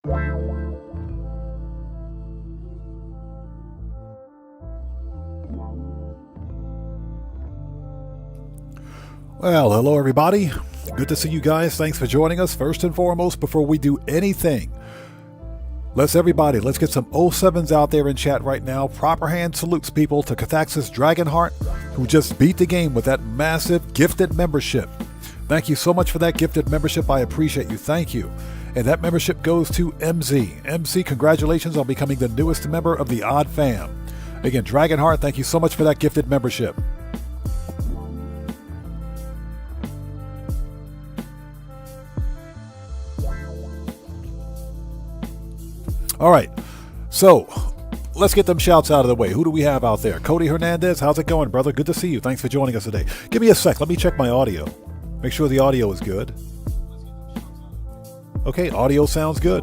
Well, hello everybody. Good to see you guys. Thanks for joining us. First and foremost, before we do anything, let's get some 07s out there in chat right now. Proper hand salutes, people, to Cathaxis Dragonheart, who just beat the game with that massive gifted membership. Thank you so much for that gifted membership. I appreciate you. Thank you. And that membership goes to MZ. MZ, congratulations on becoming the newest member of the Odd Fam. Again, Dragonheart, thank you so much for that gifted membership. All right, so let's get them shouts out of the way. Who do we have out there? Cody Hernandez, how's it going, brother? Good to see you. Thanks for joining us today. Give me a sec. Let me check my audio. Make sure the audio is good. Okay, audio sounds good.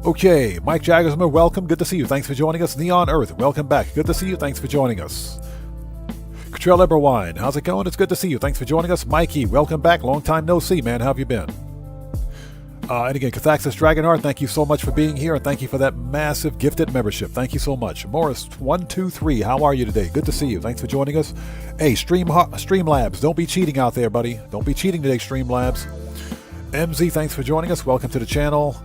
Okay, Mike Jaggersmer, welcome. Good to see you. Thanks for joining us. Neon Earth, welcome back. Good to see you. Thanks for joining us. Cottrell Eberwine, how's it going? It's good to see you. Thanks for joining us. Mikey, welcome back. Long time no see, man. How have you been? And again, Cathaxis Dragonheart, thank you so much for being here, and thank you for that massive gifted membership. Thank you so much. Morris123, how are you today? Good to see you. Thanks for joining us. Hey, Streamlabs, don't be cheating out there, buddy. Don't be cheating today, Streamlabs. MZ, thanks for joining us. Welcome to the channel.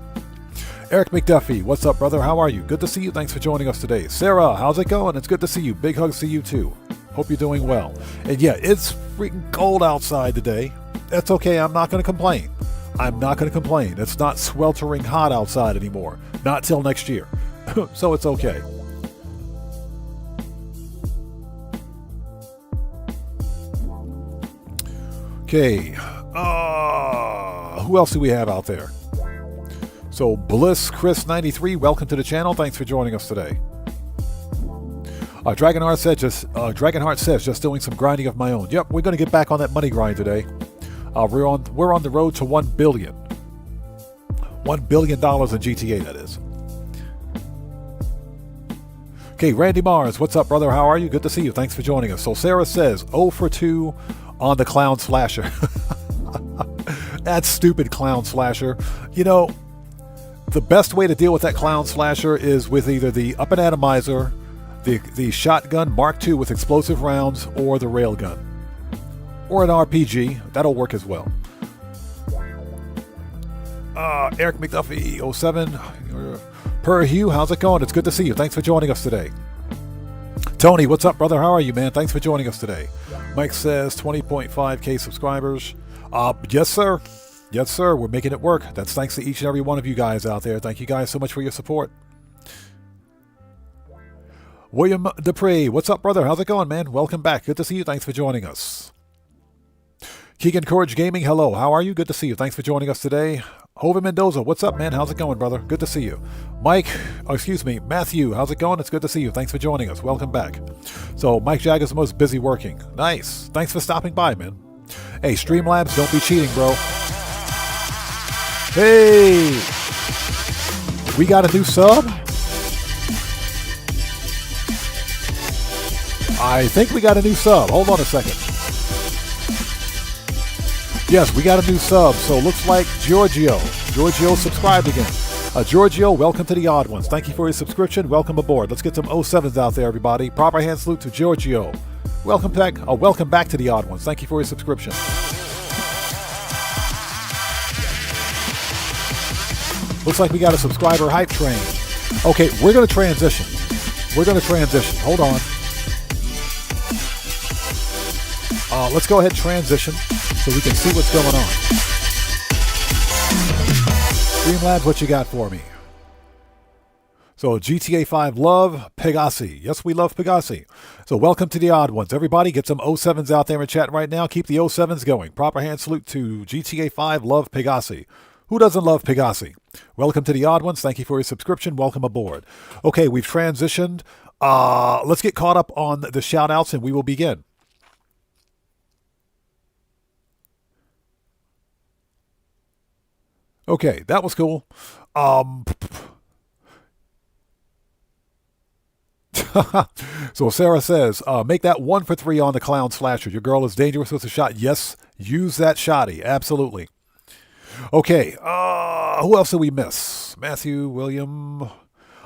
Eric McDuffie, what's up, brother? How are you? Good to see you. Thanks for joining us today. Sarah, how's it going? It's good to see you. Big hugs to you, too. Hope you're doing well. And yeah, it's freaking cold outside today. That's okay. I'm not going to complain. I'm not going to complain. It's not sweltering hot outside anymore. Not till next year. So it's okay. Okay. Who else do we have out there? So Bliss Chris 93, welcome to the channel. Thanks for joining us today. Dragonheart says just doing some grinding of my own. Yep, we're going to get back on that money grind today. We're on the road to $1 billion. $1 billion in GTA, that is. Okay, Randy Mars, what's up, brother? How are you? Good to see you. Thanks for joining us. So Sarah says 0 for 2 on the Clown Slasher. That stupid Clown Slasher. You know, the best way to deal with that Clown Slasher is with either the up and atomizer, the shotgun Mark II with explosive rounds, or the railgun. Or an RPG. That'll work as well. Eric McDuffie, 07. Per Hugh, how's it going? It's good to see you. Thanks for joining us today. Tony, what's up, brother? How are you, man? Thanks for joining us today. Mike says 20.5K subscribers. Yes, sir. Yes, sir. We're making it work. That's thanks to each and every one of you guys out there. Thank you guys so much for your support. William Dupree, what's up, brother? How's it going, man? Welcome back. Good to see you. Thanks for joining us. Keegan Courage Gaming, hello. How are you? Good to see you. Thanks for joining us today. Hova Mendoza, what's up, man? How's it going, brother? Good to see you. Matthew, how's it going? It's good to see you. Thanks for joining us. Welcome back. So, Mike Jagger's most busy working. Nice. Thanks for stopping by, man. Hey, Streamlabs, don't be cheating, bro. Hey! We got a new sub? I think we got a new sub. Hold on a second. Yes, we got a new sub, so looks like Giorgio. Giorgio subscribed again. Giorgio, welcome to the Odd Ones. Thank you for your subscription. Welcome aboard. Let's get some 07s out there, everybody. Proper hand salute to Giorgio. Welcome back to the Odd Ones. Thank you for your subscription. Looks like we got a subscriber hype train. Okay, we're going to transition. Hold on. Let's go ahead and transition so we can see what's going on. Streamlabs, what you got for me? So GTA 5 love Pegasi. Yes, we love Pegasi. So welcome to the Odd Ones. Everybody get some 07s out there in chat right now. Keep the 07s going. Proper hand salute to GTA 5 love Pegasi. Who doesn't love Pegasi? Welcome to the Odd Ones. Thank you for your subscription. Welcome aboard. Okay, we've transitioned. Let's get caught up on the shout outs and we will begin. Okay, that was cool. So Sarah says, make that 1 for 3 on the Clown Slasher. Your girl is dangerous with a shot. Yes, use that shotty. Absolutely. Okay, who else did we miss? us. Matthew, William,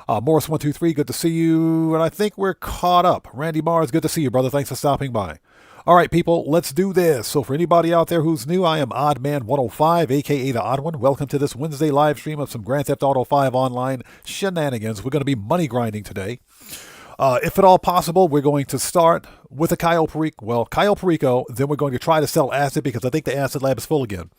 Morris123, good to see you. And I think we're caught up. Randy Mars, good to see you, brother. Thanks for stopping by. All right, people, let's do this. So for anybody out there who's new, I am Oddman105, a.k.a. The Odd One. Welcome to this Wednesday live stream of some Grand Theft Auto 5 online shenanigans. We're going to be money grinding today. If at all possible, we're going to start with a Cayo Perico. Then we're going to try to sell acid because I think the acid lab is full again.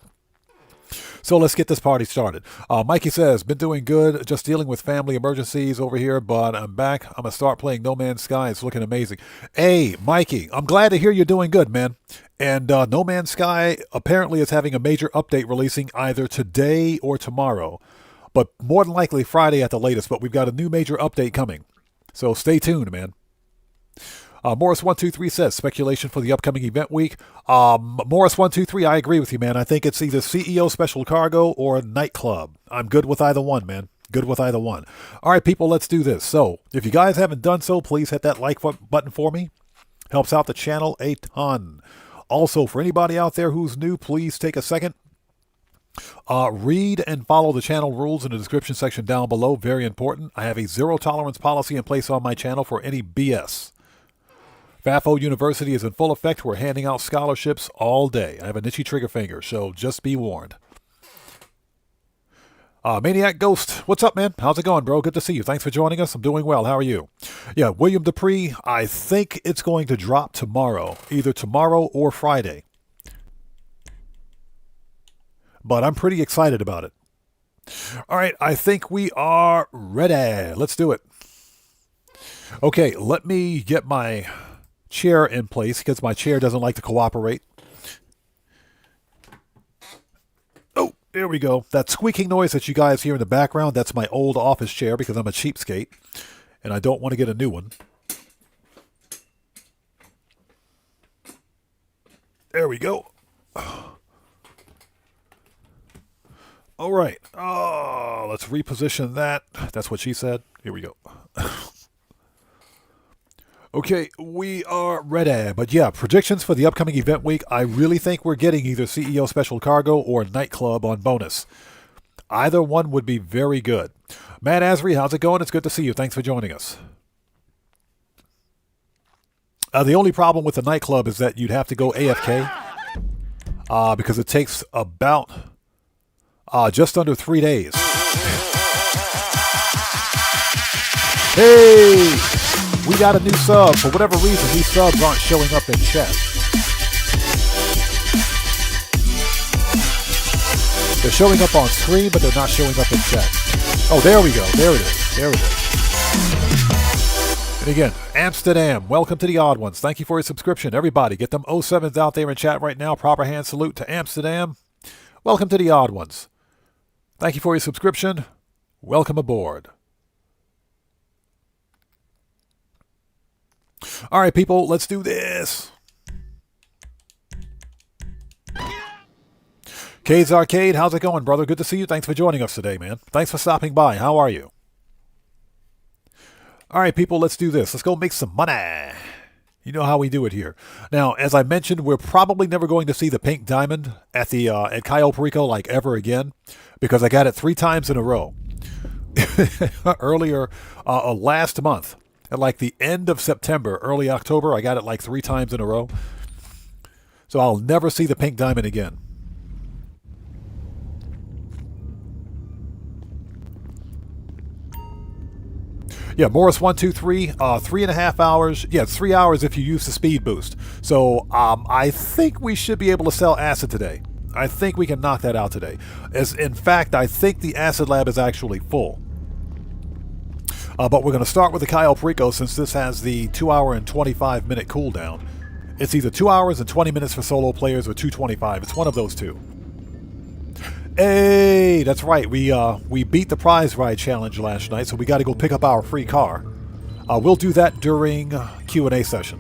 So let's get this party started. Mikey says, been doing good, just dealing with family emergencies over here, but I'm back. I'm going to start playing No Man's Sky. It's looking amazing. Hey, Mikey, I'm glad to hear you're doing good, man. And No Man's Sky apparently is having a major update releasing either today or tomorrow, but more than likely Friday at the latest. But we've got a new major update coming. So stay tuned, man. Morris123 says, speculation for the upcoming event week. Morris123, I agree with you, man. I think it's either CEO Special Cargo or a nightclub. I'm good with either one, man. Good with either one. All right, people, let's do this. So, if you guys haven't done so, please hit that like button for me. Helps out the channel a ton. Also, for anybody out there who's new, please take a second. Read and follow the channel rules in the description section down below. Very important. I have a zero tolerance policy in place on my channel for any BS. FAFO University is in full effect. We're handing out scholarships all day. I have a itchy trigger finger, so just be warned. Maniac Ghost, what's up, man? How's it going, bro? Good to see you. Thanks for joining us. I'm doing well. How are you? Yeah, William Dupree, I think it's going to drop tomorrow. Either tomorrow or Friday. But I'm pretty excited about it. All right, I think we are ready. Let's do it. Okay, let me get my chair in place because my chair doesn't like to cooperate. Oh, there we go. That squeaking noise that you guys hear in the background, that's my old office chair because I'm a cheapskate and I don't want to get a new one. There we go. All right. Oh, let's reposition that. That's what she said. Here we go. Okay, we are ready. But yeah, predictions for the upcoming event week. I really think we're getting either CEO Special Cargo or Nightclub on bonus. Either one would be very good. Matt Asri, how's it going? It's good to see you. Thanks for joining us. The only problem with the Nightclub is that you'd have to go AFK because it takes about just under 3 days. Hey! We got a new sub. For whatever reason, these subs aren't showing up in chat. They're showing up on screen, but they're not showing up in chat. Oh, there we go. There it is. There it is. And again, Amsterdam, welcome to the Odd Ones. Thank you for your subscription. Everybody, get them 07s out there in chat right now. Proper hand salute to Amsterdam. Welcome to the Odd Ones. Thank you for your subscription. Welcome aboard. All right, people, let's do this. Cade's Arcade, how's it going, brother? Good to see you. Thanks for joining us today, man. Thanks for stopping by. How are you? All right, people, let's do this. Let's go make some money. You know how we do it here. Now, as I mentioned, we're probably never going to see the pink diamond at the at Cayo Perico like ever again because I got it 3 times in a row. Earlier, last month. At like the end of September, early October, I got it like 3 times in a row. So I'll never see the pink diamond again. Yeah, Morris123, 3.5 hours. Yeah, it's 3 hours if you use the speed boost. So I think we should be able to sell acid today. I think we can knock that out today. In fact, I think the acid lab is actually full. But we're going to start with the Cayo Perico since this has the 2 hour and 25 minute cooldown. It's either 2 hours and 20 minutes for solo players or 225. It's one of those two. Hey, that's right. We beat the prize ride challenge last night, so we got to go pick up our free car. We'll do that during Q&A session.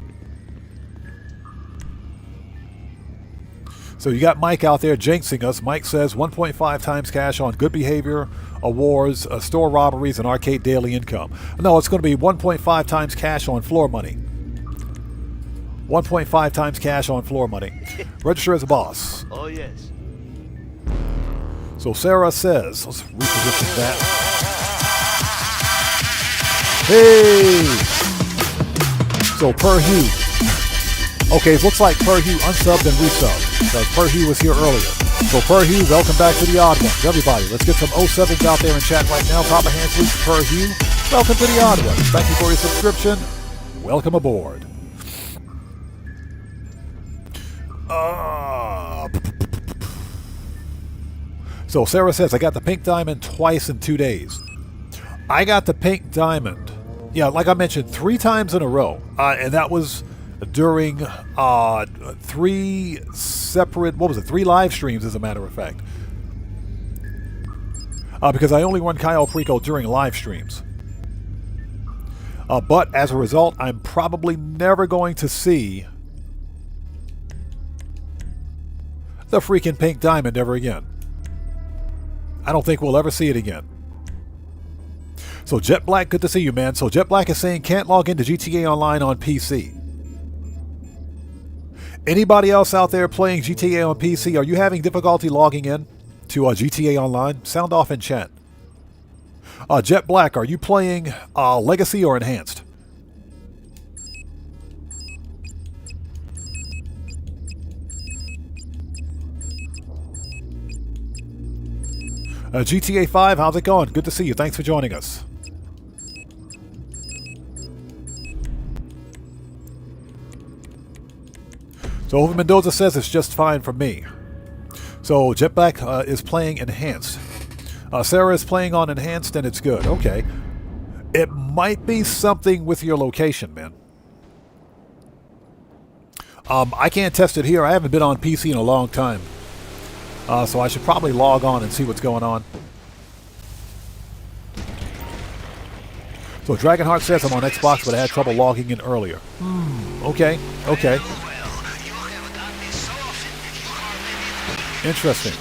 So you got Mike out there jinxing us. Mike says 1.5 times cash on good behavior, awards, store robberies, and arcade daily income. No, it's going to be 1.5 times cash on floor money. 1.5 times cash on floor money. Register as a boss. Oh, yes. So Sarah says, let's reposition that. Hey! So Perhue. Okay, it looks like Perhue unsubbed and resubbed, because Perhue was here earlier. So Perhue, welcome back to the Odd Ones. Everybody, let's get some 07s out there in chat right now. Proper hand sweeps, Perhue. Welcome to the Odd Ones. Thank you for your subscription. Welcome aboard. So Sarah says, I got the pink diamond twice in 2 days. I got the pink diamond, yeah, like I mentioned, 3 times in a row. And that was during 3 separate, 3 live streams, as a matter of fact. Because I only run Cayo Perico during live streams. But as a result, I'm probably never going to see the freaking pink diamond ever again. I don't think we'll ever see it again. So Jet Black, good to see you, man. So Jet Black is saying can't log into GTA Online on PC. Anybody else out there playing GTA on PC, are you having difficulty logging in to GTA Online? Sound off in chat. Jet Black, are you playing Legacy or Enhanced? GTA 5, how's it going? Good to see you. Thanks for joining us. So Over Mendoza says it's just fine for me. So Jet Black is playing Enhanced. Sarah is playing on Enhanced and it's good. Okay. It might be something with your location, man. I can't test it here. I haven't been on PC in a long time. So I should probably log on and see what's going on. So Dragonheart says I'm on Xbox, but I had trouble logging in earlier. Okay, okay. Interesting.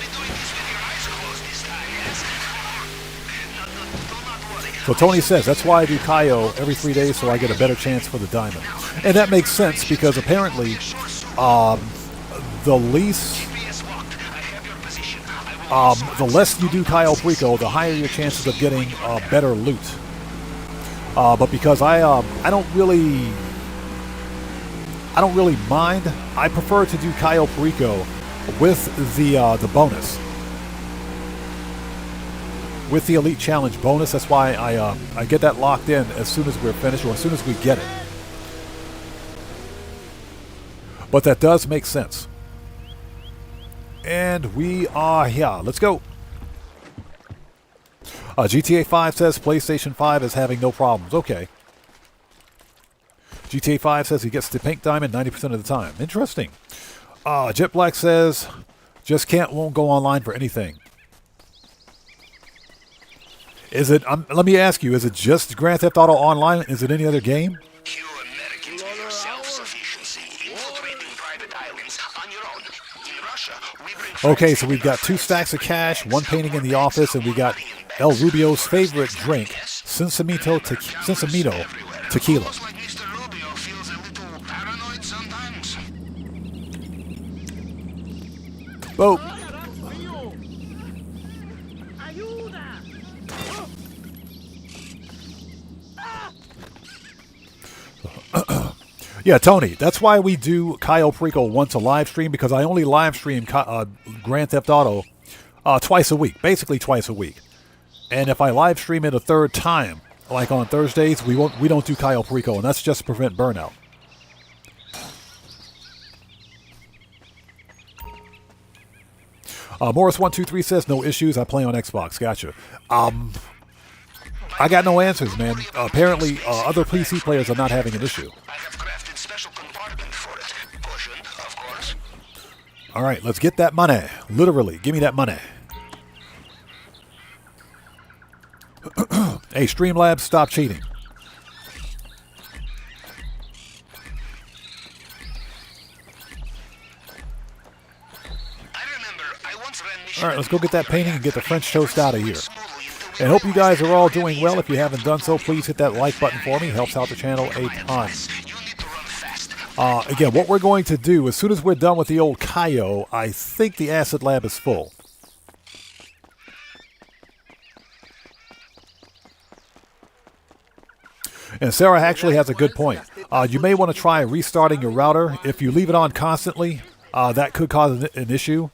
So Tony says, that's why I do Cayo every 3 days, so I get a better chance for the diamond. And that makes sense, because apparently the less you do Cayo Perico, the higher your chances of getting better loot. But because I don't really mind. I prefer to do Cayo Perico with the bonus, with the Elite Challenge bonus. That's why I get that locked in as soon as we're finished, or as soon as we get it. But that does make sense. And we are here. Let's go. GTA 5 says PlayStation 5 is having no problems. Okay. GTA 5 says he gets the pink diamond 90% of the time. Interesting. Jet Black says just won't go online for anything. Is it? Let me ask you. Is it just Grand Theft Auto Online? Is it any other game? Okay, so we've got 2 stacks of cash, 1 painting in the office, and we got El Rubio's favorite drink, Cinsamito Tequila. Boat. Yeah, Tony, that's why we do Cayo Perico once a live stream, because I only live stream Grand Theft Auto twice a week, basically twice a week. And if I live stream it a third time, like on Thursdays, we don't do Cayo Perico, and that's just to prevent burnout. Morris123 says no issues. I play on Xbox. Gotcha. I got no answers, man. Apparently, other PC players are not having an issue. All right, let's get that money. Literally, give me that money. Hey, Streamlabs, stop cheating. All right, let's go get that painting and get the French toast out of here. And hope you guys are all doing well. If you haven't done so, please hit that like button for me. It helps out the channel a ton. Again, what we're going to do, as soon as we're done with the old Cayo, I think the Acid Lab is full. And Sarah actually has a good point. You may want to try restarting your router. If you leave it on constantly, that could cause an issue.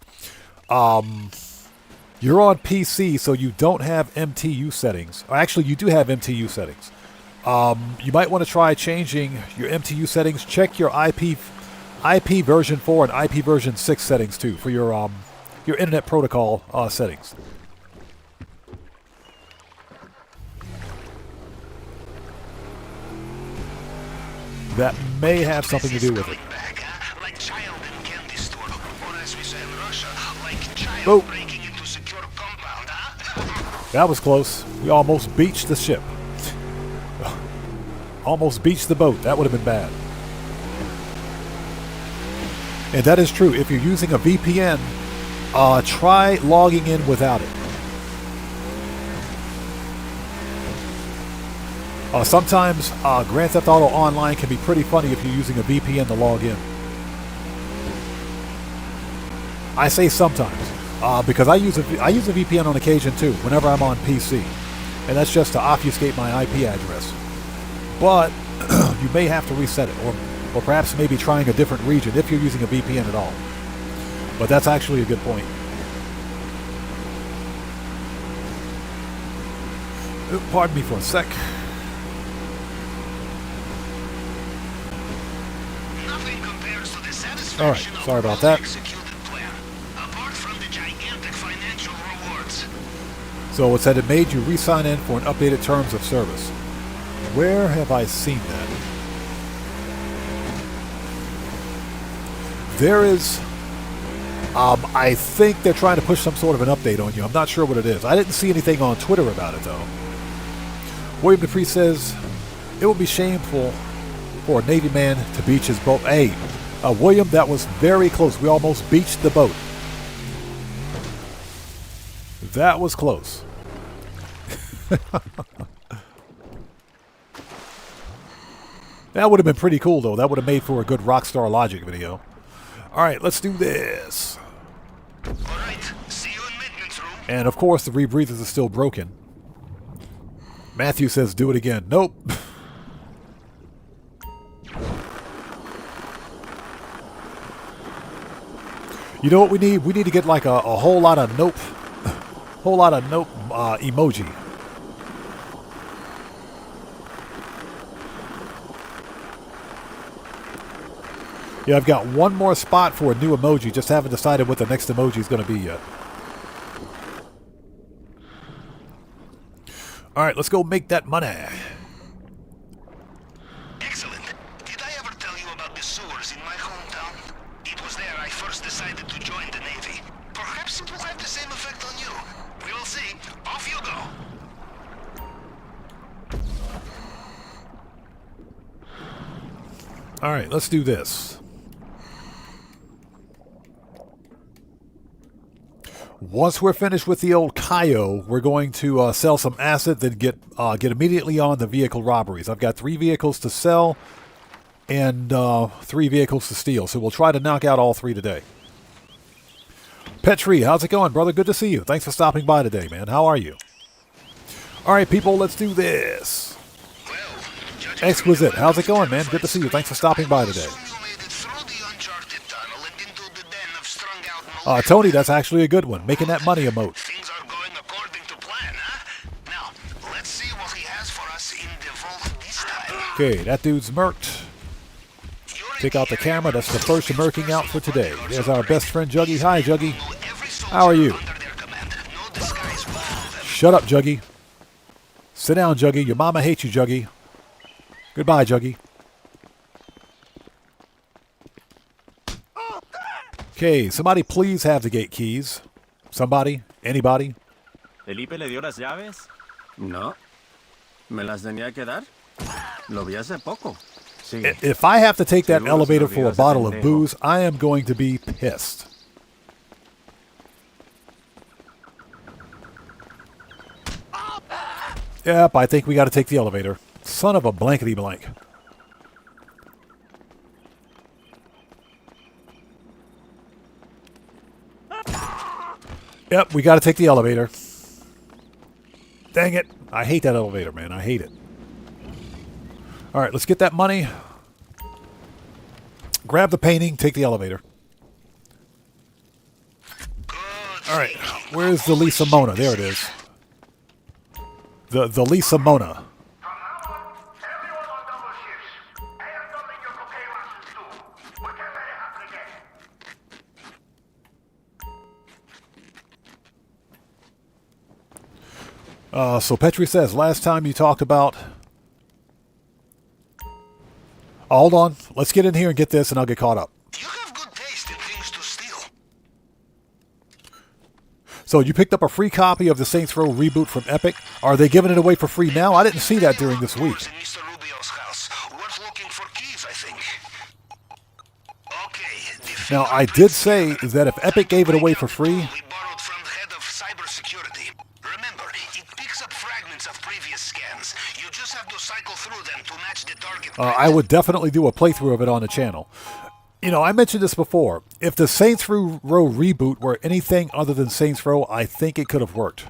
You're on PC, so you don't have MTU settings. Or actually, you do have MTU settings. You might want to try changing your MTU settings. Check your IP version 4 and IP version 6 settings too for your internet protocol settings. That may have something to do with it. Oh, that was close. We almost beached the ship. Almost beached the boat. That would have been bad. And that is true. If you're using a VPN, try logging in without it. Sometimes Grand Theft Auto Online can be pretty funny if you're using a VPN to log in. I say sometimes, because I use a VPN on occasion too, whenever I'm on PC. And that's just to obfuscate my IP address. But you may have to reset it, or perhaps maybe trying a different region if you're using a VPN at all. But that's actually a good point. Pardon me for a sec. Alright, sorry about that. So it said it made you re-sign in for an updated terms of service. Where have I seen that? There is... I think they're trying to push some sort of an update on you. I'm not sure what it is. I didn't see anything on Twitter about it, though. William Dupree says, it would be shameful for a Navy man to beach his boat. Hey, William, that was very close. We almost beached the boat. That was close. That would have been pretty cool, though. That would have made for a good Rockstar Logic video. Alright, let's do this. Alright, see you in maintenance room. And of course, the rebreathers are still broken. Matthew says, do it again. Nope. You know what we need? We need to get like a whole lot of nope. Whole lot of nope emoji. Yeah, I've got one more spot for a new emoji. Just haven't decided what the next emoji is going to be yet. Alright, let's go make that money. Excellent. Did I ever tell you about the sewers in my hometown? It was there I first decided to join the Navy. Perhaps it will have the same effect on you. We will see. Off you go. Alright, let's do this. Once we're finished with the old Cayo, we're going to sell some assets and get immediately on the vehicle robberies. I've got 3 vehicles to sell and 3 vehicles to steal, so we'll try to knock out all 3 today. Petri, how's it going, brother? Good to see you. Thanks for stopping by today, man. How are you? All right, people, let's do this. Exquisite, how's it going, man? Good to see you. Thanks for stopping by today. Tony, that's actually a good one. Making that money emote. Things are going according to plan, huh? Now, let's see what he has for us in the vault this time. Okay, that dude's murked. Take out the camera. That's the first murking out for today. There's our best friend, Juggy. Hi, Juggy. How are you? Shut up, Juggy. Sit down, Juggy. Your mama hates you, Juggy. Goodbye, Juggy. Okay, somebody please have the gate keys. Somebody? Anybody? ¿Felipe le dio las llaves? No. ¿Me las tenía que dar? Lo vi hace poco. Sigue. If I have to take that elevator for a bottle of booze, I am going to be pissed. Yep, I think we got to take the elevator. Son of a blankety blank. Yep, we got to take the elevator. Dang it. I hate that elevator, man. I hate it. All right, let's get that money. Grab the painting, take the elevator. All right, where's the Lisa Mona? There it is. The Lisa Mona. So Petri says, last time you talked about... Oh, hold on. Let's get in here and get this, and I'll get caught up. You have good taste in things to steal. So you picked up a free copy of the Saints Row reboot from Epic. Are they giving it away for free now? I didn't see that during this week. In Mr. Rubio's house. Worth looking for keys, I think. Okay. Now, I did say that if Epic gave it away for free... We borrowed from the head of cybersecurity. Remember, it picks up fragments of previous scans. You just have to cycle through them to match the target. I would definitely do a playthrough of it on the channel. You know, I mentioned this before. If the Saints Row reboot were anything other than Saints Row, I think it could have worked.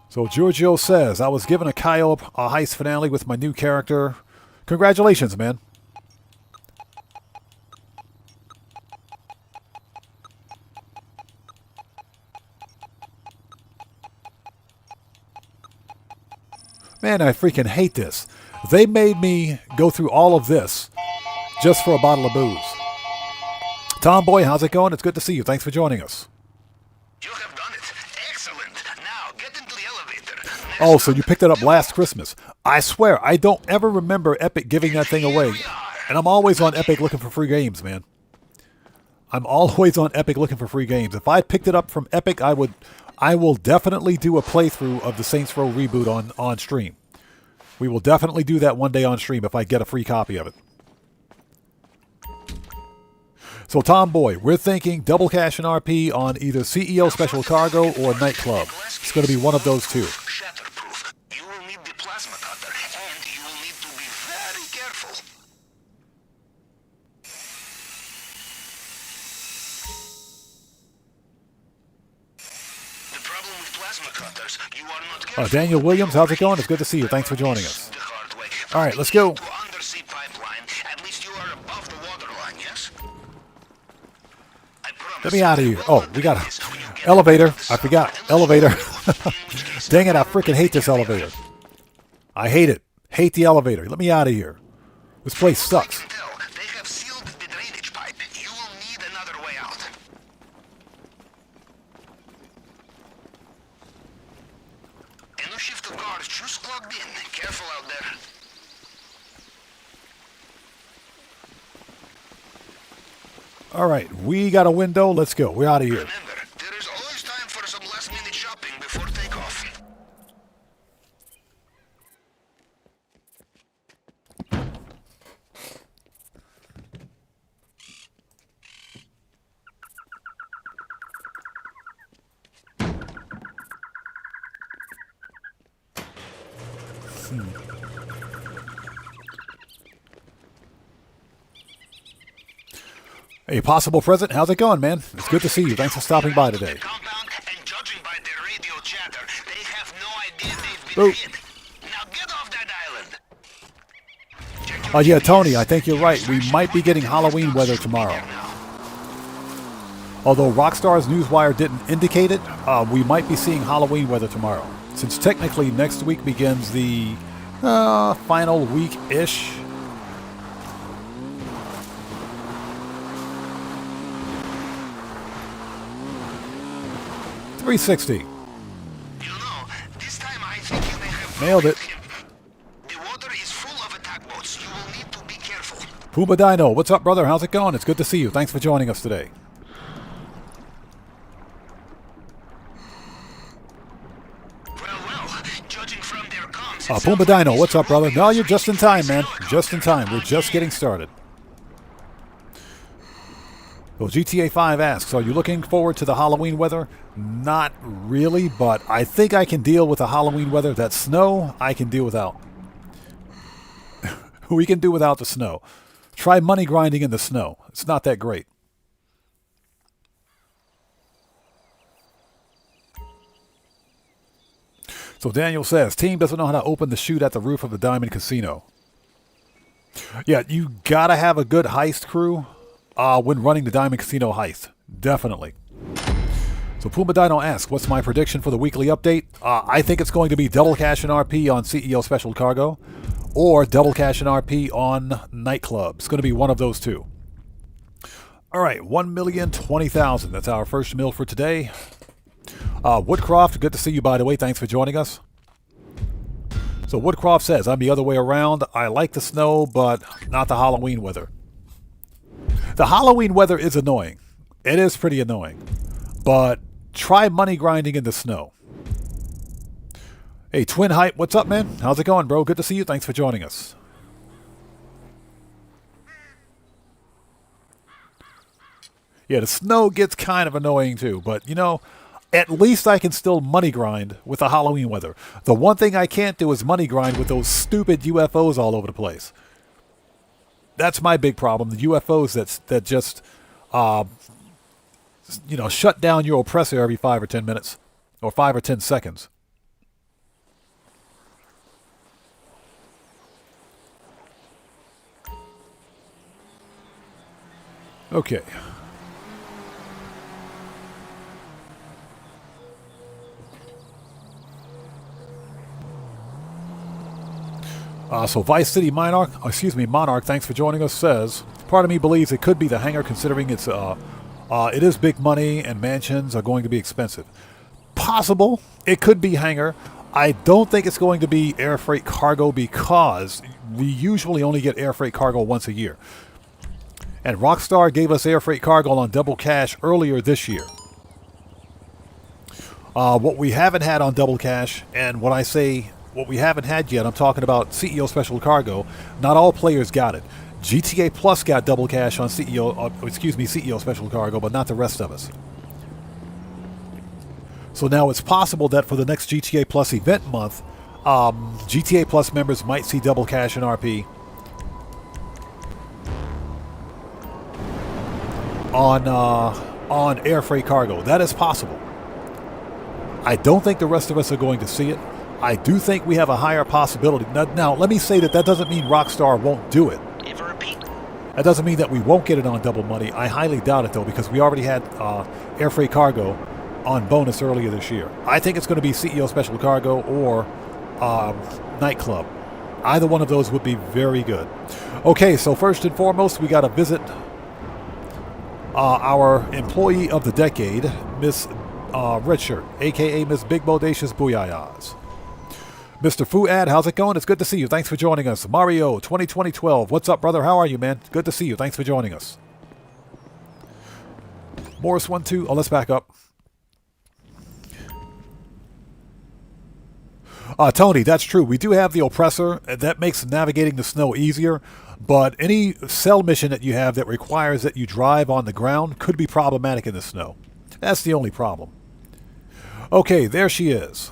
So Giorgio says, I was given a Cayo Heist finale with my new character. Congratulations, man. Man, I freaking hate this. They made me go through all of this just for a bottle of booze. Tomboy, how's it going? It's good to see you. Thanks for joining us. You have done it. Excellent. Now, get into the elevator. Oh, so you picked it up last Christmas. I swear, I don't ever remember Epic giving that thing away. And I'm always on Epic looking for free games, man. I'm always on Epic looking for free games. If I picked it up from Epic, I will definitely do a playthrough of the Saints Row reboot on stream. We will definitely do that one day on stream if I get a free copy of it. So Tomboy, we're thinking double cash and RP on either CEO Special Cargo or Nightclub. It's going to be one of those two. Shatterproof. You will need the plasma cutter, and you will need to be very careful. The problem with plasma cutters, you are not careful. Daniel Williams, how's it going? It's good to see you. Thanks for joining us. All right, let's go. Undersea pipeline. At least you are above the waterline, yes? Let me out of here. Oh, we got an elevator. I forgot. Elevator. Dang it, I freaking hate this elevator. I hate it. Hate the elevator. Let me out of here. This place sucks. They have sealed the drainage pipe. You will need another way out. A new shift of guards just clocked in. Careful out there. All right, we got a window. Let's go. We're out of here. Remember, there is always time for some last-minute shopping before takeoff. Hey, Possible Present, how's it going, man? It's good to see you. Thanks for stopping by today. Compound, and judging by their radio chatter, they have no idea they've been hit. Now get off that island. Oh, yeah, Tony, I think you're right. We might be getting Halloween weather tomorrow. Although Rockstar's Newswire didn't indicate it, we might be seeing Halloween weather tomorrow. Since technically next week begins the final week-ish. $360. You know, this time I think you may have Nailed it. The water is full of attack boats. You will need to be careful. Puma Dino, what's up, brother? How's it going? It's good to see you. Thanks for joining us today. Well, judging from their comms, Puma Dino, what's up, brother? No, you're just in time, man. Just in time. We're just getting started. Well, GTA 5 asks, are you looking forward to the Halloween weather? Not really, but I think I can deal with the Halloween weather. That snow, I can deal without. We can do without the snow. Try money grinding in the snow. It's not that great. So Daniel says, team doesn't know how to open the chute at the roof of the Diamond Casino. Yeah, you gotta have a good heist crew when running the Diamond Casino heist. Definitely. So Puma Dino asks, what's my prediction for the weekly update? I think it's going to be double cash and RP on CEO Special Cargo or double cash and RP on Nightclub. It's going to be one of those two. All right, 1,020,000. That's our first mill for today. Woodcroft, good to see you, by the way. Thanks for joining us. So Woodcroft says, I'm the other way around. I like the snow, but not the Halloween weather. The Halloween weather is annoying. It is pretty annoying. But try money grinding in the snow. Hey, Twin Hype, what's up, man? How's it going, bro? Good to see you. Thanks for joining us. Yeah, the snow gets kind of annoying too, but you know, at least I can still money grind with the Halloween weather. The one thing I can't do is money grind with those stupid UFOs all over the place. That's my big problem. The UFOs that just, you know, shut down your oppressor every 5 or 10 minutes, or 5 or 10 seconds. Okay. So Vice City Monarch, thanks for joining us, says, part of me believes it could be the hangar considering it is big money and mansions are going to be expensive. Possible. It could be hangar. I don't think it's going to be air freight cargo because we usually only get air freight cargo once a year. And Rockstar gave us air freight cargo on double cash earlier this year. What we haven't had on double cash, and when I say what we haven't had yet, I'm talking about CEO Special Cargo. Not all players got it. GTA Plus got double cash on CEO Special Cargo, but not the rest of us. So now it's possible that for the next GTA Plus event month, GTA Plus members might see double cash and RP on air freight cargo. That is possible. I don't think the rest of us are going to see it. I do think we have a higher possibility. Now, let me say that doesn't mean Rockstar won't do it. That doesn't mean that we won't get it on double money. I highly doubt it, though, because we already had air freight cargo on bonus earlier this year. I think it's going to be CEO Special Cargo or Nightclub. Either one of those would be very good. Okay, so first and foremost, we got to visit our employee of the decade, Miss Redshirt, a.k.a. Miss Big Bodacious Booyahs. Mr. Fuad, how's it going? It's good to see you. Thanks for joining us. Mario, 2012. What's up, brother? How are you, man? Good to see you. Thanks for joining us. Morris 12. Oh, let's back up. Tony, that's true. We do have the oppressor. That makes navigating the snow easier. But any cell mission that you have that requires that you drive on the ground could be problematic in the snow. That's the only problem. Okay, there she is.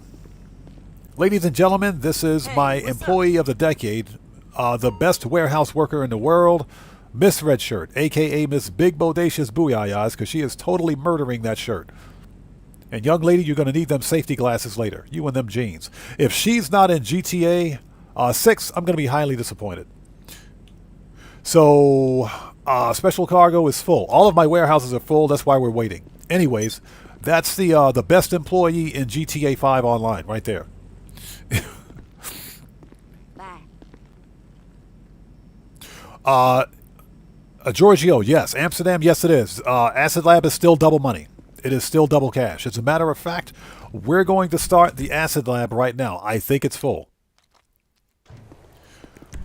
Ladies and gentlemen, this is my employee of the decade, the best warehouse worker in the world, Miss Redshirt, a.k.a. Miss Big Bodacious Booyahs, because she is totally murdering that shirt. And young lady, you're going to need them safety glasses later, you and them jeans. If she's not in GTA 6, I'm going to be highly disappointed. So, Special Cargo is full. All of my warehouses are full, that's why we're waiting. Anyways, that's the best employee in GTA 5 Online, right there. Giorgio, yes. Amsterdam, yes it is. Acid Lab is still double money. It is still double cash. As a matter of fact, we're going to start the Acid Lab right now. I think it's full.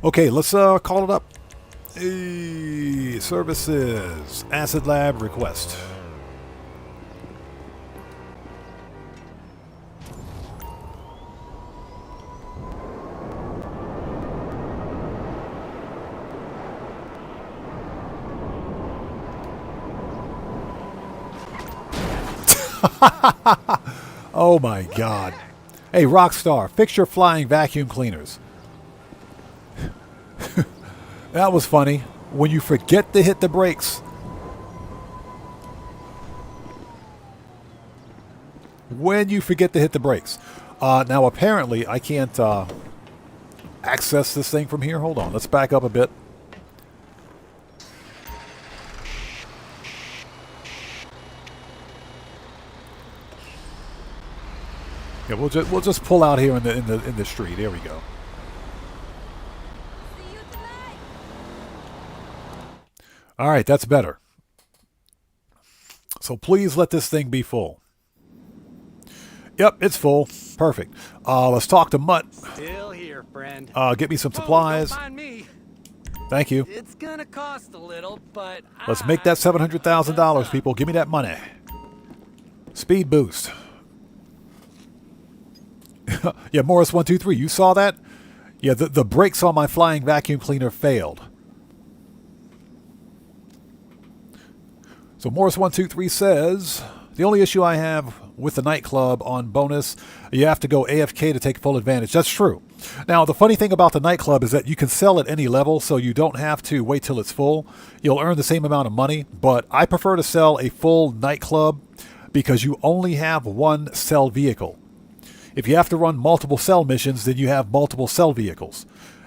Okay, let's call it up. Hey, services. Acid Lab request. Oh my god. Hey, Rockstar, fix your flying vacuum cleaners. That was funny. When you forget to hit the brakes. When you forget to hit the brakes. Now, apparently, I can't access this thing from here. Hold on. Let's back up a bit. Yeah, we'll just pull out here in the street. There we go. All right, that's better. So please let this thing be full. Yep, it's full. Perfect. Let's talk to Mutt. Still here, friend. Get me some supplies. Don't mind me. Thank you. It's gonna cost a little, but Let's make that $700,000, people. Give me that money. Speed boost. Yeah, Morris 123. You saw that? Yeah, the brakes on my flying vacuum cleaner failed. So Morris 123 says, the only issue I have with the nightclub on bonus, you have to go AFK to take full advantage. That's true. Now, the funny thing about the nightclub is that you can sell at any level, so you don't have to wait till it's full. You'll earn the same amount of money, but I prefer to sell a full nightclub because you only have one sell vehicle. If you have to run multiple sell missions, then you have multiple sell vehicles.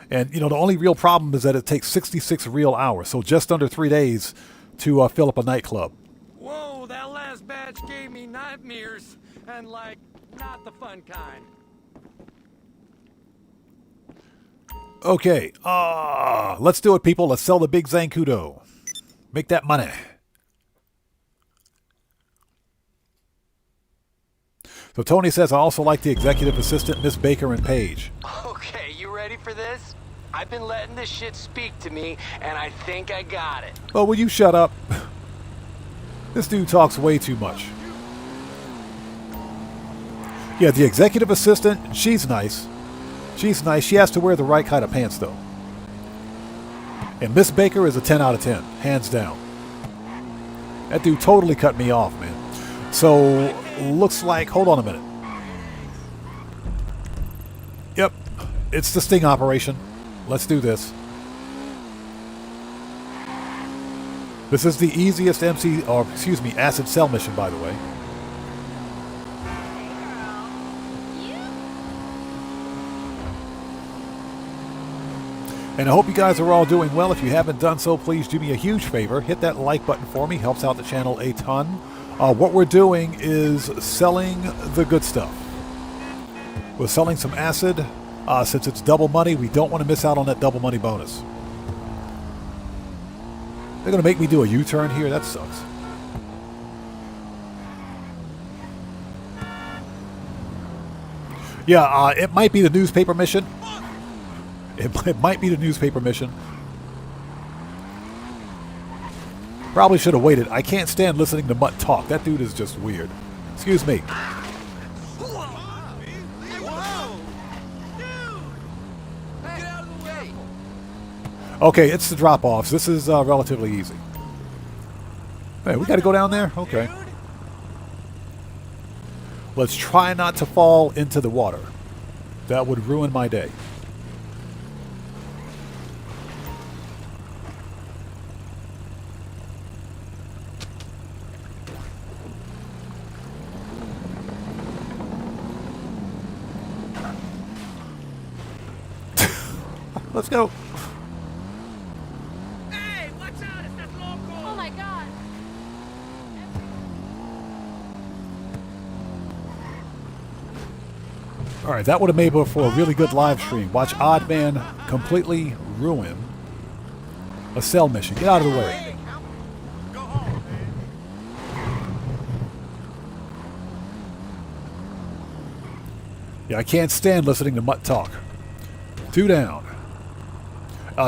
And, you know, the only real problem is that it takes 66 real hours, so just under 3 days to fill up a nightclub. whoa, that last batch gave me nightmares, and like, not the fun kind. Okay, let's do it, people. Let's sell the big Zancudo. Make that money. So Tony says, I also like the executive assistant, Miss Baker and Paige. Okay, you ready for this? I've been letting this shit speak to me, and I think I got it. Oh, will you shut up? This dude talks way too much. Yeah, the executive assistant, she's nice. She's nice. She has to wear the right kind of pants, though. And Miss Baker is a 10 out of 10, hands down. That dude totally cut me off, man. So, looks like... Hold on a minute. Yep, it's the sting operation. Let's do this. This is the easiest acid cell mission, by the way. And I hope you guys are all doing well. If you haven't done so, please do me a huge favor. Hit that like button for me. Helps out the channel a ton. What we're doing is selling the good stuff. We're selling some acid. Since it's double money, we don't want to miss out on that double money bonus. They're going to make me do a U-turn here? That sucks. Yeah, it might be the newspaper mission. It might be the newspaper mission. Probably should have waited. I can't stand listening to Mutt talk. That dude is just weird. Excuse me. Okay, it's the drop-offs. This is relatively easy. Hey, we got to go down there? Okay. Let's try not to fall into the water. That would ruin my day. Let's go. Hey, watch out, it's that loco! Oh my god! Alright, that would have made for a really good live stream. Watch Odd Man completely ruin a cell mission. Get out of the way. Yeah, I can't stand listening to Mutt talk. 2 down.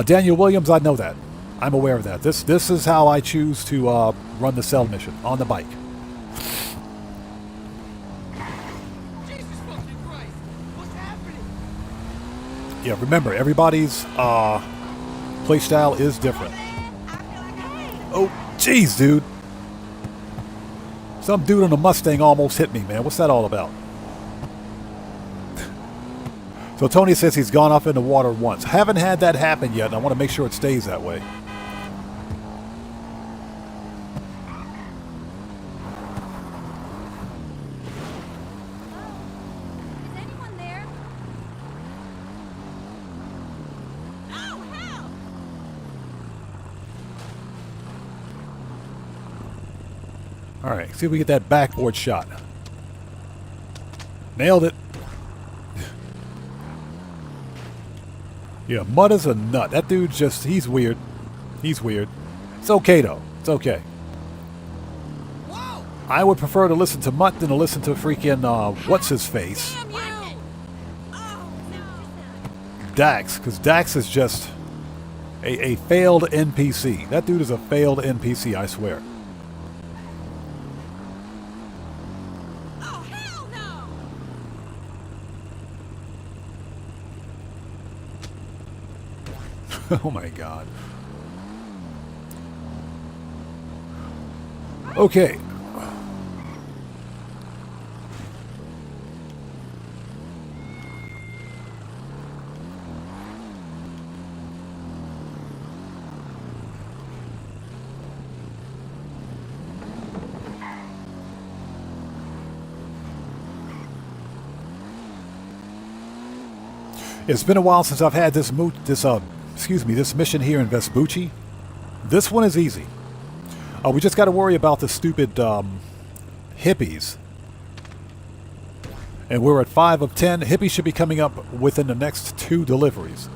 Daniel Williams, I know that. I'm aware of that. This is how I choose to run the cell mission, on the bike. Jesus fucking Christ! What's happening? Yeah, remember, everybody's playstyle is different. Oh, jeez, dude. Some dude on a Mustang almost hit me, man. What's that all about? So Tony says he's gone off in the water once. Haven't had that happen yet, and I want to make sure it stays that way. Is anyone Alright, see if we get that backboard shot. Nailed it. Yeah, Mud is a nut. That dude's just, he's weird. He's weird. It's okay, though. It's okay. Whoa! I would prefer to listen to Mutt than to listen to freaking, what's-his-face? Damn you! Oh, no. Dax, because Dax is just a failed NPC. That dude is a failed NPC, I swear. Oh, hell no! Oh my god. Okay. It's been a while since I've had this mission here in Vespucci. This one is easy. We just got to worry about the stupid hippies. And we're at 5 of 10. Hippies should be coming up within the next 2 deliveries.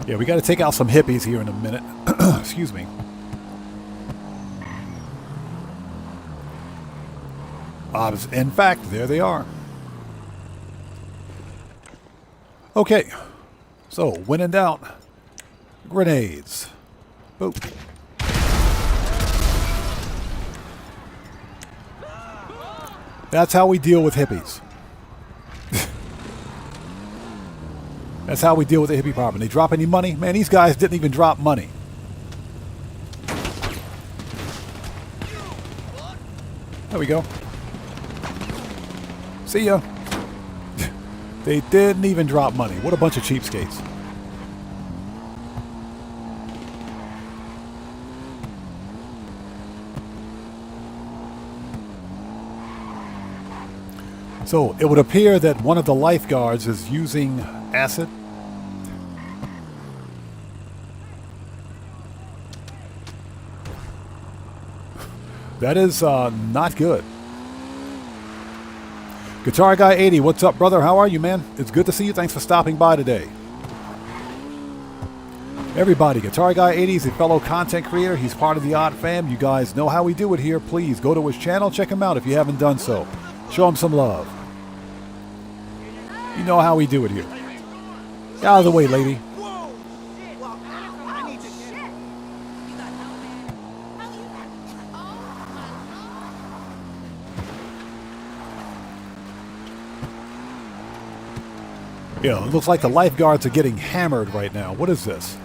Yeah, we got to take out some hippies here in a minute. Excuse me. In fact, there they are. Okay. So, when in doubt, grenades. Boop. That's how we deal with hippies. That's how we deal with the hippie problem. They drop any money? Man, these guys didn't even drop money. There we go. See ya. They didn't even drop money. What a bunch of cheapskates. So, it would appear that one of the lifeguards is using acid. That is not good. Guitar Guy 80, what's up, brother? How are you, man? It's good to see you. Thanks for stopping by today. Everybody, Guitar Guy 80 is a fellow content creator. He's part of the Odd Fam. You guys know how we do it here. Please go to his channel. Check him out if you haven't done so. Show him some love. You know how we do it here. Get out of the way, lady. Yeah, it looks like the lifeguards are getting hammered right now. What is this?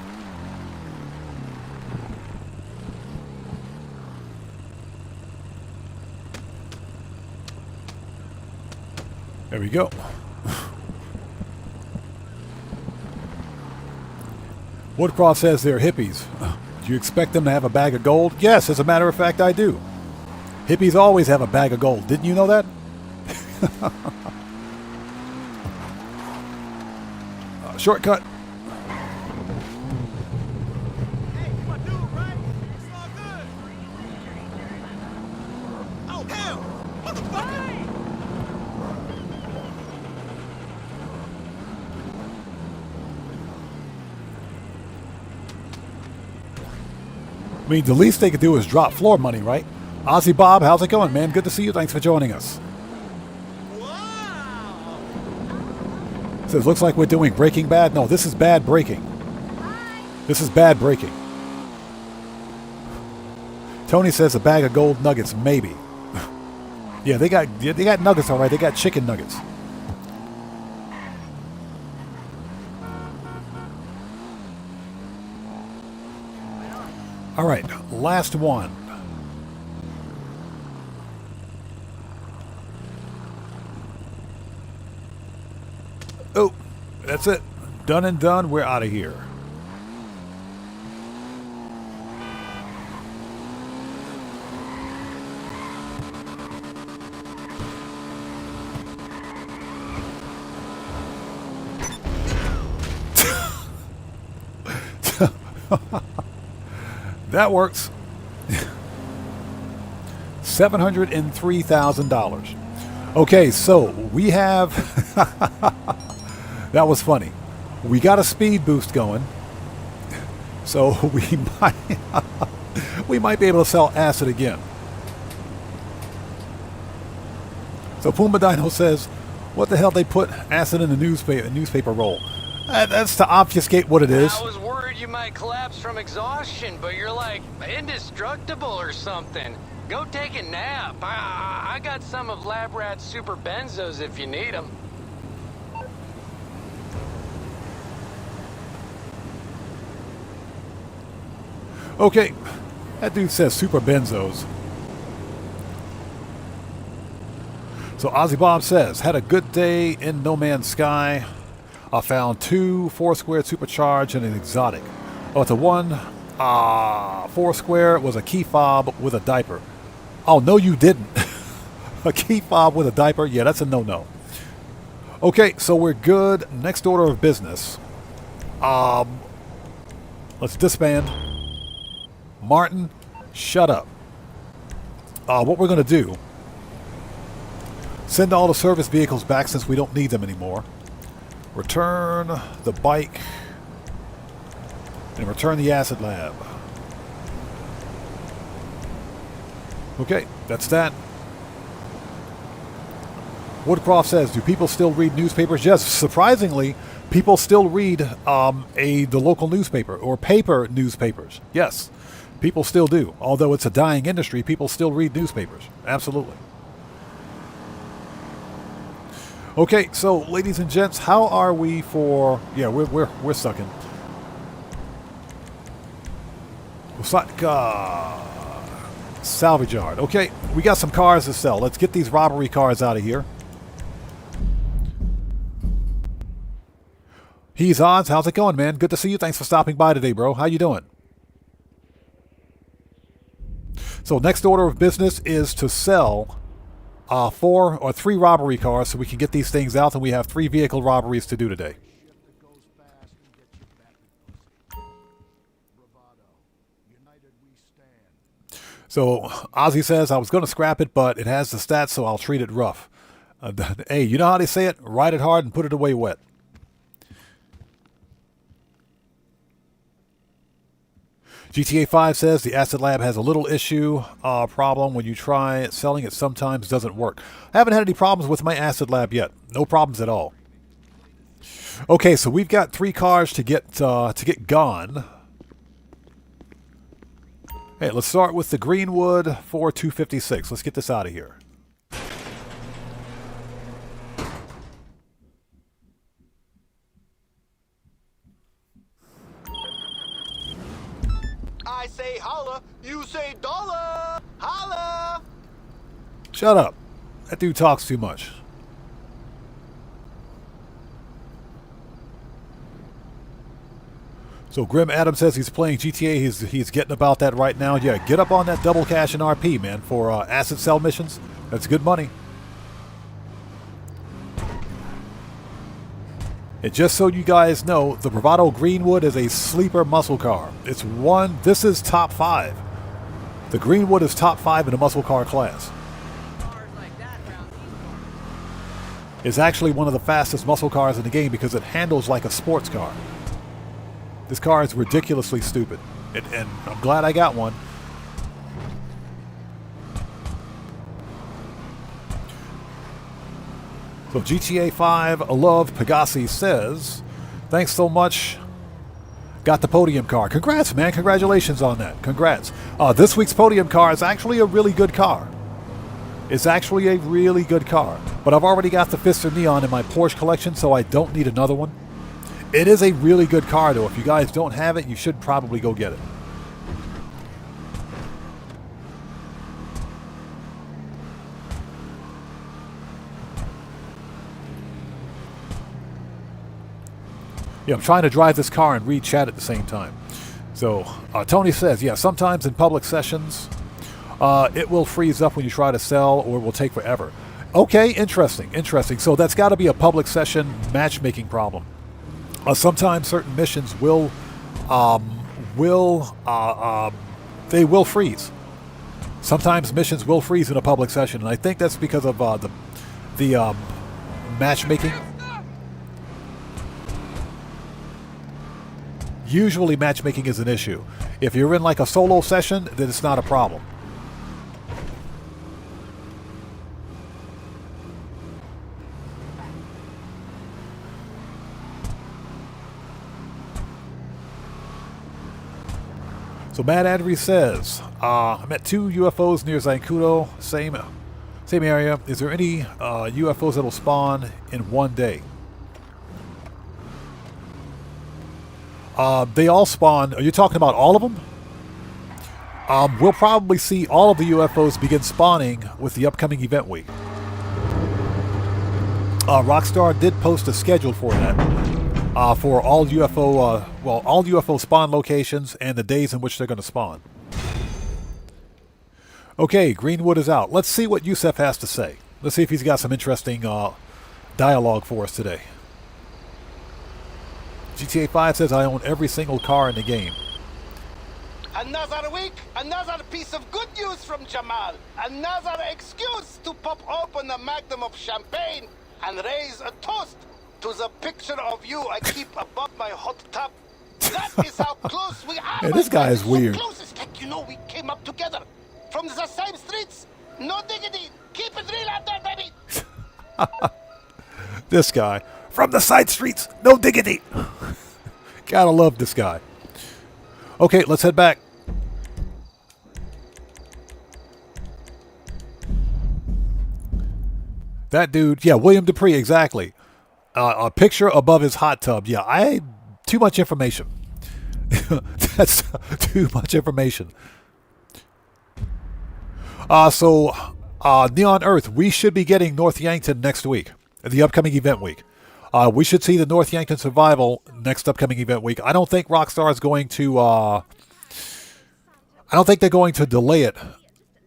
There we go. Woodcroft says they're hippies. Do you expect them to have a bag of gold? Yes, as a matter of fact, I do. Hippies always have a bag of gold. Didn't you know that? Shortcut. Hey, you my dude, right? It's all good. Oh, hell! Motherfucker! I mean, the least they could do is drop floor money, right? Ozzy Bob, how's it going, man? Good to see you. Thanks for joining us. Says, looks like we're doing Breaking Bad. No, this is bad breaking. This is bad breaking. Tony says a bag of gold nuggets, maybe. Yeah, they got nuggets, all right. They got chicken nuggets. All right, last one. Oh, that's it. Done and done. We're out of here. That works. $703,000. Okay, so we have... That was funny. We got a speed boost going. So we might be able to sell acid again. So Puma Dino says, what the hell they put acid in the newspaper roll? That's to obfuscate what it is. I was worried you might collapse from exhaustion, but you're like indestructible or something. Go take a nap. I got some of Lab Rat's super benzos if you need them. Okay, that dude says super benzos. So Ozzy Bob says, had a good day in No Man's Sky. I found 2 4-square supercharged and an exotic. Oh, the one 4-square was a key fob with a diaper. Oh, no you didn't. A key fob with a diaper? Yeah, that's a no-no. Okay, so we're good. Next order of business. Let's disband. Martin, shut up. What we're going to do, send all the service vehicles back since we don't need them anymore. Return the bike. And return the acid lab. Okay, that's that. Woodcroft says, do people still read newspapers? Yes, surprisingly, people still read the local newspaper or paper newspapers. Yes, people still do. Although it's a dying industry, people still read newspapers. Absolutely. Okay, so ladies and gents, how are we for? Yeah, we're sucking. Salvage yard. Okay, we got some cars to sell. Let's get these robbery cars out of here. He's Odds. How's it going, man? Good to see you. Thanks for stopping by today, bro. How you doing? So next order of business is to sell 4 or 3 robbery cars so we can get these things out, and we have 3 vehicle robberies to do today. So Ozzy says, I was going to scrap it, but it has the stats, so I'll treat it rough. Hey, you know how they say it? Ride it hard and put it away wet. GTA 5 says the Acid Lab has a little issue problem. When you try selling it, sometimes doesn't work. I haven't had any problems with my Acid Lab yet. No problems at all. Okay, so we've got 3 cars to get gone. Hey, let's start with the Greenwood 4256. Let's get this out of here. I say holla, you say dollar. Holla! Shut up. That dude talks too much. So Grim Adam says he's playing GTA. He's getting about that right now. Yeah, get up on that double cash and RP, man, for acid cell missions. That's good money. And just so you guys know, the Bravado Greenwood is a sleeper muscle car. This is top 5. The Greenwood is top 5 in the muscle car class. It's actually one of the fastest muscle cars in the game because it handles like a sports car. This car is ridiculously stupid. And I'm glad I got one. So GTA 5 Love Pegasi says, thanks so much. Got the podium car. Congrats, man. Congratulations on that. Congrats. This week's podium car is actually a really good car. It's actually a really good car. But I've already got the Fister Neon in my Porsche collection, so I don't need another one. It is a really good car, though. If you guys don't have it, you should probably go get it. Yeah, I'm trying to drive this car and read chat at the same time. So, Tony says, yeah, sometimes in public sessions, it will freeze up when you try to sell, or it will take forever. Okay, interesting. So that's got to be a public session matchmaking problem. Sometimes certain missions will will they will freeze. Sometimes missions will freeze in a public session, and I think that's because of the matchmaking. Usually matchmaking is an issue. If you're in like a solo session, then it's not a problem. So Mad Adri says, I met 2 UFOs near Zancudo, same area. Is there any UFOs that'll spawn in one day? They all spawn. Are you talking about all of them? We'll probably see all of the UFOs begin spawning with the upcoming event week. Rockstar did post a schedule for that, for all UFO, all UFO spawn locations and the days in which they're going to spawn. Okay, Greenwood is out. Let's see what Yusef has to say. Let's see if he's got some interesting dialogue for us today. GTA 5 says, I own every single car in the game. Another week, another piece of good news from Jamal. Another excuse to pop open a magnum of champagne and raise a toast to the picture of you I keep above my hot tub. That is how close we are. Hey, this guy is weird. Closest, like you know, we came up together from the same streets. No diggity. Keep it real out there, baby. This guy. From the side streets, no diggity. Gotta love this guy. Okay, let's head back. That dude, yeah, William Dupree, exactly. A picture above his hot tub. Yeah, too much information. That's too much information. Neon Earth, we should be getting North Yankton next week, the upcoming event week. We should see the North Yankton Survival next upcoming event week. I don't think Rockstar is going to... I don't think they're going to delay it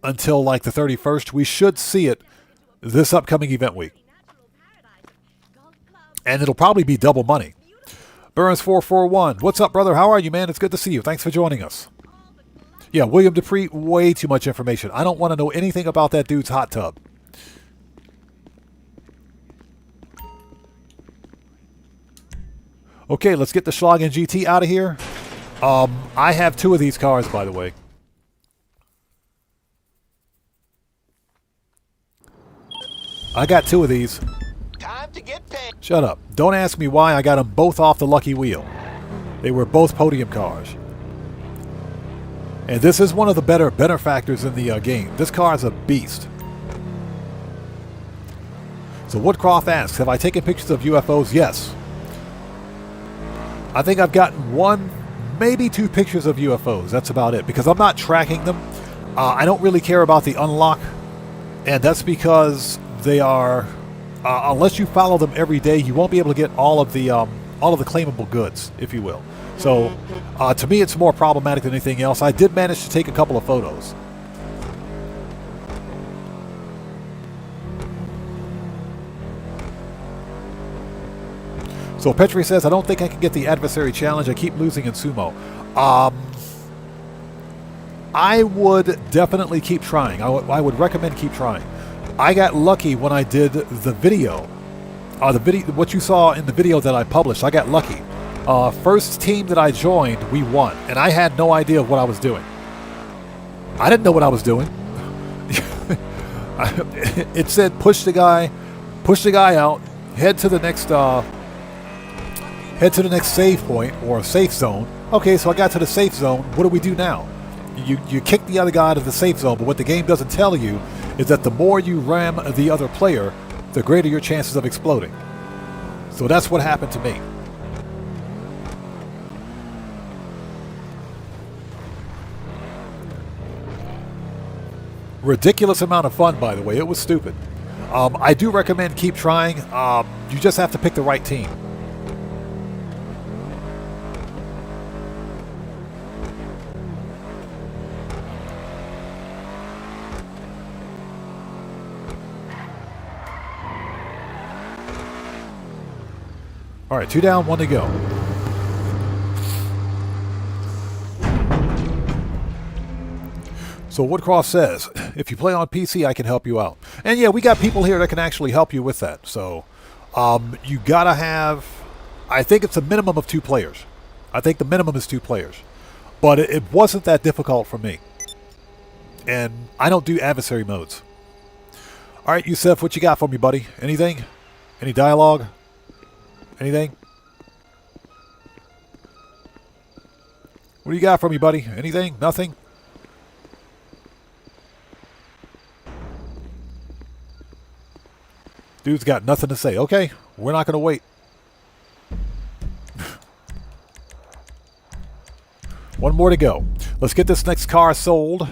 until like the 31st. We should see it this upcoming event week. And it'll probably be double money. Burns441. What's up, brother? How are you, man? It's good to see you. Thanks for joining us. Yeah, William Dupree, way too much information. I don't want to know anything about that dude's hot tub. Okay, let's get the Schlagen GT out of here. I have 2 of these cars, by the way. I got 2 of these. Time to get paid. Shut up. Don't ask me why I got them both off the lucky wheel. They were both podium cars. And this is one of the better benefactors in the game. This car is a beast. So Woodcroft asks, have I taken pictures of UFOs? Yes. I think I've gotten 1, maybe 2 pictures of UFOs. That's about it. Because I'm not tracking them. I don't really care about the unlock. And that's because they are... unless you follow them every day, you won't be able to get all of the claimable goods, if you will. So, to me, it's more problematic than anything else. I did manage to take a couple of photos. So Petri says, I don't think I can get the adversary challenge. I keep losing in sumo. I would definitely keep trying. I would recommend keep trying. I got lucky when I did the video. What you saw in the video that I published, I got lucky. First team that I joined, we won. And I had no idea what I was doing. I didn't know what I was doing. It said push the guy out, head to the next save point or safe zone. Okay, so I got to the safe zone. What do we do now? You kick the other guy out of the safe zone, but what the game doesn't tell you is that the more you ram the other player, the greater your chances of exploding. So that's what happened to me. Ridiculous amount of fun, by the way. It was stupid. I do recommend keep trying. You just have to pick the right team. All right, 2 down, 1 to go. So Woodcroft says, if you play on PC, I can help you out. And yeah, we got people here that can actually help you with that. So you gotta have, I think it's a minimum of 2 players. I think the minimum is 2 players. But it wasn't that difficult for me. And I don't do adversary modes. All right, Yusef, what you got for me, buddy? Anything? Any dialogue? Anything? What do you got for me, buddy? Anything? Nothing? Dude's got nothing to say. Okay, we're not going to wait. One more to go. Let's get this next car sold.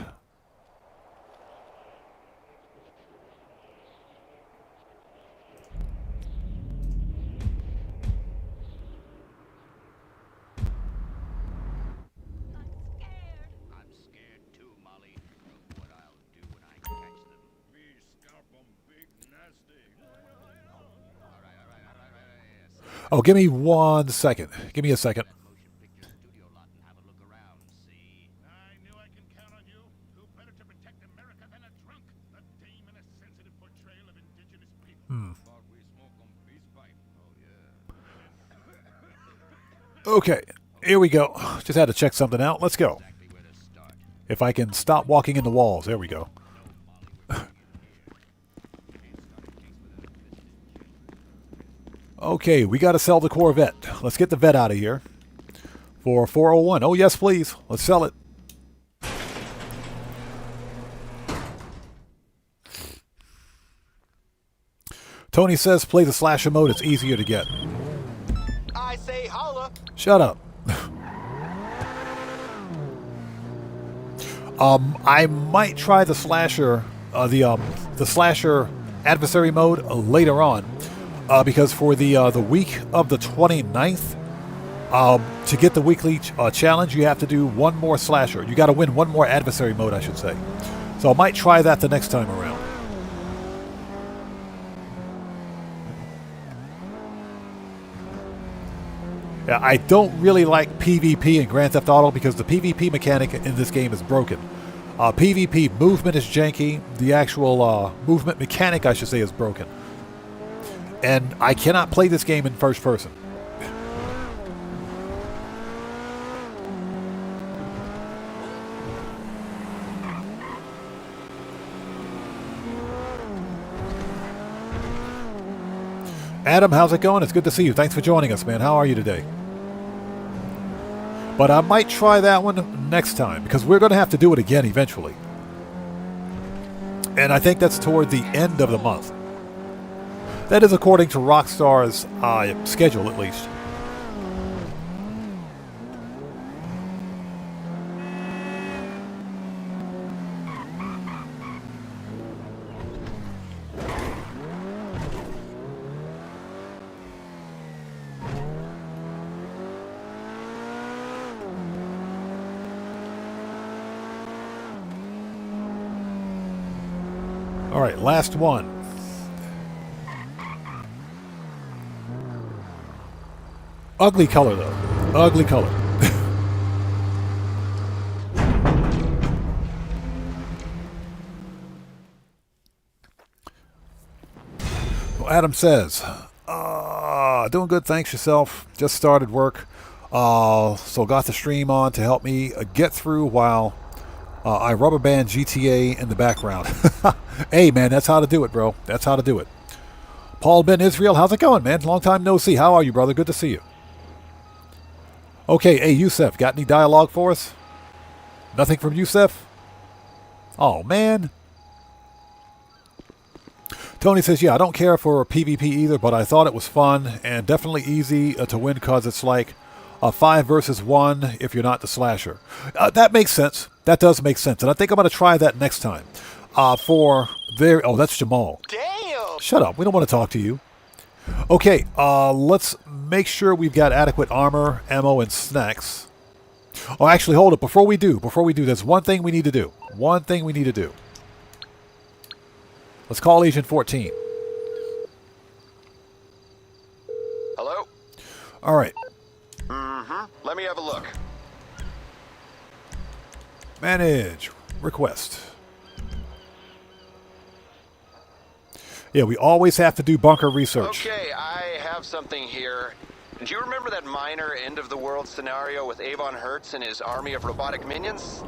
Oh, give me 1 second. Give me a second. I knew I can count on you. Who better to protect America than a drunk? A tame and a sensitive portrayal of indigenous people. Okay, here we go. Just had to check something out. Let's go. If I can stop walking into walls. There we go. Okay, we got to sell the Corvette. Let's get the vet out of here. For 401. Oh, yes, please. Let's sell it. Tony says play the slasher mode. It's easier to get. I say holla. Shut up. I might try the slasher, the slasher adversary mode later on, because for the week of the 29th, to get the weekly challenge, you have to do 1 more slasher. You got to win 1 more adversary mode, I should say. So I might try that the next time around. Yeah, I don't really like PvP in Grand Theft Auto because the PvP mechanic in this game is broken. PvP movement is janky. The actual movement mechanic, I should say, is broken. And I cannot play this game in first person. Adam, how's it going? It's good to see you. Thanks for joining us, man. How are you today? But I might try that one next time, because we're going to have to do it again eventually. And I think that's toward the end of the month. That is according to Rockstar's schedule, at least. All right, last one. Ugly color, though. Ugly color. Well, Adam says, doing good, thanks yourself. Just started work. So got the stream on to help me get through while I rubber band GTA in the background. Hey, man, that's how to do it, bro. That's how to do it. Paul Ben Israel, how's it going, man? Long time no see. How are you, brother? Good to see you. Okay, hey, Yusef, got any dialogue for us? Nothing from Yusef? Oh, man. Tony says, yeah, I don't care for PvP either, but I thought it was fun and definitely easy to win because it's like a 5 versus 1 if you're not the slasher. That makes sense. That does make sense. And I think I'm going to try that next time. Oh, that's Jamal. Damn. Shut up. We don't want to talk to you. Okay, let's make sure we've got adequate armor, ammo, and snacks. Oh, actually, hold it. Before we do, there's one thing we need to do. One thing we need to do. Let's call Agent 14. Hello? All right. Mm-hmm. Let me have a look. Manage. request. Yeah, we always have to do bunker research. Okay, I have something here. Do you remember that minor end-of-the-world scenario with Avon Hertz and his army of robotic minions?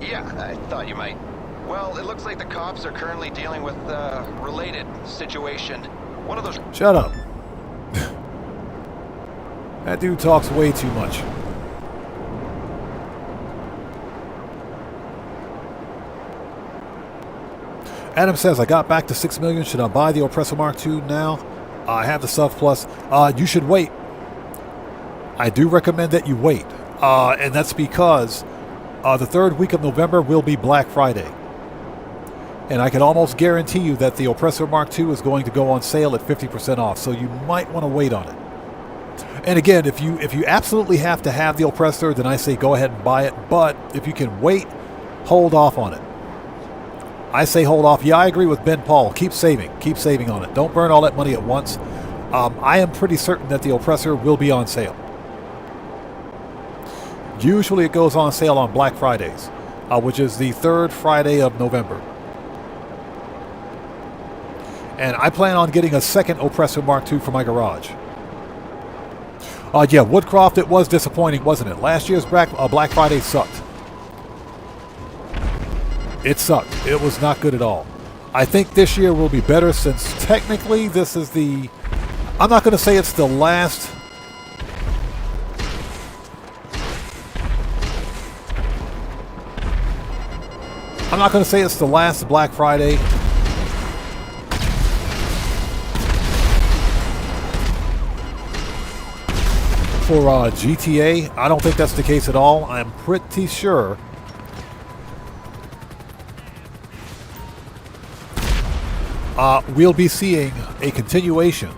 Yeah, I thought you might. Well, it looks like the cops are currently dealing with a related situation. One of those... Shut up. That dude talks way too much. Adam says, I got back to 6 million. Should I buy the Oppressor Mark II now? I have the Sub Plus. You should wait. I do recommend that you wait. And that's because the third week of November will be Black Friday. And I can almost guarantee you that the Oppressor Mark II is going to go on sale at 50% off. So you might want to wait on it. And again, if you absolutely have to have the Oppressor, then I say go ahead and buy it. But if you can wait, hold off on it. I say hold off. Yeah, I agree with Ben Paul. Keep saving. Keep saving on it. Don't burn all that money at once. I am pretty certain that the Oppressor will be on sale. Usually it goes on sale on Black Fridays, which is the third Friday of November. And I plan on getting a second Oppressor Mark II for my garage. Yeah, Woodcroft, it was disappointing, wasn't it? Last year's Black Friday sucked. It sucked. It was not good at all. I think this year will be better since technically this is the... I'm not going to say it's the last... I'm not going to say it's the last Black Friday. For GTA, I don't think that's the case at all. I'm pretty sure... we'll be seeing a continuation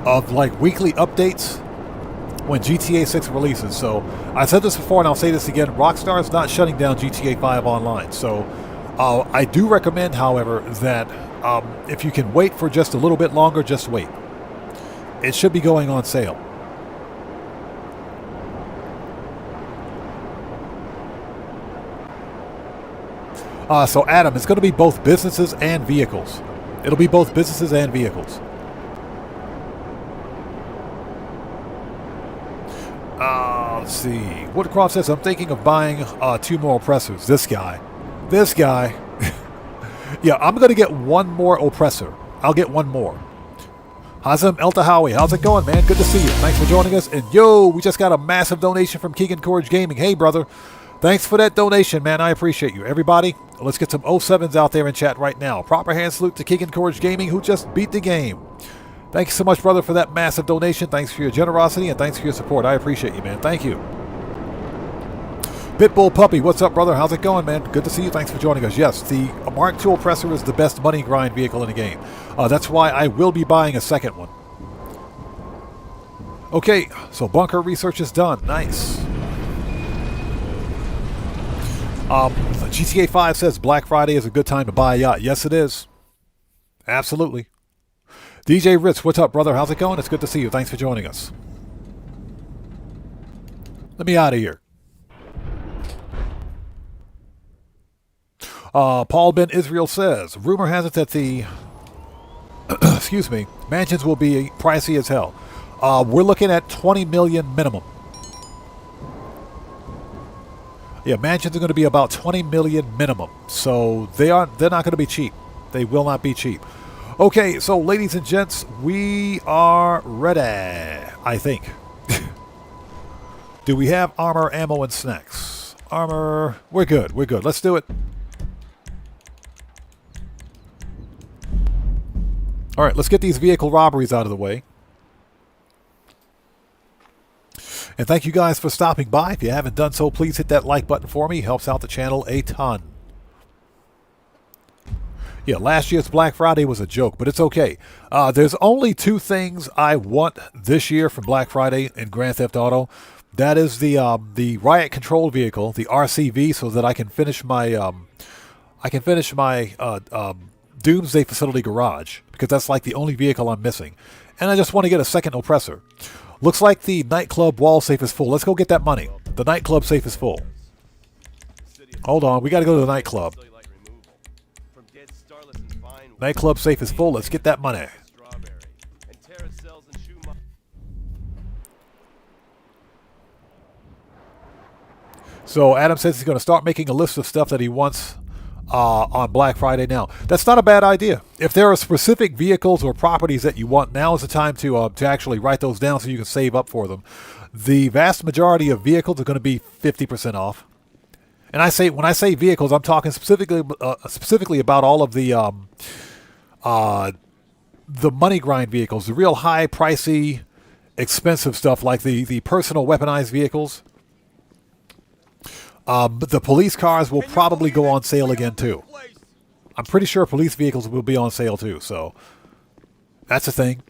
of like weekly updates when GTA 6 releases. So I said this before and I'll say this again, Rockstar is not shutting down GTA 5 online. So I do recommend, however, that if you can wait for just a little bit longer, just wait. It should be going on sale. So Adam, it's going to be both businesses and vehicles. It'll be both businesses and vehicles. Let's see. Woodcroft says, I'm thinking of buying 2 more Oppressors. This guy. Yeah, I'm going to get 1 more Oppressor. I'll get 1 more. Hazem El Tahawi, how's it going, man? Good to see you. Thanks for joining us. And yo, we just got a massive donation from Keegan Courage Gaming. Hey, brother. Thanks for that donation, man. I appreciate you. Everybody, let's get some 07s out there in chat right now. Proper hand salute to Keegan Courage Gaming, who just beat the game. Thank you so much, brother, for that massive donation. Thanks for your generosity and thanks for your support. I appreciate you, man. Thank you. Pitbull Puppy, what's up, brother? How's it going, man? Good to see you. Thanks for joining us. Yes, the Mark II Oppressor is the best money grind vehicle in the game. That's why I will be buying a second one. Okay, so bunker research is done. Nice. GTA 5 says Black Friday is a good time to buy a yacht. Yes, it is. Absolutely. DJ Ritz, what's up, brother? How's it going? It's good to see you. Thanks for joining us. Let me out of here. Paul Ben Israel says, rumor has it that the excuse me, mansions will be pricey as hell. We're looking at 20 million minimum. Yeah, mansions are going to be about 20 million minimum. So they're not going to be cheap. They will not be cheap. Okay, so ladies and gents, we are ready, I think. Do we have armor, ammo, and snacks? Armor, we're good. We're good. Let's do it. All right, let's get these vehicle robberies out of the way. And thank you guys for stopping by. If you haven't done so, please hit that like button for me. It helps out the channel a ton. Yeah, last year's Black Friday was a joke, but it's okay. There's only 2 things I want this year from Black Friday in Grand Theft Auto. That is the riot control vehicle, the RCV, so that I can finish my Doomsday Facility garage, because that's like the only vehicle I'm missing. And I just want to get a second oppressor. Looks like the nightclub wall safe is full. Let's go get that money. The nightclub safe is full. Hold on, we got to go to the nightclub. Nightclub safe is full. Let's get that money. So Adam says he's going to start making a list of stuff that he wants on Black Friday now. That's not a bad idea. If there are specific vehicles or properties that you want, now is the time to actually write those down so you can save up for them. The vast majority of vehicles are going to be 50% off. And when I say vehicles, I'm talking specifically about all of the money grind vehicles, the real high, pricey, expensive stuff like the personal weaponized vehicles. But the police cars will probably go on sale again too. I'm pretty sure police vehicles will be on sale too, so that's a thing.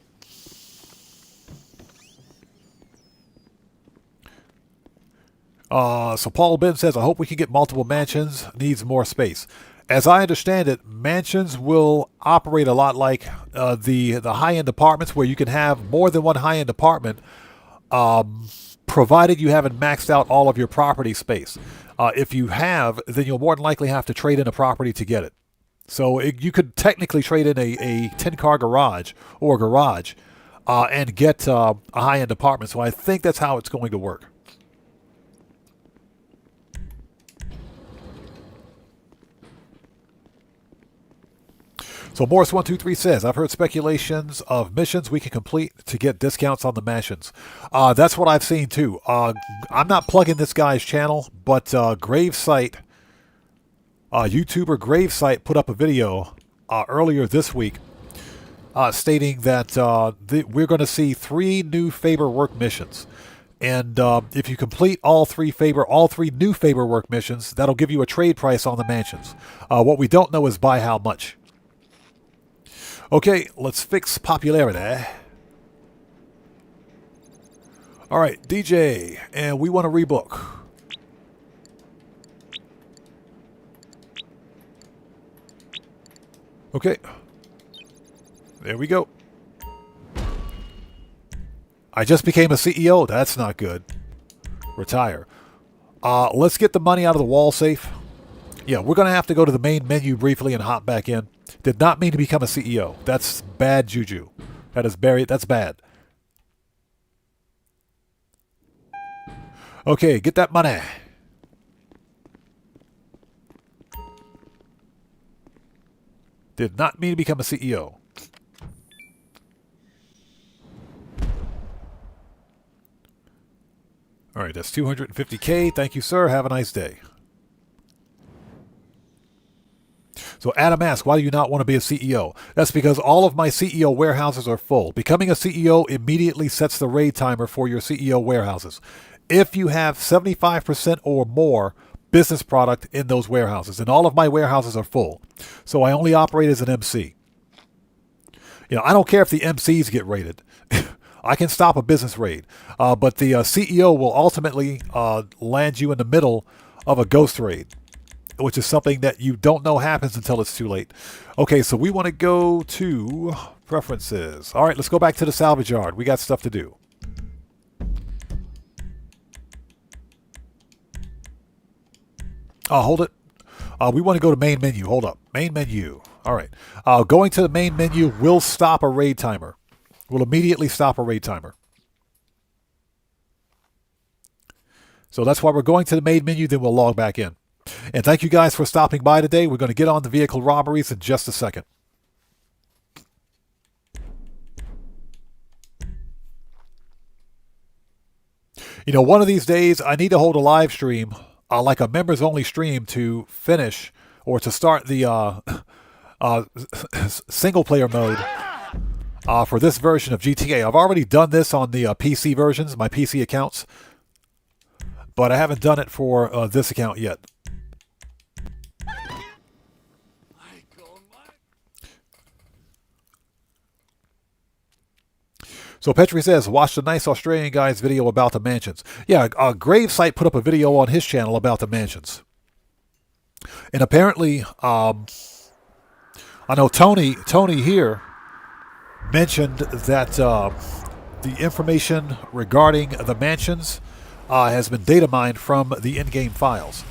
So Paul Ben says, I hope we can get multiple mansions. Needs more space. As I understand it, mansions will operate a lot like the high-end apartments, where you can have more than one high-end apartment, provided you haven't maxed out all of your property space. If you have, then you'll more than likely have to trade in a property to get it. So you could technically trade in a 10-car garage or garage and get a high-end apartment. So I think that's how it's going to work. So Morris123 says, I've heard speculations of missions we can complete to get discounts on the mansions. That's what I've seen too. I'm not plugging this guy's channel, but Gravesite, YouTuber Gravesite put up a video earlier this week stating that we're going to see 3 new favor work missions. And if you complete all three new favor work missions, that'll give you a trade price on the mansions. What we don't know is by how much. Okay, let's fix popularity. All right, DJ, and we want to rebook. Okay. There we go. I just became a CEO. That's not good. Retire. Let's get the money out of the wall safe. Yeah, we're going to have to go to the main menu briefly and hop back in. Did not mean to become a CEO. That's bad juju. That's bad. Okay, get that money. Did not mean to become a CEO. All right, that's 250K. Thank you, sir. Have a nice day. So Adam asks, why do you not want to be a CEO? That's because all of my CEO warehouses are full. Becoming a CEO immediately sets the raid timer for your CEO warehouses. If you have 75% or more business product in those warehouses, and all of my warehouses are full. So I only operate as an MC. You know, I don't care if the MCs get raided. I can stop a business raid. But the CEO will ultimately land you in the middle of a ghost raid, which is something that you don't know happens until it's too late. Okay, so we want to go to preferences. All right, let's go back to the salvage yard. We got stuff to do. Hold it. We want to go to main menu. Hold up. Main menu. All right. Going to the main menu will stop a raid timer. Will immediately stop a raid timer. So that's why we're going to the main menu, then we'll log back in. And thank you guys for stopping by today. We're going to get on the vehicle robberies in just a second. You know, one of these days, I need to hold a live stream, like a members-only stream, to finish or to start the single-player mode for this version of GTA. I've already done this on the PC versions, my PC accounts, but I haven't done it for this account yet. So Petri says, watch the nice Australian guy's video about the mansions. Yeah, Gravesite put up a video on his channel about the mansions. And apparently, I know Tony here mentioned that the information regarding the mansions has been data mined from the in-game files.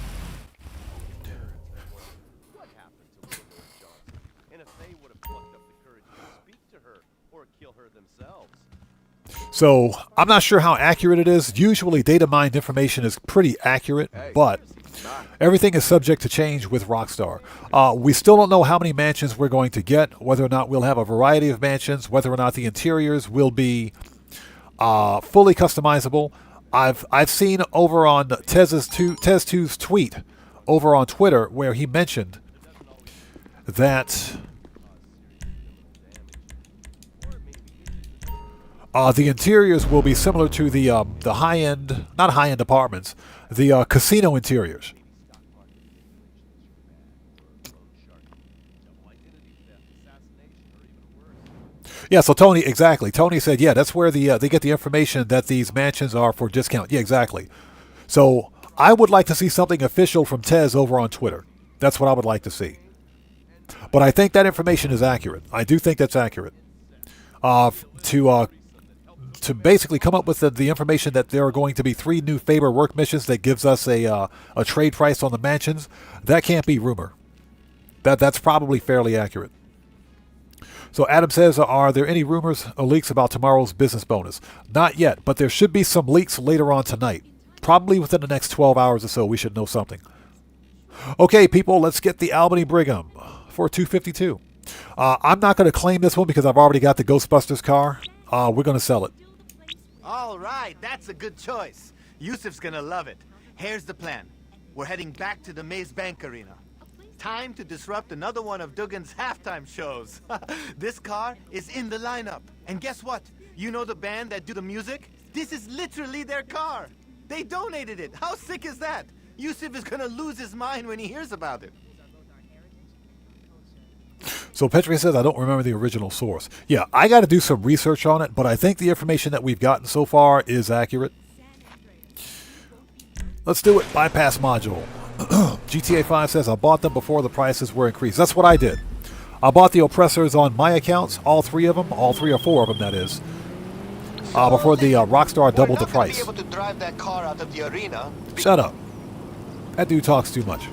So I'm not sure how accurate it is. Usually data mined information is pretty accurate, but everything is subject to change with Rockstar. We still don't know how many mansions we're going to get, whether or not we'll have a variety of mansions, whether or not the interiors will be fully customizable. I've seen over on Tez2's tweet over on Twitter where he mentioned that the interiors will be similar to the high-end, not high-end apartments, the casino interiors. Yeah, so Tony, exactly. Tony said, yeah, that's where they get the information that these mansions are for discount. Yeah, exactly. So I would like to see something official from Tez over on Twitter. That's what I would like to see. But I think that information is accurate. I do think that's accurate. To basically come up with the information that there are going to be 3 new favor work missions that gives us a trade price on the mansions, that can't be rumor. That's probably fairly accurate. So Adam says, are there any rumors or leaks about tomorrow's business bonus? Not yet, but there should be some leaks later on tonight. Probably within the next 12 hours or so, we should know something. Okay, people, let's get the Albany Brigham for $252. I'm not going to claim this one because I've already got the Ghostbusters car. We're going to sell it. All right, that's a good choice. Yusuf's gonna love it. Here's the plan. We're heading back to the Maze Bank Arena. Time to disrupt another one of Dugan's halftime shows. This car is in the lineup. And guess what? You know the band that do the music? This is literally their car. They donated it. How sick is that? Yusuf is gonna lose his mind when he hears about it. So Petria says, I don't remember the original source. Yeah, I got to do some research on it, but I think the information that we've gotten so far is accurate. Let's do it. Bypass module. GTA 5 says, I bought them before the prices were increased. That's what I did. I bought the oppressors on my accounts, all 3 of them, all 3 or 4 of them, that is, before the Rockstar doubled the price. Be able to drive that car out of the arena. Shut up. That dude talks too much.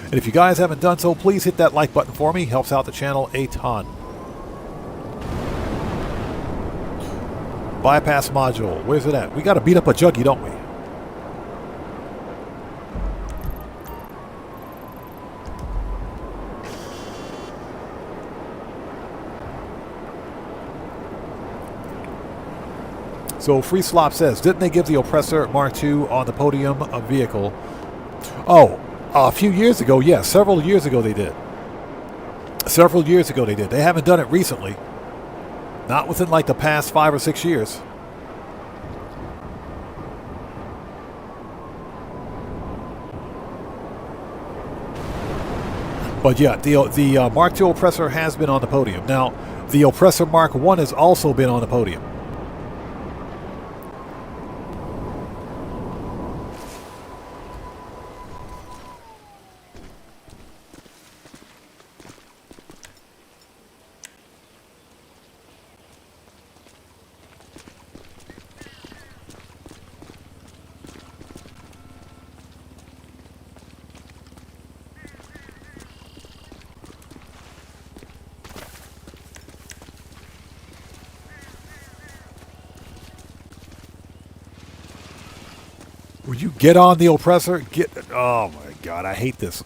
And if you guys haven't done so, please hit that like button for me. Helps out the channel a ton. Bypass module. Where's it at? We got to beat up a juggy, don't we? So Free Slop says, didn't they give the Oppressor Mark II on the podium vehicle? Oh, a few years ago, yes. Several years ago they did. Several years ago they did. They haven't done it recently. Not within like the past 5 or 6 years. But yeah, the Mark II Oppressor has been on the podium. Now, the Oppressor Mark I has also been on the podium. Will you get on the Oppressor? Oh my God, I hate this.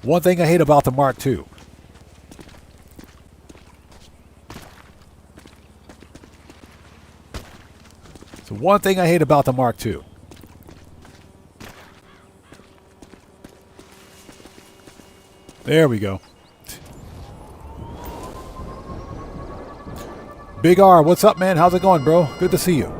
One thing I hate about the Mark II. So one thing I hate about the Mark II. There we go. Big R, what's up, man? How's it going, bro? Good to see you.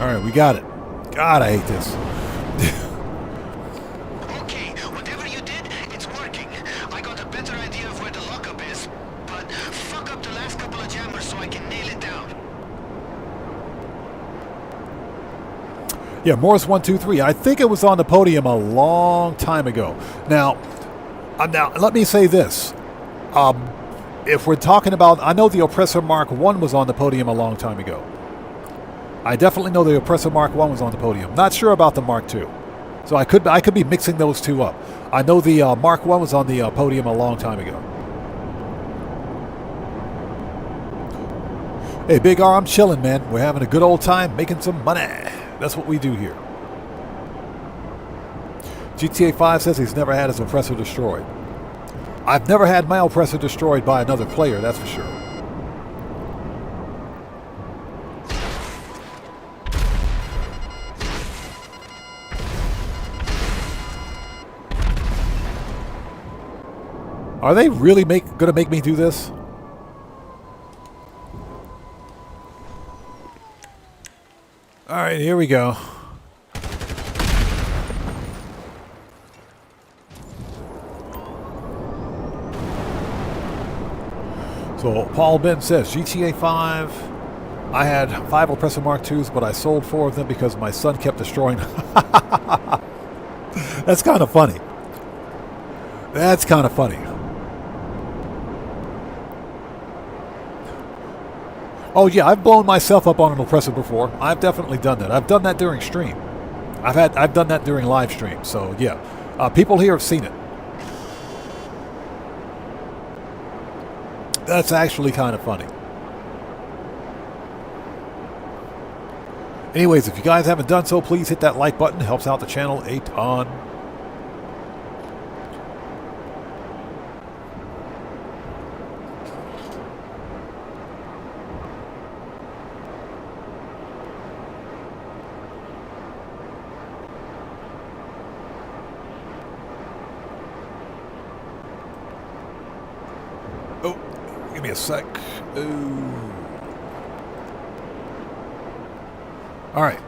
All right, we got it. God, I hate this. Okay, whatever you did, it's working. I got a better idea of where the lockup is, but fuck up the last couple of jammers so I can nail it down. Yeah, Morris123. I think it was on the podium a long time ago. Now let me say this. If we're talking about, I know the Oppressor Mark 1 was on the podium a long time ago. I definitely know the Oppressor Mark 1 was on the podium. Not sure about the Mark 2. So I could be mixing those two up. I know the Mark 1 was on the podium a long time ago. Hey, Big R, I'm chilling, man. We're having a good old time making some money. That's what we do here. GTA 5 says he's never had his oppressor destroyed. I've never had my oppressor destroyed by another player, that's for sure. Are they really going to make me do this? All right, here we go. So Paul Ben says, GTA 5, I had 5 Oppressor Mark IIs, but I sold 4 of them because my son kept destroying them. That's kind of funny. That's kind of funny. Oh yeah, I've blown myself up on an oppressor before. I've definitely done that. I've done that during stream. I've done that during live stream. So yeah, people here have seen it. That's actually kind of funny. Anyways, if you guys haven't done so, please hit that like button. It helps out the channel a ton. Give me a sec. Ooh. All right.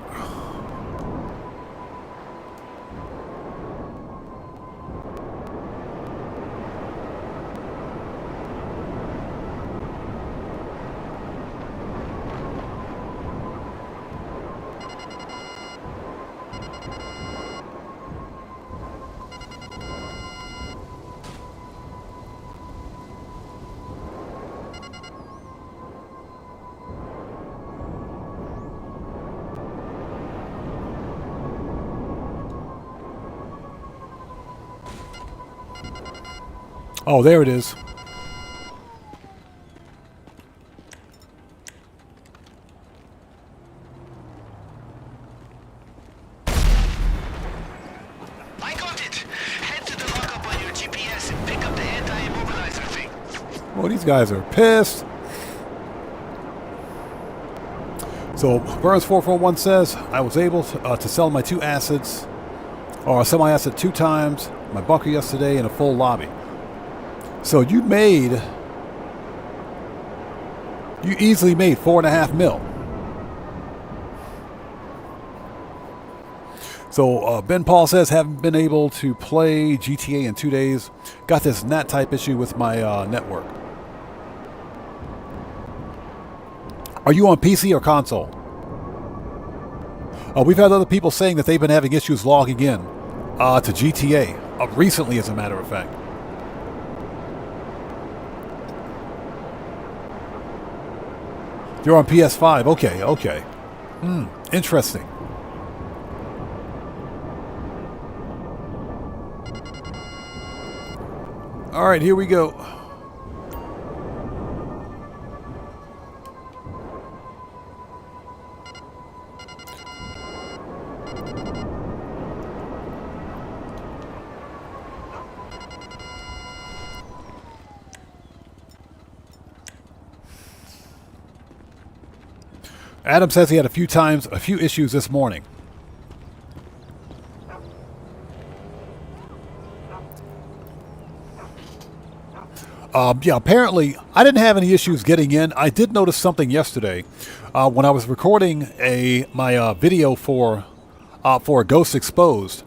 Oh, there it is. I got it. Head to the lockup on your GPS and pick up the anti-immobilizer thing. Oh, these guys are pissed. So, Burns441 says, I was able to sell my 2 acids, or sell my acid 2 times, my bunker yesterday in a full lobby. So you easily made 4.5 mil. So Ben Paul says, haven't been able to play GTA in 2 days. Got this NAT type issue with my network. Are you on PC or console? We've had other people saying that they've been having issues logging in to GTA, recently as a matter of fact. You're on PS5. Okay, okay. Interesting. All right, here we go. Adam says he had a few issues this morning. Yeah, apparently I didn't have any issues getting in. I did notice something yesterday when I was recording my video for Ghost Exposed.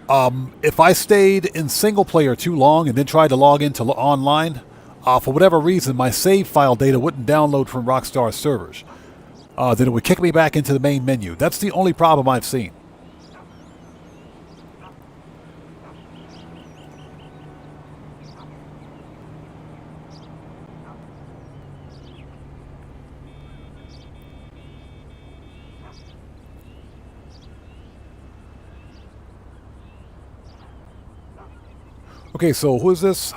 If I stayed in single player too long and then tried to log into online, for whatever reason, my save file data wouldn't download from Rockstar servers. then it would kick me back into the main menu. That's the only problem I've seen. Okay, so who is this?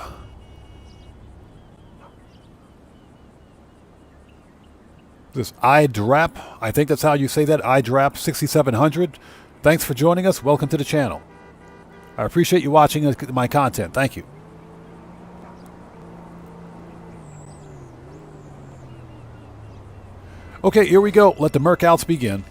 This iDrap. I think that's how you say that. iDrap 6700. Thanks for joining us. Welcome to the channel. I appreciate you watching my content. Thank you. Okay, here we go. Let the Mercouts begin.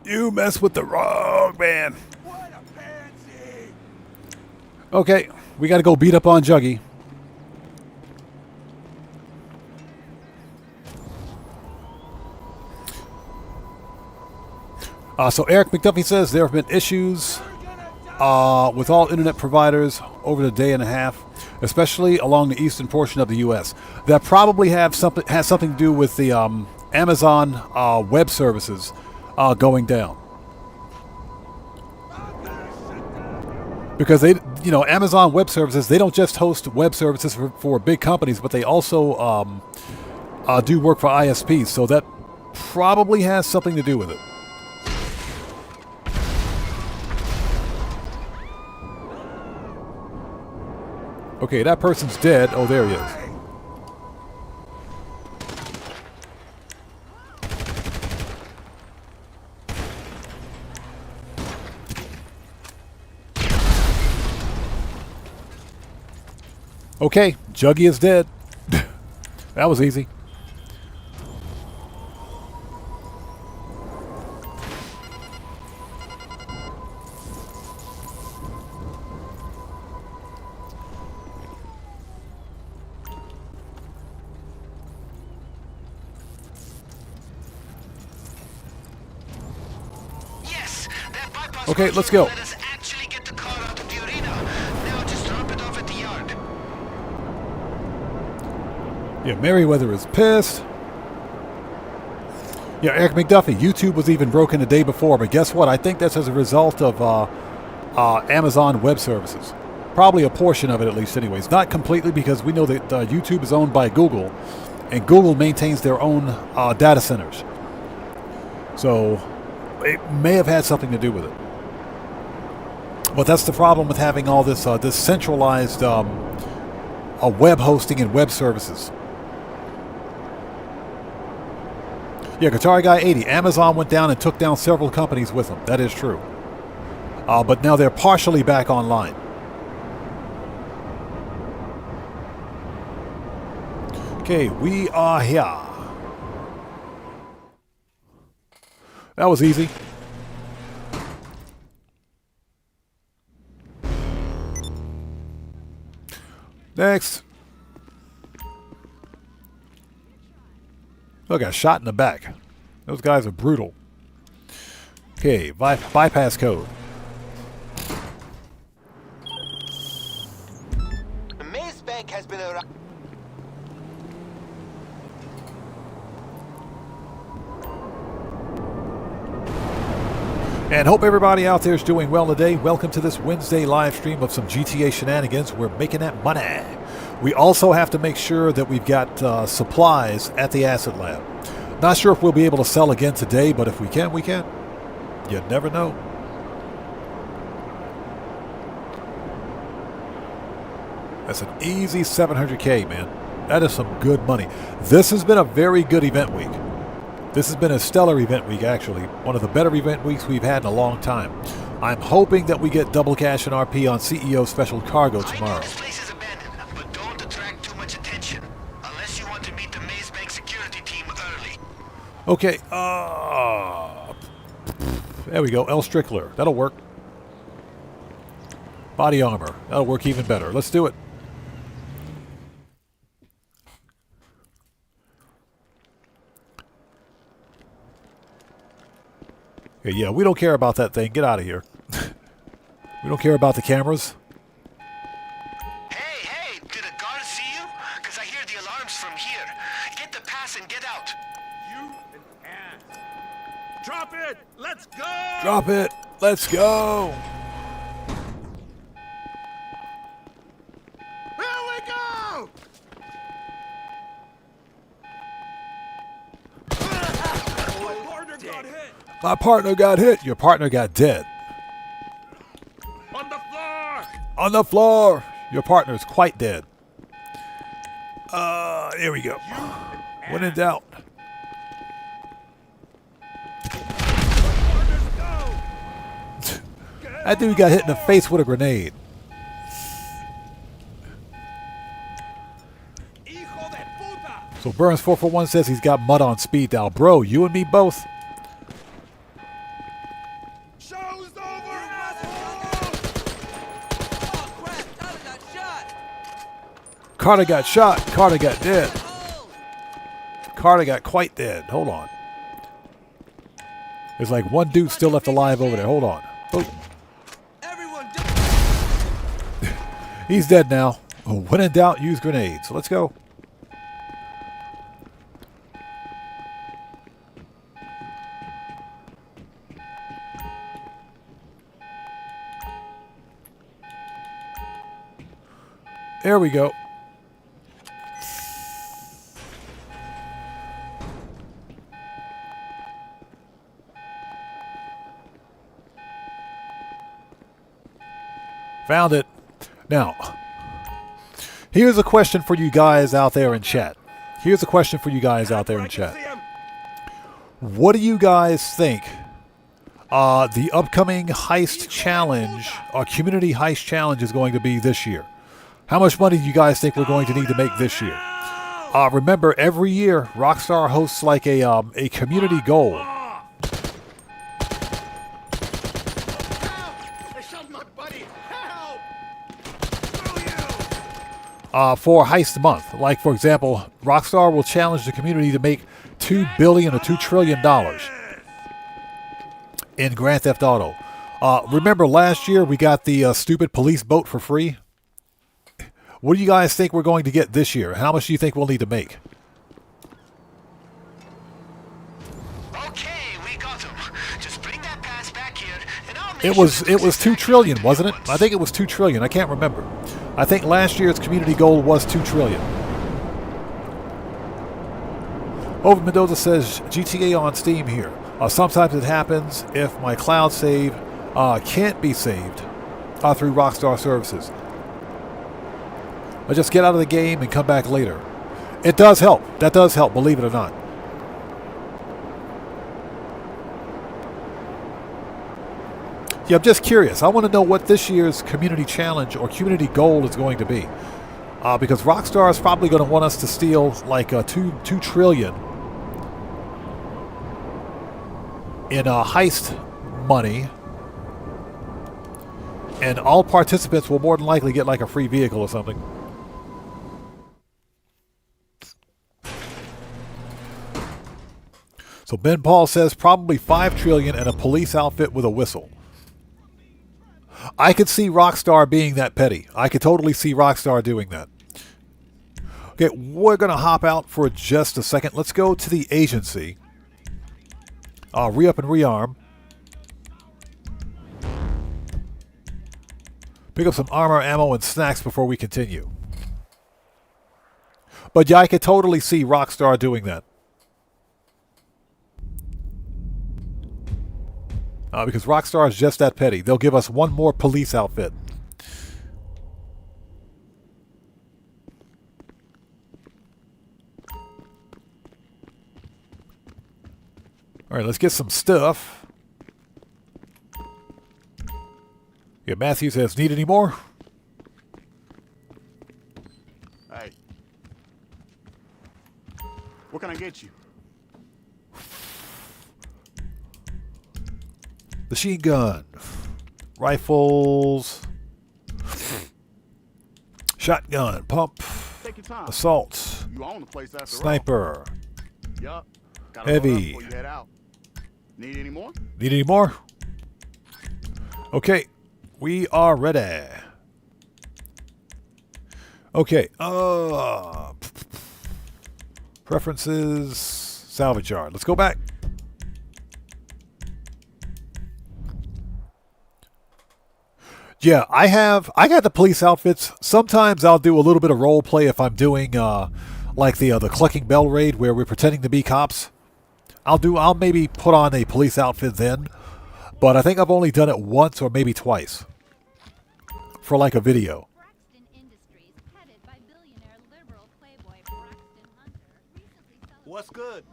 You mess with the wrong man. What a pansy! Okay, we got to go beat up on Juggy. So Eric McDuffie says there have been issues with all internet providers over the day and a half, especially along the eastern portion of the U.S. That probably has something to do with the Amazon web services going down. Because Amazon Web Services, they don't just host web services for big companies, but they also do work for ISPs. So that probably has something to do with it. Okay, that person's dead. Oh, there he is. Okay, Juggy is dead. That was easy. Yes, that bypass Okay, let's function go. let us actually get the car out of the arena. Now just drop it off at the yard. Yeah, Merriweather is pissed. Yeah, Eric McDuffie, YouTube was even broken the day before, but guess what? I think that's as a result of Amazon Web Services. Probably a portion of it, at least anyways. Not completely, because we know that YouTube is owned by Google, and Google maintains their own data centers. So it may have had something to do with it. But that's the problem with having all this this centralized web hosting and web services. Yeah, Guitar Guy 80. Amazon went down and took down several companies with them. That is true. But now they're partially back online. Okay, we are here. That was easy. Next. Oh, I got shot in the back. Those guys are brutal. Okay, bypass code. The Maze Bank has been around. And hope everybody out there is doing well today. Welcome to this Wednesday live stream of some GTA shenanigans. We're making that money. We also have to make sure that we've got supplies at the Acid Lab. Not sure if we'll be able to sell again today, but if we can, we can. You never know. That's an easy 700K, man. That is some good money. This has been a very good event week. This has been a stellar event week, actually. One of the better event weeks we've had in a long time. I'm hoping that we get double cash and RP on CEO Special Cargo I know tomorrow. this place is abandoned, but don't attract too much attention. Unless you want to meet the Maze Bank security team early. Okay, there we go, L. Strickler. That'll work. Body armor. That'll work even better. Let's do it. Okay, yeah, we don't care about that thing. Get out of here. We don't care about the cameras. Hey, did a guard see you? Because I hear the alarms from here. Get the pass and get out. You an ass. Drop it! Let's go! Drop it. Let's go. Here we go! My partner got hit. Your partner got dead. On the floor! On the floor. Your partner is quite dead. Here we go. When in doubt. That dude got hit in the face with a grenade. So Burns 441 says he's got mud on speed dial. Bro, you and me both. Show's over, Carter got shot. Carter got dead. Carter got quite dead. Hold on. There's like one dude still left alive over there. Hold on. Oh. He's dead now. Oh, when in doubt, use grenades. So let's go. There we go. Found it. Now, here's a question for you guys out there in chat. Here's a question for you guys out there in chat. What do you guys think the upcoming heist challenge, or community heist challenge, is going to be this year? How much money do you guys think we're going to need to make this year? Remember, every year Rockstar hosts like a community goal. For Heist Month. Like, for example, Rockstar will challenge the community to make $2 billion or $2 trillion in Grand Theft Auto. Remember last year we got the stupid police boat for free? What do you guys think we're going to get this year? How much do you think we'll need to make? Okay, we got him. Just bring that pass back here, and I'll make It was 2 trillion, wasn't it? I think it was 2 trillion. I can't remember. I think last year's community goal was 2 trillion. Over Mendoza says GTA on Steam here. Sometimes it happens if my cloud save can't be saved through Rockstar services. I just get out of the game and come back later. It does help. That does help, believe it or not. Yeah, I'm just curious. I want to know what this year's community challenge or community goal is going to be. Because Rockstar is probably going to want us to steal like 2 trillion in heist money. And all participants will more than likely get like a free vehicle or something. So Ben Paul says probably 5 trillion and a police outfit with a whistle. I could see Rockstar being that petty. I could totally see Rockstar doing that. Okay, we're going to hop out for just a second. Let's go to the agency. Re-up and rearm. Pick up some armor, ammo, and snacks before we continue. But yeah, I could totally see Rockstar doing that. Because Rockstar is just that petty. They'll give us one more police outfit. Alright, let's get some stuff. Okay, Matthew says, need any more? Hey. What can I get you? Machine gun. Rifles. Shotgun. Pump. Take your time. Assault. You own the place after Sniper. all. Yup. Heavy. Before you head out. Need any more? Need any more? Okay. We are ready. Okay. Preferences. Salvage yard. Let's go back. Yeah, I got the police outfits. Sometimes I'll do a little bit of role play if I'm doing like the Clucking Bell raid where we're pretending to be cops. I'll maybe put on a police outfit then, but I think I've only done it once or maybe twice for like a video. What's good?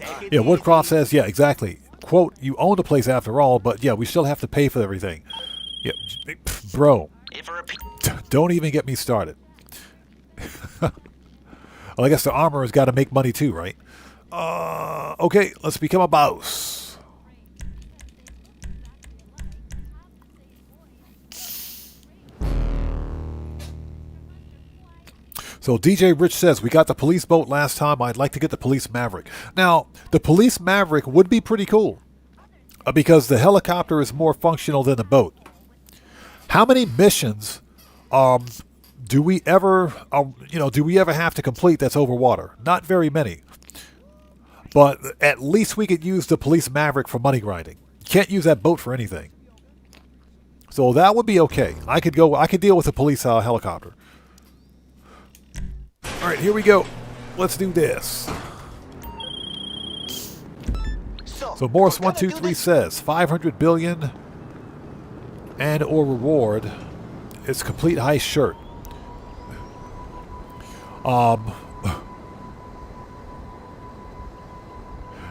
Yeah, Woodcroft says, yeah, exactly. Quote, you own the place after all, but yeah, we still have to pay for everything. Yeah, bro, don't even get me started. Well, I guess the armor has got to make money too, right? Okay, let's become a boss. So DJ Rich says, we got the police boat last time. I'd like to get the police Maverick. Now, the police Maverick would be pretty cool because the helicopter is more functional than the boat. How many missions do we ever have to complete that's over water? Not very many. But at least we could use the police Maverick for money grinding. Can't use that boat for anything. So that would be okay. I could deal with the police helicopter. All right, here we go. Let's do this. So Morris123 says 500 billion and or reward is complete heist shirt.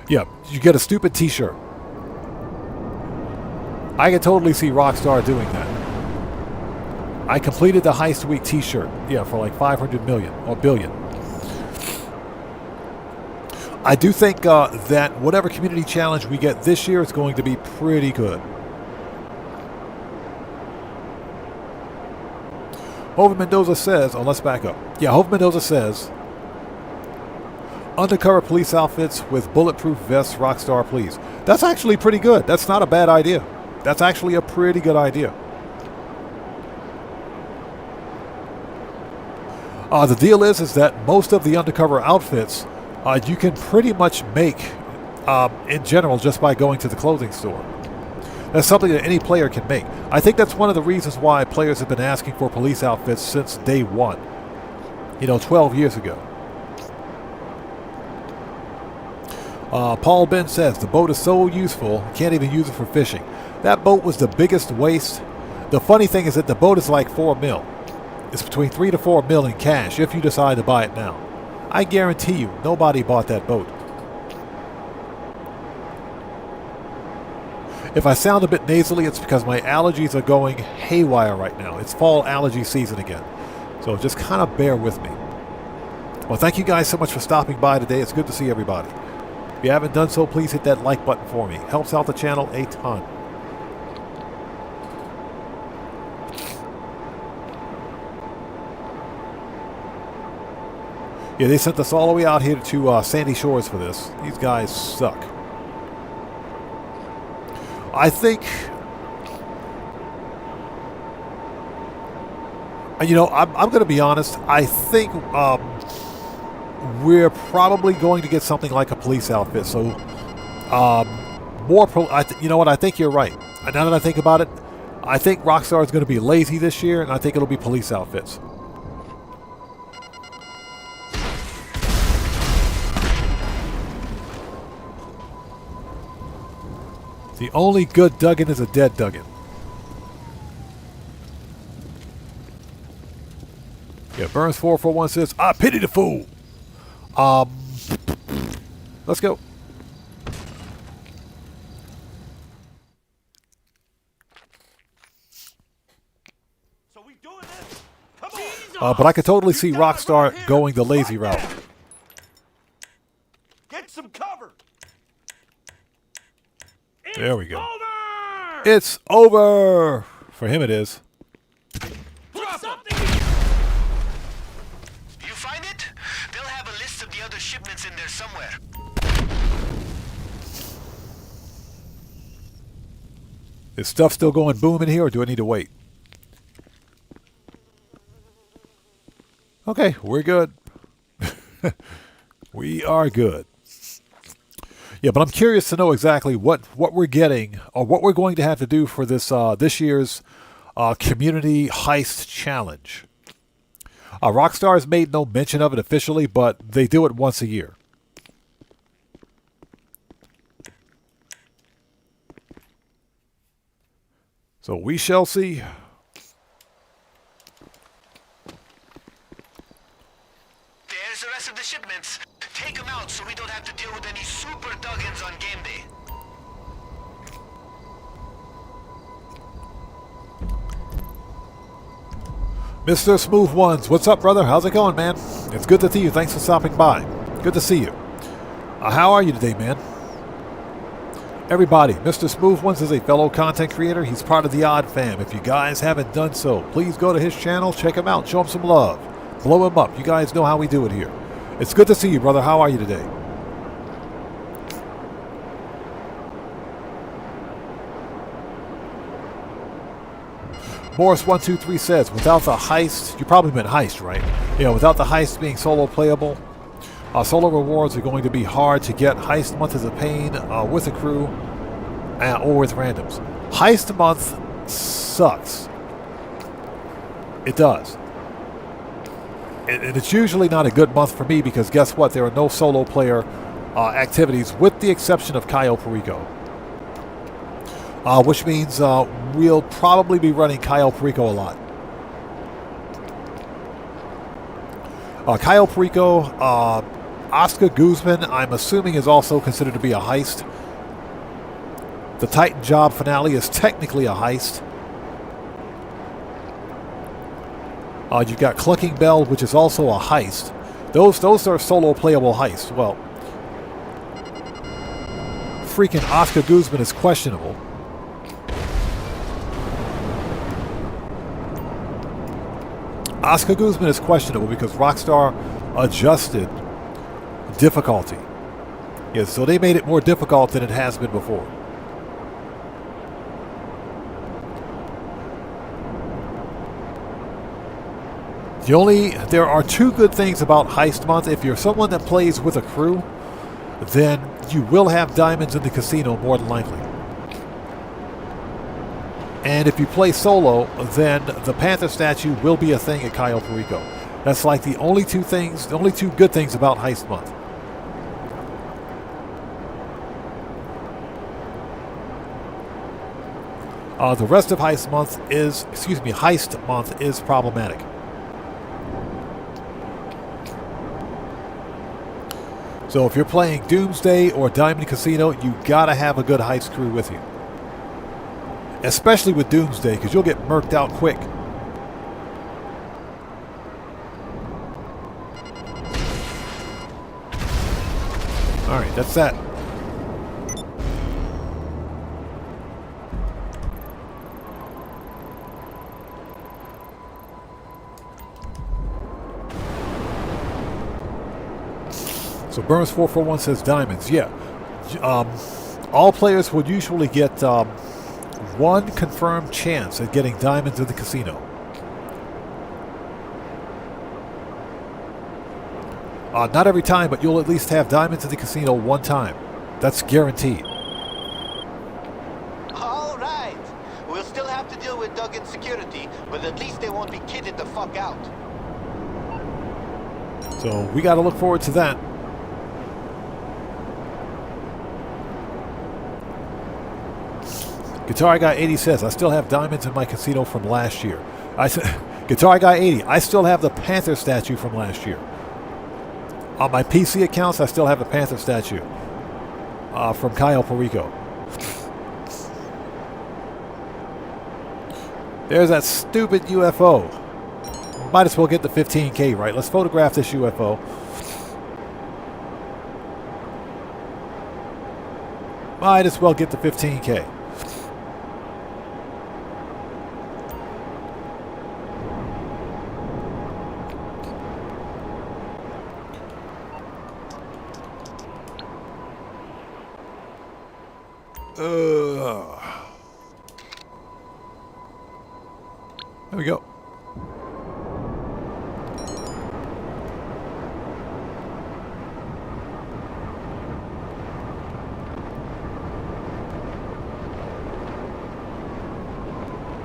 Yeah, you get a stupid t-shirt. I can totally see Rockstar doing that. I completed the Heist Week t-shirt. Yeah, for like 500 million or billion. I do think that whatever community challenge we get this year is going to be pretty good. Hover Mendoza says, let's back up. Yeah, Hover Mendoza says, undercover police outfits with bulletproof vests, Rockstar, please. That's actually pretty good. That's not a bad idea. That's actually a pretty good idea. The deal is that most of the undercover outfits you can pretty much make in general just by going to the clothing store. That's something that any player can make. I think that's one of the reasons why players have been asking for police outfits since day one. 12 years ago. Paul Ben says, the boat is so useful, can't even use it for fishing. That boat was the biggest waste. The funny thing is that the boat is like 4 mil. It's between 3 to 4 mil in cash if you decide to buy it now. I guarantee you, nobody bought that boat. If I sound a bit nasally, it's because my allergies are going haywire right now. It's fall allergy season again. So just kind of bear with me. Well, thank you guys so much for stopping by today. It's good to see everybody. If you haven't done so, please hit that like button for me. Helps out the channel a ton. Yeah, they sent us all the way out here to Sandy Shores for this. These guys suck. I think, I'm going to be honest. I think we're probably going to get something like a police outfit. So, you know what? I think you're right. Now that I think about it, I think Rockstar is going to be lazy this year, and I think it'll be police outfits. The only good Duggan is a dead Duggan. Yeah, Burns441 says, I pity the fool. Let's go. But I could totally see Rockstar going the lazy route. Get some cover. There we go. It's over! For him it is. You find it? They'll have a list of the other shipments in there somewhere. Is stuff still going boom in here, or do I need to wait? Okay, we're good. We are good. Yeah, but I'm curious to know exactly what we're getting, or what we're going to have to do for this this year's Community Heist Challenge. Rockstar has made no mention of it officially, but they do it once a year. So we shall see. There's the rest of the shipments. Take them out so we don't have to deal with any super Duggins on game day. Mr. Smooth Ones, what's up, brother? How's it going, man? It's good to see you. Thanks for stopping by. Good to see you. How are you today, man? Everybody, Mr. Smooth Ones is a fellow content creator. He's part of the Odd Fam. If you guys haven't done so, please go to his channel, check him out, show him some love. Blow him up. You guys know how we do it here. It's good to see you, brother. How are you today? Morris123 says, without the heist, you probably meant heist, right? Yeah, without the heist being solo playable, solo rewards are going to be hard to get. Heist month is a pain with a crew or with randoms. Heist month sucks. It does. And it's usually not a good month for me because guess what? There are no solo player activities with the exception of Cayo Perico. Which means we'll probably be running Cayo Perico a lot. Cayo Perico, Oscar Guzman, I'm assuming is also considered to be a heist. The Titan Job finale is technically a heist. You've got Clucking Bell, which is also a heist. Those are solo playable heists. Well, freaking Oscar Guzman is questionable. Oscar Guzman is questionable because Rockstar adjusted difficulty. Yeah, so they made it more difficult than it has been before. There are two good things about Heist Month. If you're someone that plays with a crew, then you will have diamonds in the casino more than likely. And if you play solo, then the Panther statue will be a thing at Cayo Perico. That's like the only two good things about Heist Month. The rest of Heist Month is problematic. So if you're playing Doomsday or Diamond Casino, you gotta have a good heist crew with you. Especially with Doomsday, because you'll get murked out quick. Alright, that's that. So Burns441 says diamonds. Yeah. All players would usually get one confirmed chance at getting diamonds in the casino. Not every time, but you'll at least have diamonds in the casino one time. That's guaranteed. All right. We'll still have to deal with Duggan security, but at least they won't be kitted the fuck out. So we got to look forward to that. Guitar Guy 80 says, I still have diamonds in my casino from last year. Guitar Guy 80, I still have the Panther statue from last year. On my PC accounts, I still have the Panther statue from Cayo Perico. There's that stupid UFO. Might as well get the 15K, right? Let's photograph this UFO. Might as well get the 15K. There we go.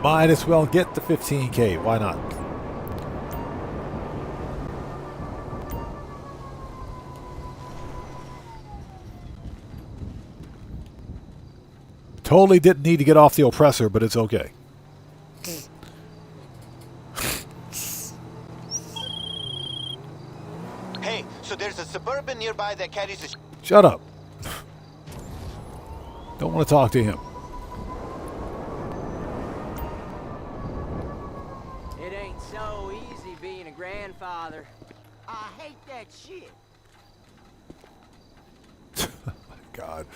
Might as well get the 15K. Why not? Totally didn't need to get off the oppressor, but it's okay. Hey, so there's a Suburban nearby that carries a... Shut up. Don't want to talk to him. It ain't so easy being a grandfather. I hate that shit. God.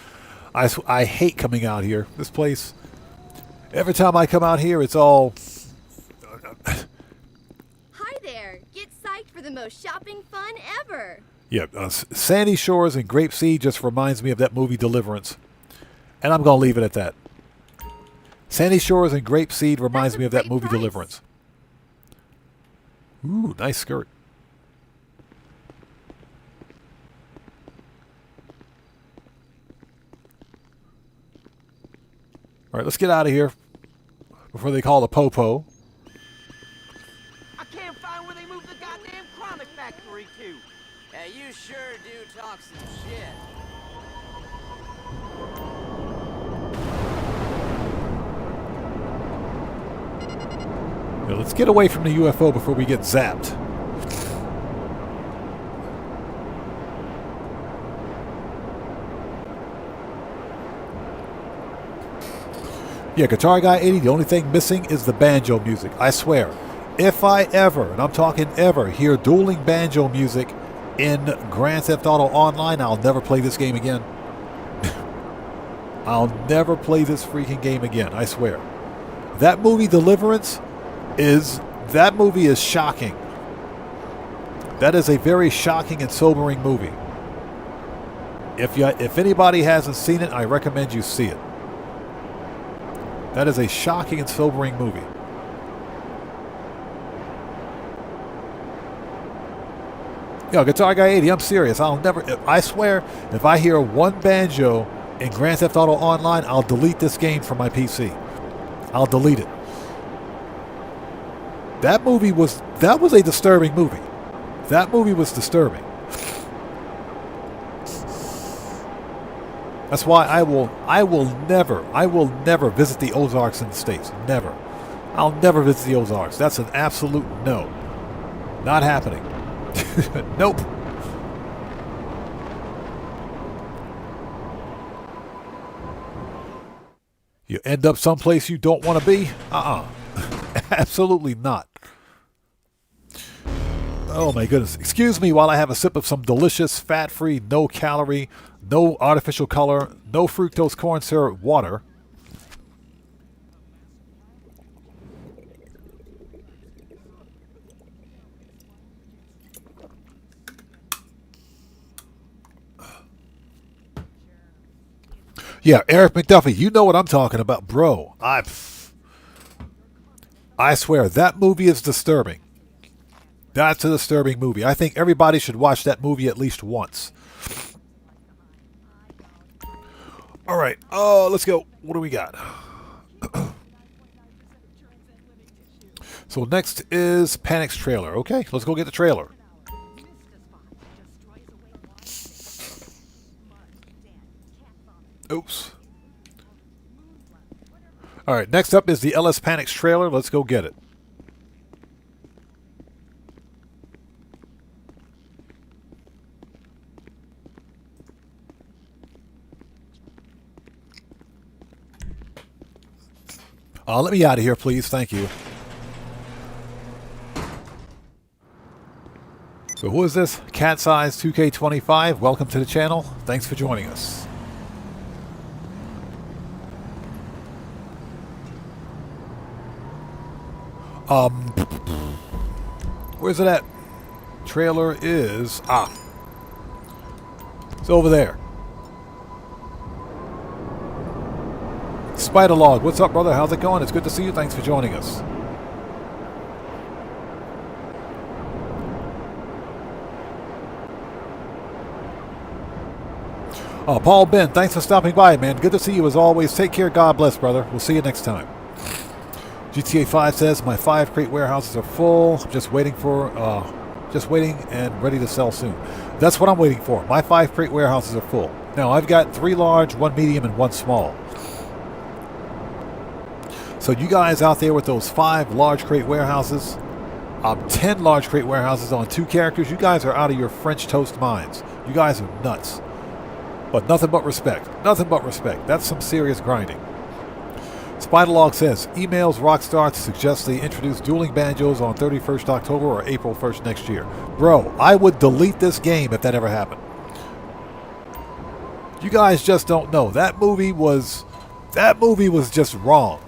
I hate coming out here. This place, every time I come out here, it's all... Hi there. Get psyched for the most shopping fun ever. Yeah, Sandy Shores and Grapeseed just reminds me of that movie Deliverance. And I'm going to leave it at that. Sandy Shores and Grapeseed reminds me of that movie Deliverance. Ooh, nice skirt. All right, let's get out of here before they call the popo. I can't find where they moved the goddamn chronic factory to. Yeah, you sure do talk some shit. Yeah, let's get away from the UFO before we get zapped. Yeah, Guitar Guy 80, the only thing missing is the banjo music. I swear, if I ever, and I'm talking ever, hear dueling banjo music in Grand Theft Auto Online, I'll never play this game again. I'll never play this freaking game again, I swear. That movie Deliverance is shocking. That is a very shocking and sobering movie. If anybody hasn't seen it, I recommend you see it. That is a shocking and sobering movie. Yo, Guitar Guy 80, I'm serious. I swear, if I hear one banjo in Grand Theft Auto Online, I'll delete this game from my PC. I'll delete it. That was a disturbing movie. That movie was disturbing. That's why I will never visit the Ozarks in the States. Never. I'll never visit the Ozarks. That's an absolute no. Not happening. Nope. You end up someplace you don't want to be? Absolutely not. Oh my goodness. Excuse me while I have a sip of some delicious, fat-free, no-calorie, no artificial color, no fructose corn syrup water. Yeah, Eric McDuffie, you know what I'm talking about, bro. I swear, that movie is disturbing. That's a disturbing movie. I think everybody should watch that movie at least once. All right, let's go. What do we got? So next is Panic's trailer. Okay, let's go get the trailer. Oops. All right, next up is the LS Panic's trailer. Let's go get it. Let me out of here, please. Thank you. So who is this? Cat Size 2K25. Welcome to the channel. Thanks for joining us. Where's it at? Trailer is... it's over there. Spider Log, what's up, brother? How's it going? It's good to see you. Thanks for joining us. Paul Ben, thanks for stopping by, man. Good to see you as always. Take care. God bless, brother. We'll see you next time. GTA 5 says my 5 crate warehouses are full. Just waiting and ready to sell soon. That's what I'm waiting for. My 5 crate warehouses are full. Now I've got 3 large, 1 medium, and 1 small. So you guys out there with those 5 large crate warehouses, 10 large crate warehouses on 2 characters, you guys are out of your French toast minds. You guys are nuts. But nothing but respect. Nothing but respect. That's some serious grinding. Spiderlog says, emails Rockstar to suggest they introduce dueling banjos on 31st October or April 1st next year. Bro, I would delete this game if that ever happened. You guys just don't know. That movie was just wrong.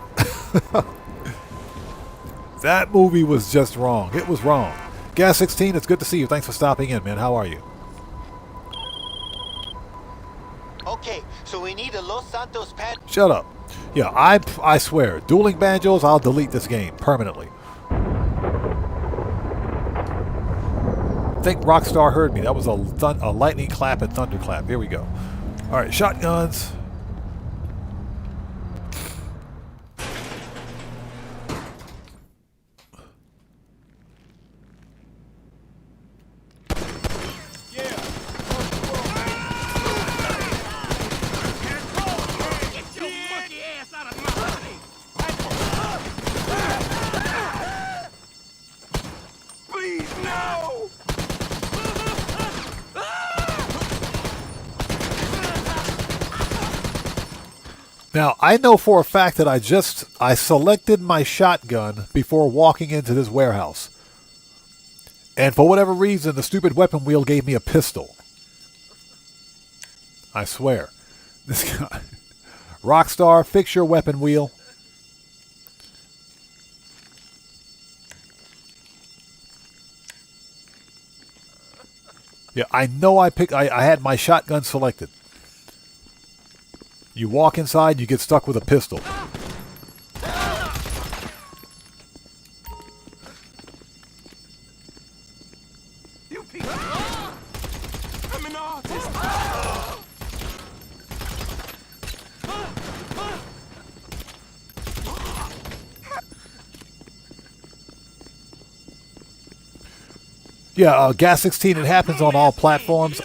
That movie was just wrong. It was wrong. Gas 16, it's good to see you. Thanks for stopping in, man. How are you? Okay, so we need a Los Santos pad. Shut up. Yeah, I swear, dueling banjos, I'll delete this game permanently. I think Rockstar heard me. That was a lightning clap and thunderclap. Here we go. All right, shotguns. Now, I know for a fact that I selected my shotgun before walking into this warehouse. And for whatever reason, the stupid weapon wheel gave me a pistol. I swear. This guy. Rockstar, fix your weapon wheel. Yeah, I know I had my shotgun selected. You walk inside, you get stuck with a pistol. You people! I'm an artist! Yeah, Gas 16, it happens on all platforms.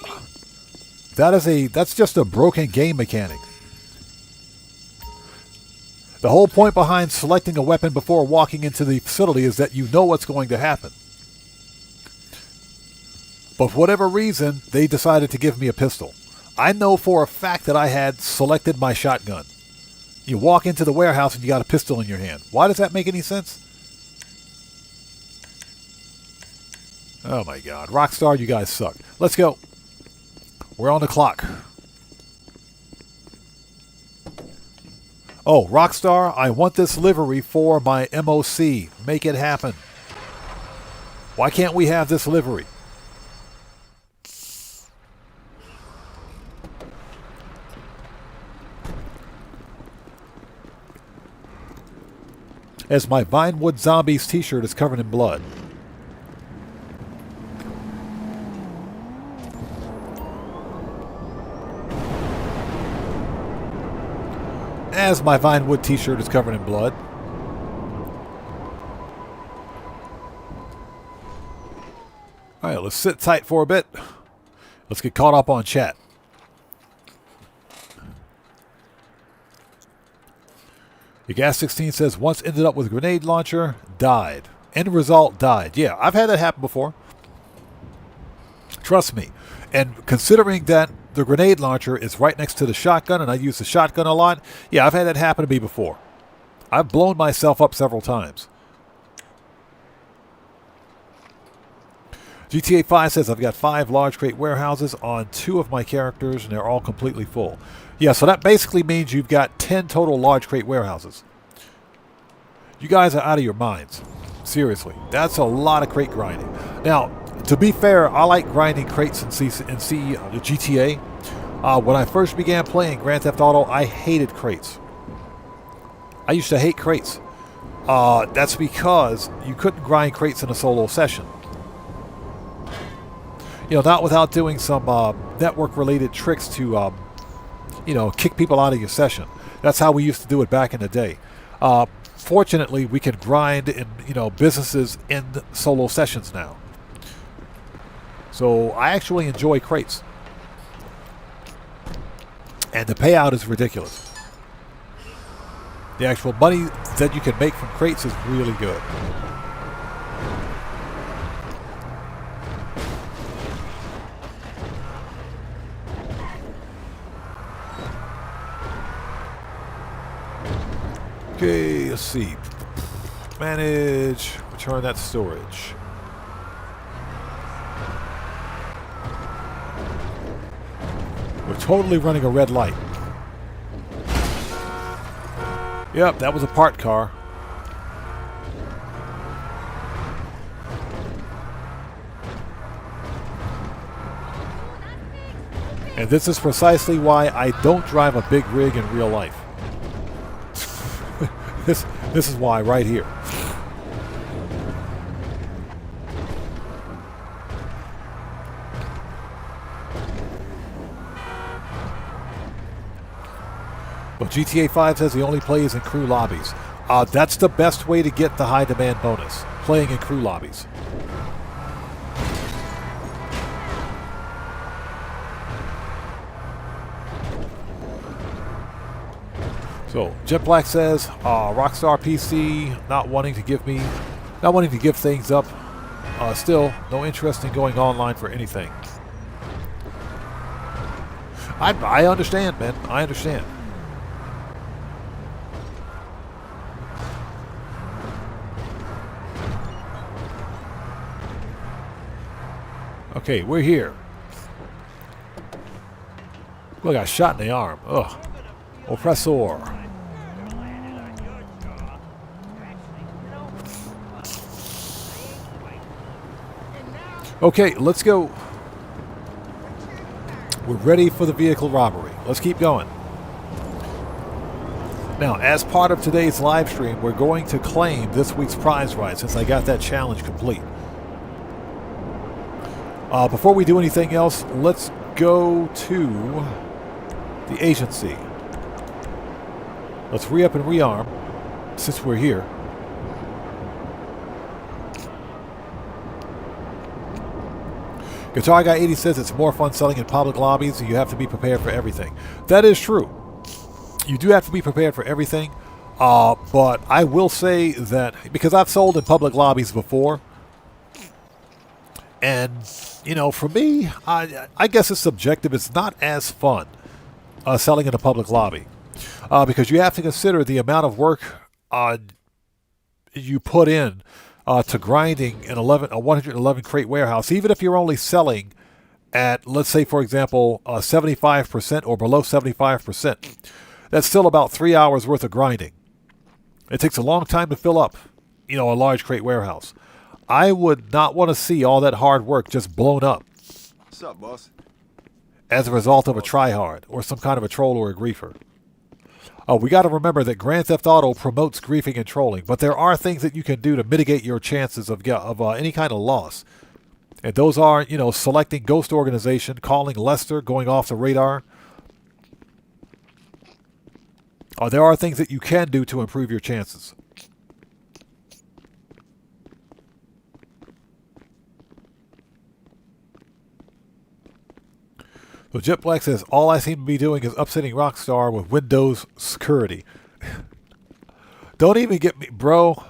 That's just a broken game mechanic. The whole point behind selecting a weapon before walking into the facility is that you know what's going to happen. But for whatever reason, they decided to give me a pistol. I know for a fact that I had selected my shotgun. You walk into the warehouse and you got a pistol in your hand. Why does that make any sense? Oh my God. Rockstar, you guys suck. Let's go. We're on the clock. Oh, Rockstar, I want this livery for my MOC. Make it happen. Why can't we have this livery? As my Vinewood Zombies t-shirt is covered in blood. As my Vinewood t-shirt is covered in blood. Alright, let's sit tight for a bit. Let's get caught up on chat. Your Gas 16 says, once ended up with grenade launcher, died. End result, died. Yeah, I've had that happen before. Trust me. And considering that the grenade launcher is right next to the shotgun, and I use the shotgun a lot. Yeah, I've had that happen to me before. I've blown myself up several times. GTA 5 says I've got 5 large crate warehouses on 2 of my characters, and they're all completely full. Yeah, so that basically means you've got 10 total large crate warehouses. You guys are out of your minds. Seriously, that's a lot of crate grinding. Now, to be fair, I like grinding crates in GTA. When I first began playing Grand Theft Auto, I hated crates. I used to hate crates. That's because you couldn't grind crates in a solo session. You know, not without doing some network-related tricks to, you know, kick people out of your session. That's how we used to do it back in the day. Fortunately, we can grind in, you know, businesses in solo sessions now. So I actually enjoy crates. And the payout is ridiculous. The actual money that you can make from crates is really good. Okay, let's see. Manage, return that storage. We're totally running a red light. Yep, that was a part car. And this is precisely why I don't drive a big rig in real life. This is why right here. Well, GTA 5 says he only plays in crew lobbies. That's the best way to get the high demand bonus, playing in crew lobbies. So, Jet Black says, Rockstar PC not wanting to give things up. Still, no interest in going online for anything. I understand, man. I understand. Okay, we're here. Look, I got shot in the arm. Ugh. Oppressor. Okay, let's go. We're ready for the vehicle robbery. Let's keep going. Now, as part of today's live stream, we're going to claim this week's prize right since I got that challenge complete. Before we do anything else, let's go to the agency. Let's re-up and rearm since we're here. Guitar Guy 80 says it's more fun selling in public lobbies, so you have to be prepared for everything. That is true. You do have to be prepared for everything, but I will say that, because I've sold in public lobbies before, and, you know, for me, I guess it's subjective. It's not as fun selling in a public lobby, because you have to consider the amount of work you put in to grinding a 111 crate warehouse, even if you're only selling at, let's say, for example, 75% or below 75%. That's still about 3 hours worth of grinding. It takes a long time to fill up, you know, a large crate warehouse. I would not want to see all that hard work just blown up. What's up, boss? As a result of a tryhard or some kind of a troll or a griefer. We got to remember that Grand Theft Auto promotes griefing and trolling, but there are things that you can do to mitigate your chances of any kind of loss. And those are, you know, selecting Ghost Organization, calling Lester, going off the radar. There are things that you can do to improve your chances. So Jet Black says, all I seem to be doing is upsetting Rockstar with Windows security. Don't even get me, bro.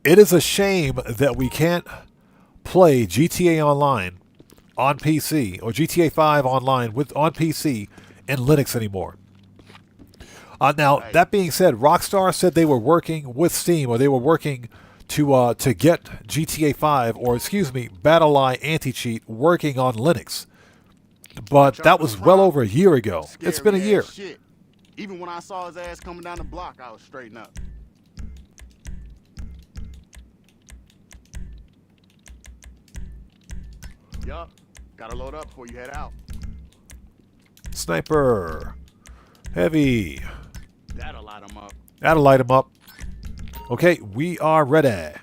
It is a shame that we can't play GTA Online on PC, or GTA 5 online on PC and Linux anymore. Now, that being said, Rockstar said they were working with Steam, or they were working to get GTA 5, or excuse me, BattleEye anti-cheat working on Linux. But that was well over a year ago. It's been a year. Shit. Even when I saw his ass coming down the block, I was straightened up. Yup. Gotta load up before you head out. Sniper. Heavy. That'll light him up. That'll light him up. Okay, we are ready.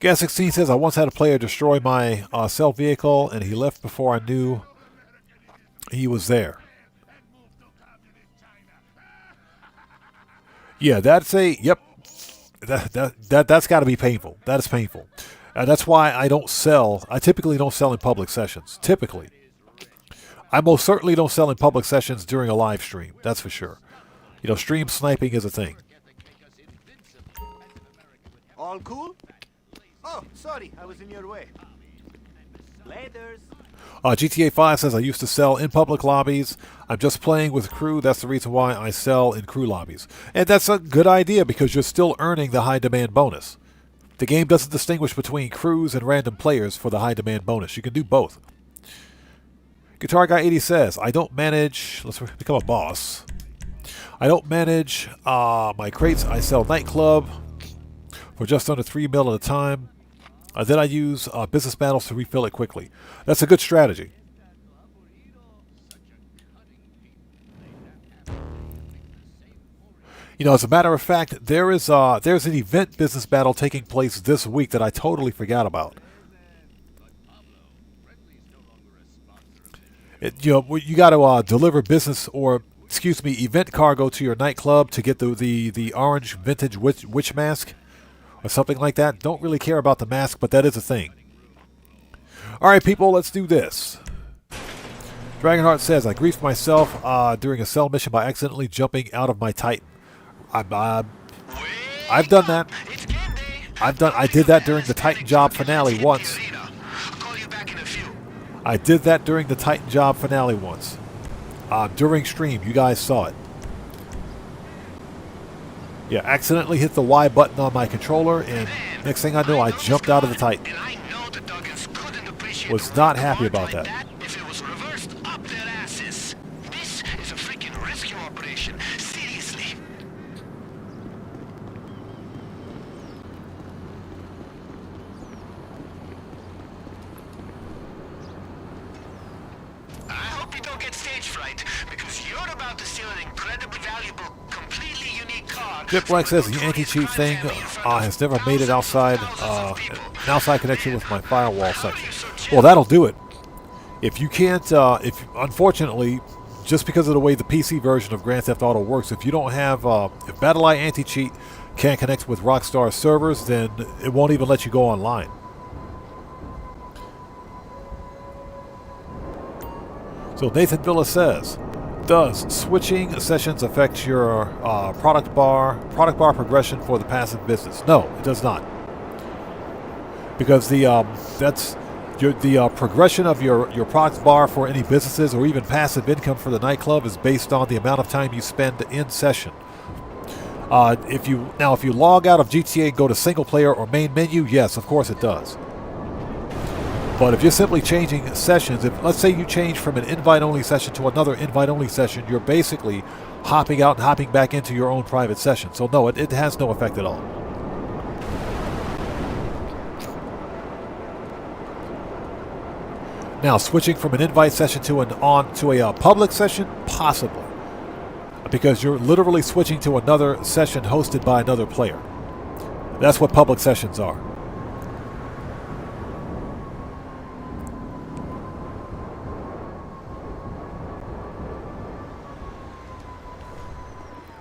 Gas 16 says, I once had a player destroy my cell vehicle, and he left before I knew he was there. Yeah, that's a, yep. That's got to be painful. That is painful. That's why I don't sell. I typically don't sell in public sessions. Typically. I most certainly don't sell in public sessions during a live stream. That's for sure. You know, stream sniping is a thing. All cool? Oh, sorry, I was in your way. Laters. GTA 5 says, I used to sell in public lobbies. I'm just playing with crew. That's the reason why I sell in crew lobbies. And that's a good idea because you're still earning the high demand bonus. The game doesn't distinguish between crews and random players for the high demand bonus. You can do both. Guitar Guy 80 says, I don't manage, let's become a boss. I don't manage my crates. I sell nightclub for just under 3 mil at a time. Then I use business battles to refill it quickly. That's a good strategy. You know, as a matter of fact, there's an event business battle taking place this week that I totally forgot about. You got to deliver business, or excuse me, event cargo to your nightclub to get the orange vintage witch mask. Or something like that. Don't really care about the mask, but that is a thing. Alright, people, let's do this. Dragonheart says, I griefed myself during a cell mission by accidentally jumping out of my Titan. I've done that. I did that during the Titan Job finale once. I did that during the Titan Job finale once. During stream, you guys saw it. Yeah, accidentally hit the Y button on my controller, and next thing I know, I jumped out of the Titan. Was not happy about that. Jailbreak says the anti-cheat thing has never made it outside an outside connection with my firewall section. Well, that'll do it. If you can't, unfortunately, just because of the way the PC version of Grand Theft Auto works, if you don't have, if BattleEye anti-cheat can't connect with Rockstar servers, then it won't even let you go online. So Nathan Villa says, does switching sessions affect your product bar progression for the passive business? No, it does not. Because the progression of your product bar for any businesses or even passive income for the nightclub is based on the amount of time you spend in session. If you log out of GTA and go to single player or main menu, yes, of course it does. But if you're simply changing sessions, if let's say you change from an invite-only session to another invite-only session, you're basically hopping out and hopping back into your own private session. So no, it has no effect at all. Now, switching from an invite session to a public session, possibly, because you're literally switching to another session hosted by another player. That's what public sessions are.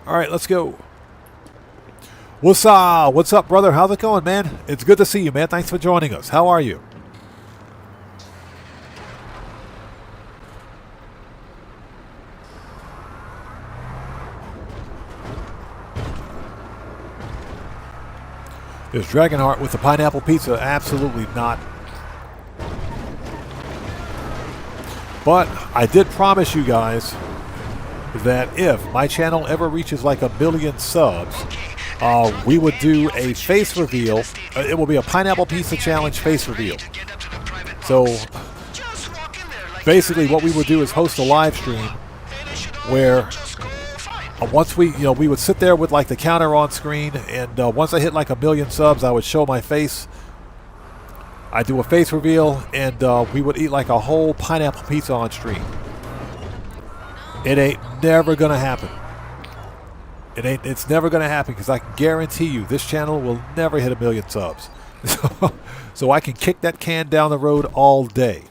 All right, let's go. What's up? What's up, brother? How's it going, man? It's good to see you, man. Thanks for joining us. How are you? There's Dragonheart with the pineapple pizza. Absolutely not. But I did promise you guys that if my channel ever reaches like 1 billion subs, we would do a face reveal. It will be a pineapple pizza challenge face reveal. So basically what we would do is host a live stream where once we would sit there with like the counter on screen, and once I hit like 1 million subs, I would show my face. I do a face reveal, and we would eat like a whole pineapple pizza on stream. It ain't never gonna happen. It's never gonna happen, because I can guarantee you this channel will never hit 1 million subs. So I can kick that can down the road all day.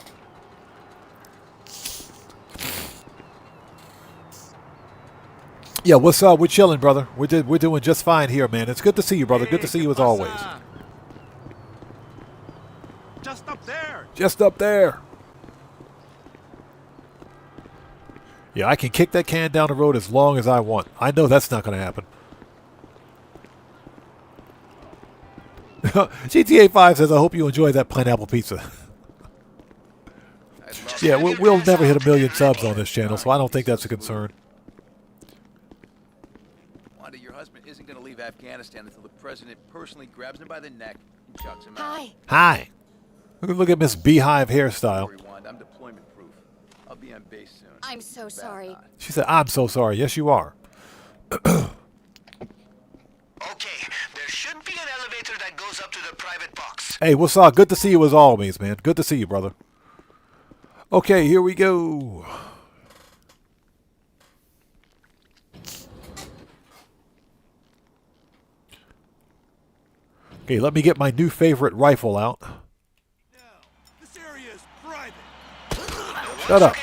Yeah, what's up? We're chilling, brother. We're doing just fine here, man. It's good to see you, brother. Good to see you as always. Just up there. Just up there. Yeah, I can kick that can down the road as long as I want. I know that's not going to happen. GTA 5 says, I hope you enjoy that pineapple pizza. Yeah, we'll never hit 1 million subs on this channel, so I don't think that's a concern. Wanda, your husband isn't going to leave Afghanistan until the president personally grabs him by the neck and chucks him out. Hi. Look at Miss Beehive hairstyle. I'm deployment proof. I'll be on base soon. I'm so sorry. She said, I'm so sorry. Yes, you are. Okay, there should be an elevator that goes up to the private box. Hey, what's up? Good to see you as always, man. Good to see you, brother. Okay, here we go. Okay, let me get my new favorite rifle out. This area is private. Shut up.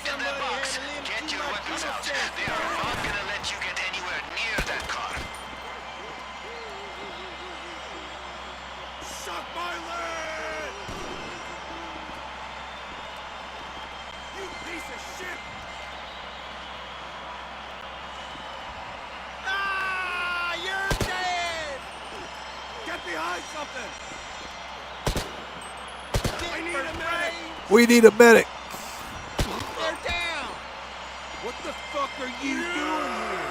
Get your weapons out. They are not gonna let you get anywhere near that car. Suck my leg! You piece of shit! Ah! You're dead! Get behind something! I need a medic! We need a medic. They're down! What the fuck are you doing here?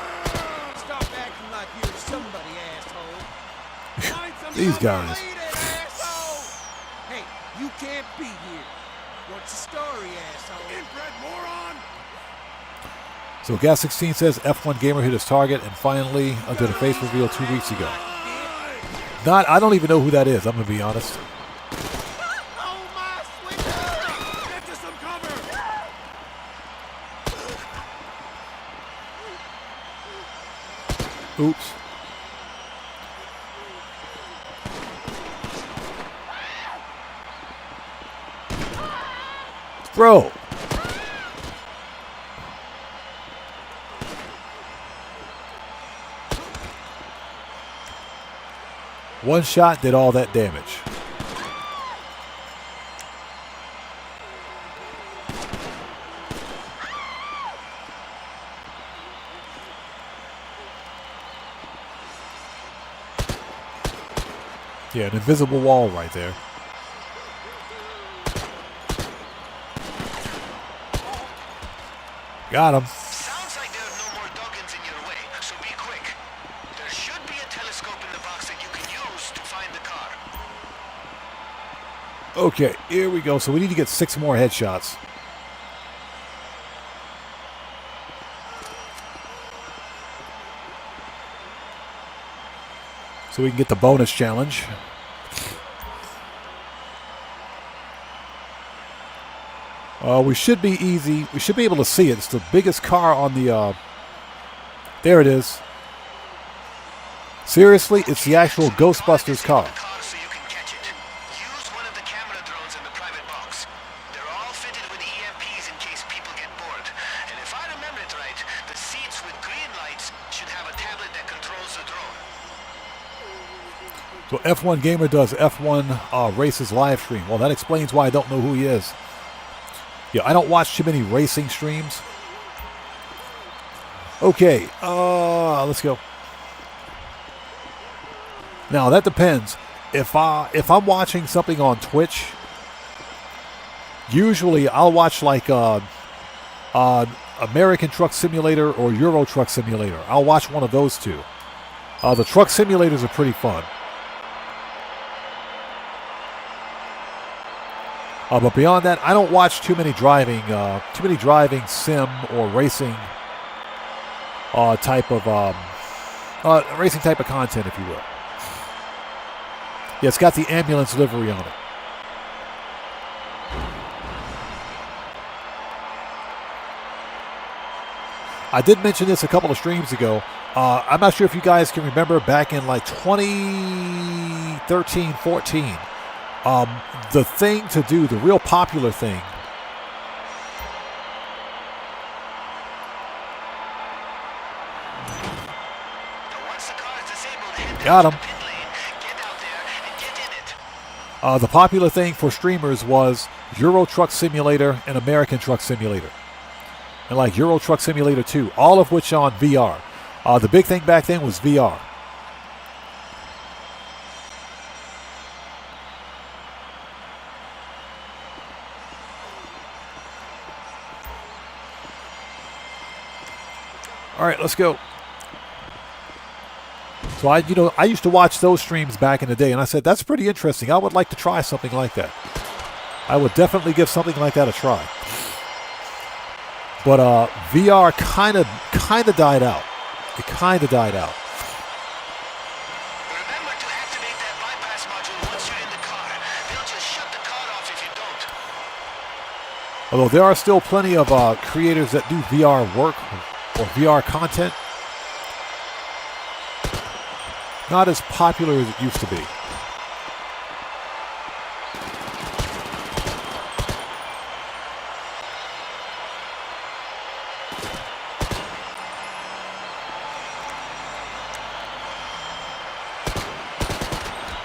Stop acting like you're somebody, asshole. Find some These guys. asshole! Hey, you can't be here. What's the story, asshole? Inbred moron! So Gas 16 says F1 Gamer hit his target and finally did a face reveal 2 weeks ago. I don't even know who that is, I'm going to be honest. Oh, my sweetheart! Get to some cover! Oops. Bro. One shot did all that damage. Yeah, an invisible wall right there. Got him. Sounds like there are no more Duggins in your way, so be quick. There should be a telescope in the box that you can use to find the car. Okay, here we go. So we need to get 6 more headshots. So we can get the bonus challenge. We should be easy. We should be able to see it. It's the biggest car on the... there it is. Seriously, it's the actual Ghostbusters car. So you can catch it. Use one of the camera drones in the private box. They're all fitted with EMPs in case people get bored. And if I remember it right, the seats with green lights should have a tablet that controls the drone. So F1 Gamer does F1 races live stream. Well, that explains why I don't know who he is. Yeah, I don't watch too many racing streams. Okay, let's go. Now that depends. If I'm watching something on Twitch, usually I'll watch like American Truck Simulator or Euro Truck Simulator. I'll watch one of those two. The truck simulators are pretty fun. But beyond that, I don't watch too many driving sim or racing type of content, if you will. Yeah, it's got the ambulance livery on it. I did mention this a couple of streams ago. I'm not sure if you guys can remember back in like 2013, 14. The thing to do, the real popular thing, got him. The popular thing for streamers was Euro Truck Simulator and American Truck Simulator. And like Euro Truck Simulator 2, all of which on VR. The big thing back then was VR. All right, let's go. So I used to watch those streams back in the day, and I said, that's pretty interesting. I would like to try something like that. I would definitely give something like that a try. But VR kind of died out. It kind of died out. Remember to activate that bypass module once you're in the car. They'll just shut the car off if you don't. Although there are still plenty of creators that do VR work or VR content. Not as popular as it used to be.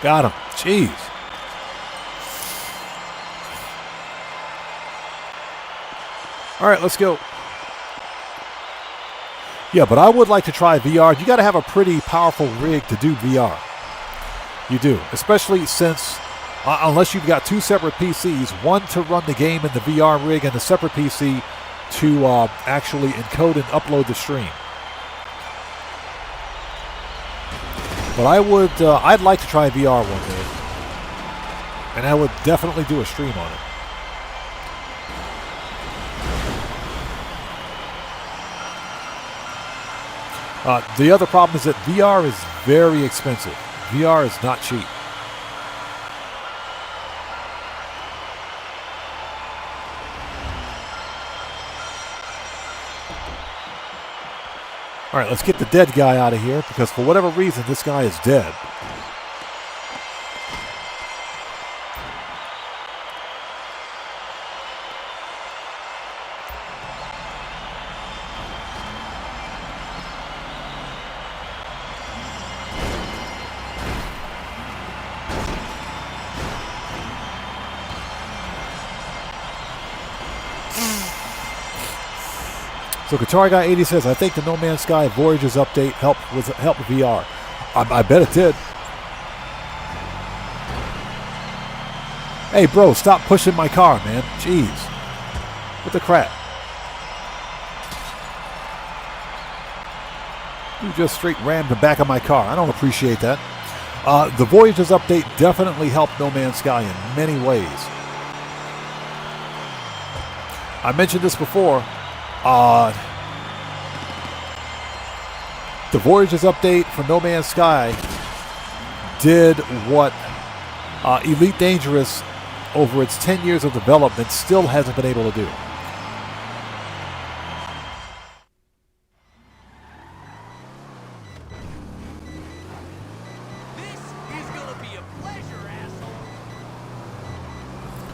Got him. Jeez. All right, let's go. Yeah, but I would like to try VR. You got to have a pretty powerful rig to do VR. You do, especially since, unless you've got two separate PCs, one to run the game in the VR rig and a separate PC to actually encode and upload the stream. But I'd like to try VR one day. And I would definitely do a stream on it. The other problem is that VR is very expensive. VR is not cheap. All right, let's get the dead guy out of here because for whatever reason, this guy is dead. So Guitar Guy 80 says, I think the No Man's Sky Voyages update helped VR. I bet it did. Hey, bro, stop pushing my car, man. Jeez. What the crap? You just straight rammed the back of my car. I don't appreciate that. The Voyages update definitely helped No Man's Sky in many ways. I mentioned this before. The Voyages update for No Man's Sky did what Elite Dangerous, over its 10 years of development, still hasn't been able to do.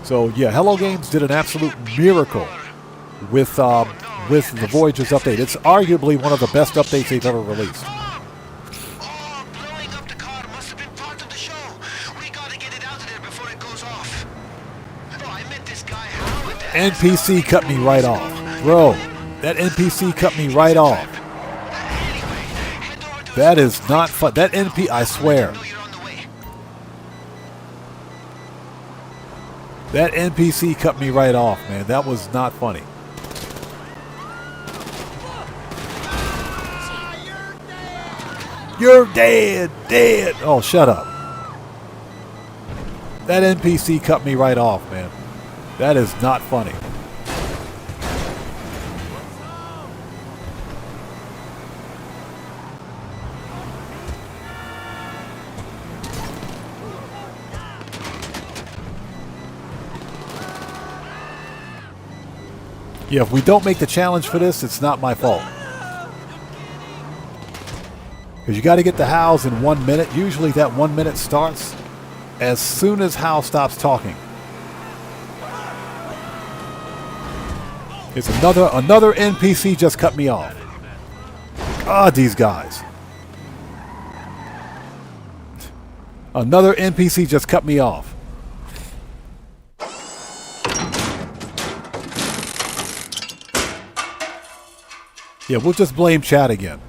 So yeah, Hello Games did an absolute miracle with the Voyages update. It's arguably one of the best updates they've ever released. Oh, blowing up the car must have been part of the show. NPC cut me right off. Bro, that NPC cut me right off. That is not fun. That I swear. That NPC cut me right off, man. That was not funny. You're dead, dead. Oh, shut up. That NPC cut me right off, man. That is not funny. Yeah, if we don't make the challenge for this, it's not my fault. Because you got to get the Howls in 1 minute. Usually that 1 minute starts as soon as Hal stops talking. It's another NPC just cut me off. God, these guys. Another NPC just cut me off. Yeah, we'll just blame chat again.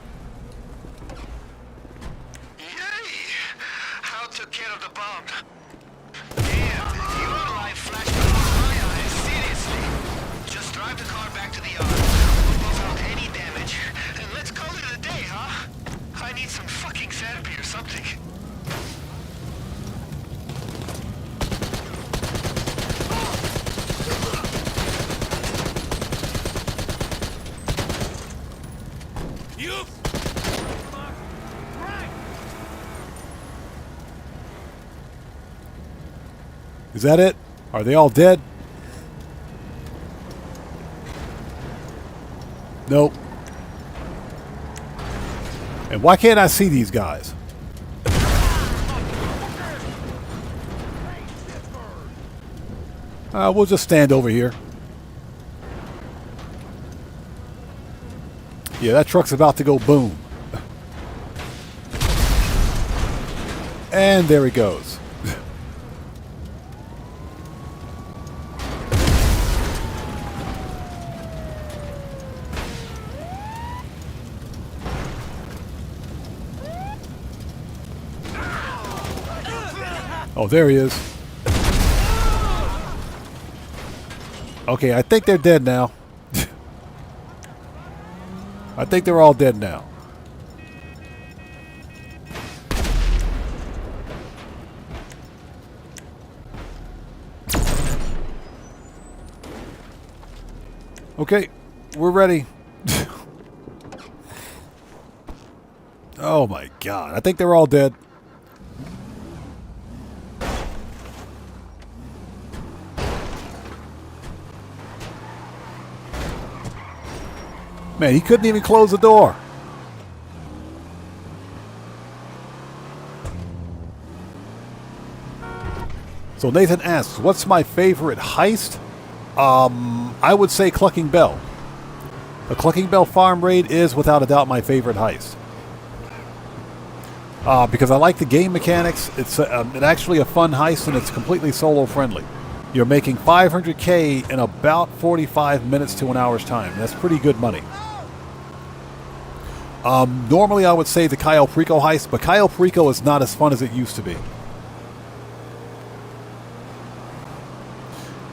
Is that it? Are they all dead? Nope. And why can't I see these guys? We'll just stand over here. Yeah, that truck's about to go boom. And there he goes. Oh, there he is. Okay, I think they're dead now. I think they're all dead now. Okay, we're ready. Oh my God, I think they're all dead. Man, he couldn't even close the door. So Nathan asks, what's my favorite heist? I would say Clucking Bell. The Clucking Bell farm raid is without a doubt my favorite heist. Because I like the game mechanics. It's actually a fun heist and it's completely solo friendly. You're making $500K in about 45 minutes to an hour's time. That's pretty good money. Normally I would say the Cayo Perico heist, but Cayo Perico is not as fun as it used to be.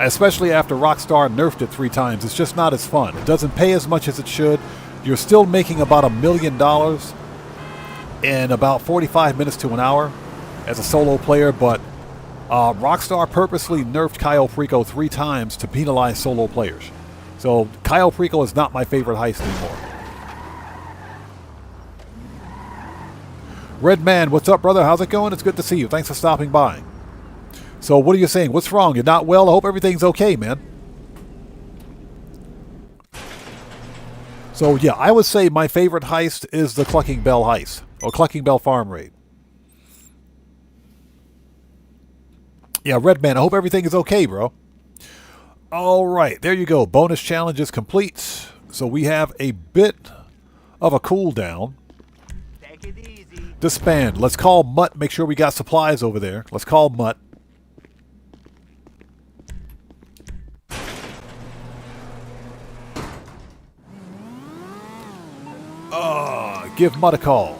Especially after Rockstar nerfed it 3 times. It's just not as fun. It doesn't pay as much as it should. You're still making about $1 million in about 45 minutes to an hour as a solo player, but Rockstar purposely nerfed Cayo Perico 3 times to penalize solo players. So Cayo Perico is not my favorite heist anymore. Red Man, what's up, brother? How's it going? It's good to see you. Thanks for stopping by. So what are you saying? What's wrong? You're not well? I hope everything's okay, man. So yeah, I would say my favorite heist is the Clucking Bell heist, or Clucking Bell farm raid. Yeah, Red Man, I hope everything is okay, bro. All right, there you go. Bonus challenge is complete. So we have a bit of a cooldown. Disband. Let's call Mutt. Make sure we got supplies over there. Let's call Mutt. Give Mud a call.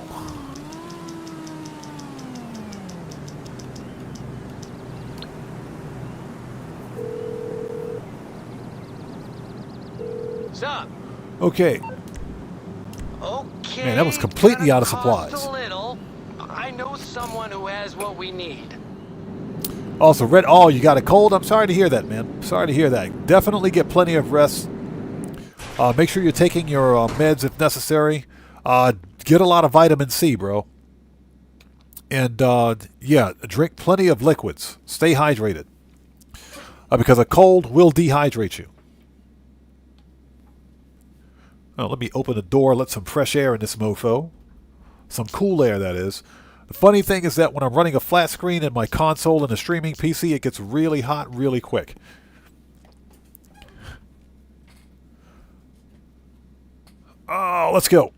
Sup? Okay. Okay. Man, that was completely out of cost supplies. A little. I know someone who has what we need. Also, Red, oh, you got a cold? I'm sorry to hear that, man. Sorry to hear that. Definitely get plenty of rest. Make sure you're taking your meds if necessary. Get a lot of vitamin C, bro. And, yeah, drink plenty of liquids. Stay hydrated. Because a cold will dehydrate you. Oh, let me open the door, let some fresh air in this mofo. Some cool air, that is. The funny thing is that when I'm running a flat screen in my console and a streaming PC, it gets really hot really quick. Oh, let's go.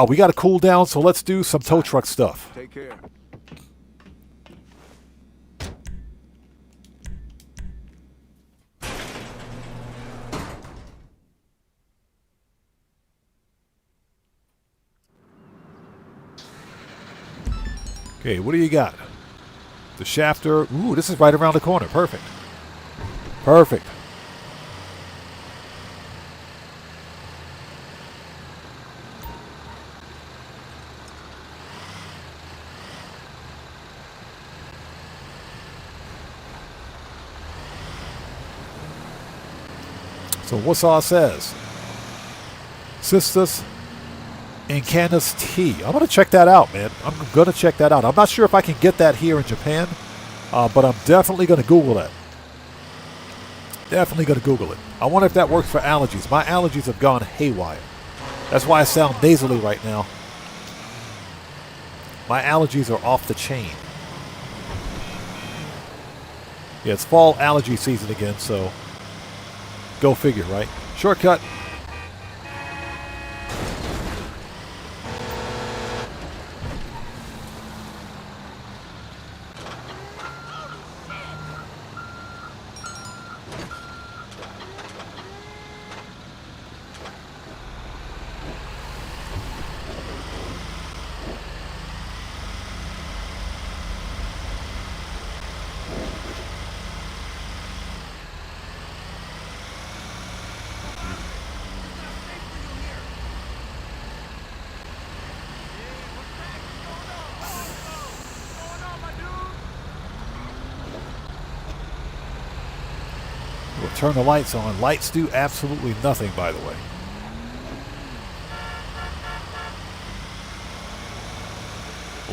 We got to cool down, so let's do some tow truck stuff. Take care. Okay, what do you got? The shafter. Ooh, this is right around the corner. Perfect. Perfect. So Warsaw says, Sisters in Canis tea. I'm going to check that out, man. I'm going to check that out. I'm not sure if I can get that here in Japan, but I'm definitely going to Google that. Definitely going to Google it. I wonder if that works for allergies. My allergies have gone haywire. That's why I sound nasally right now. My allergies are off the chain. Yeah, it's fall allergy season again, so go figure, right? Shortcut. We'll turn the lights on. Lights do absolutely nothing, by the way.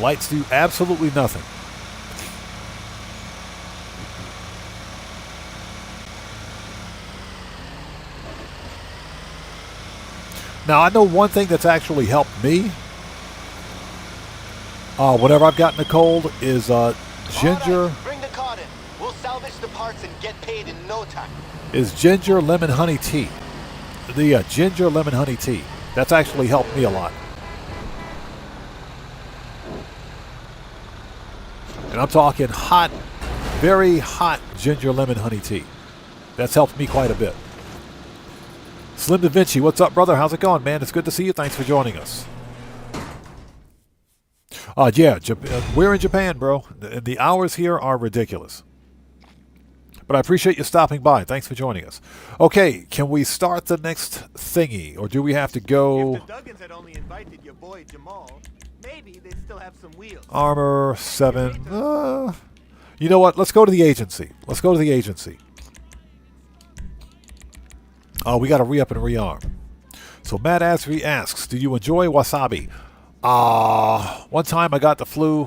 Lights do absolutely nothing. Now, I know one thing that's actually helped me whenever I've gotten a cold is ginger. Right, bring the cart in. We'll salvage the parts and get paid in no time. Is ginger lemon honey tea. The ginger lemon honey tea. That's actually helped me a lot. And I'm talking hot, very hot ginger lemon honey tea. That's helped me quite a bit. Slim Da Vinci, what's up, brother? How's it going, man? It's good to see you. Thanks for joining us. Yeah, we're in Japan, bro. The hours here are ridiculous. But I appreciate you stopping by. Thanks for joining us. Okay, can we start the next thingy, or do we have to go? If the Duggins had only invited your boy Jamal, maybe they'd still have some wheels. Armor 7. You know what? Let's go to the agency. Let's go to the agency. Oh, we got to re-up and re-arm. So Matt Asri asks, do you enjoy wasabi? One time I got the flu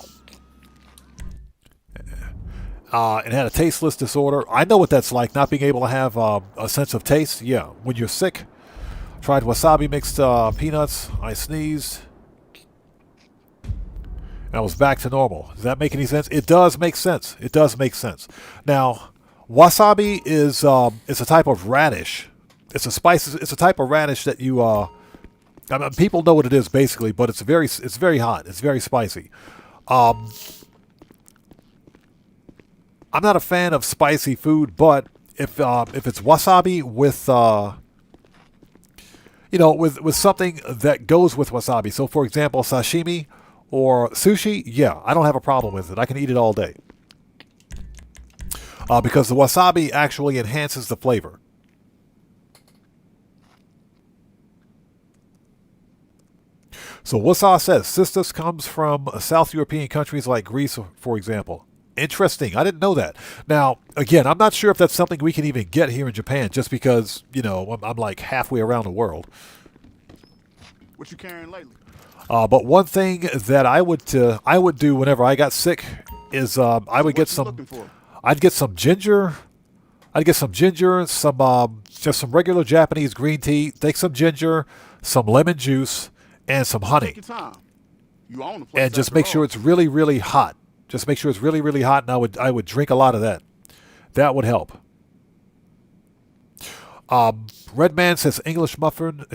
and had a tasteless disorder. I know what that's like, not being able to have a sense of taste. Yeah, when you're sick. Tried wasabi mixed peanuts. I sneezed. And I was back to normal. Does that make any sense? It does make sense. It does make sense. Now, wasabi is it's a type of radish. It's a spice. It's a type of radish that you. I mean, people know what it is basically, but it's very hot. It's very spicy. I'm not a fan of spicy food, but if it's wasabi with you know, with something that goes with wasabi. So, for example, sashimi or sushi, yeah, I don't have a problem with it. I can eat it all day. Because the wasabi actually enhances the flavor. So Wasa says, Sisters comes from South European countries like Greece, for example. Interesting. I didn't know that. Now, again, I'm not sure if that's something we can even get here in Japan, just because, you know, I'm like halfway around the world. What you carrying lately? But one thing that I would do whenever I got sick is I would get some. I'd get some ginger. I'd get some ginger, just some regular Japanese green tea. Take some ginger, some lemon juice, and some honey. Take your time. You own the place And just make sure it's really, really hot. Just make sure it's really, really hot, and I would drink a lot of that. That would help. Redman says English muffins.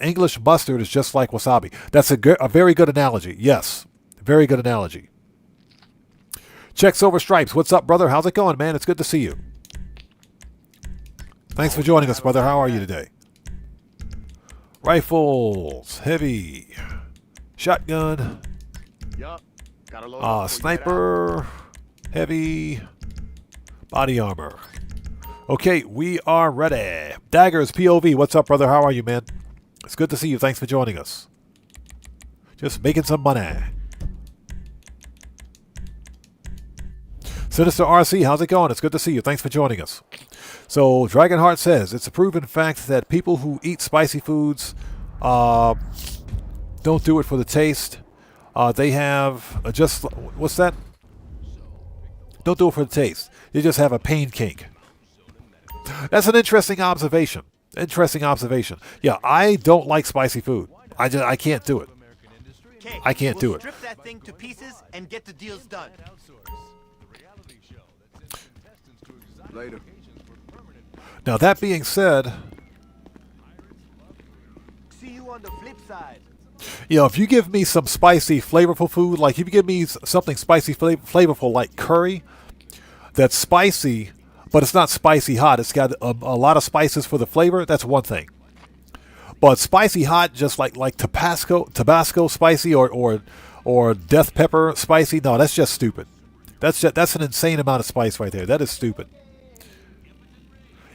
English mustard is just like wasabi. That's a very good analogy. Yes, very good analogy. Check Silver Stripes. What's up, brother? How's it going, man? It's good to see you. Thanks for joining us, brother. How are you today? Rifles, heavy, shotgun, Yup. Got a load sniper, heavy, body armor. Okay, we are ready. Daggers, POV. What's up, brother? How are you, man? It's good to see you. Thanks for joining us. Just making some money. Sinister RC, how's it going? It's good to see you. Thanks for joining us. So, Dragonheart says, it's a proven fact that people who eat spicy foods don't do it for the taste. They have just, what's that? Don't do it for the taste. They just have a pain kink. That's an interesting observation. Yeah, I don't like spicy food. I can't do it. I can't do it. Strip that thing to pieces and get the deals done. Later. Now, that being said, See you on the flip side. you know, if you give me some spicy, flavorful food, like if you give me something spicy, flavorful like curry, that's spicy, but it's not spicy hot. It's got a lot of spices for the flavor. That's one thing. But spicy hot, just like Tabasco spicy or death pepper spicy, no, that's just stupid. That's an insane amount of spice right there. That is stupid.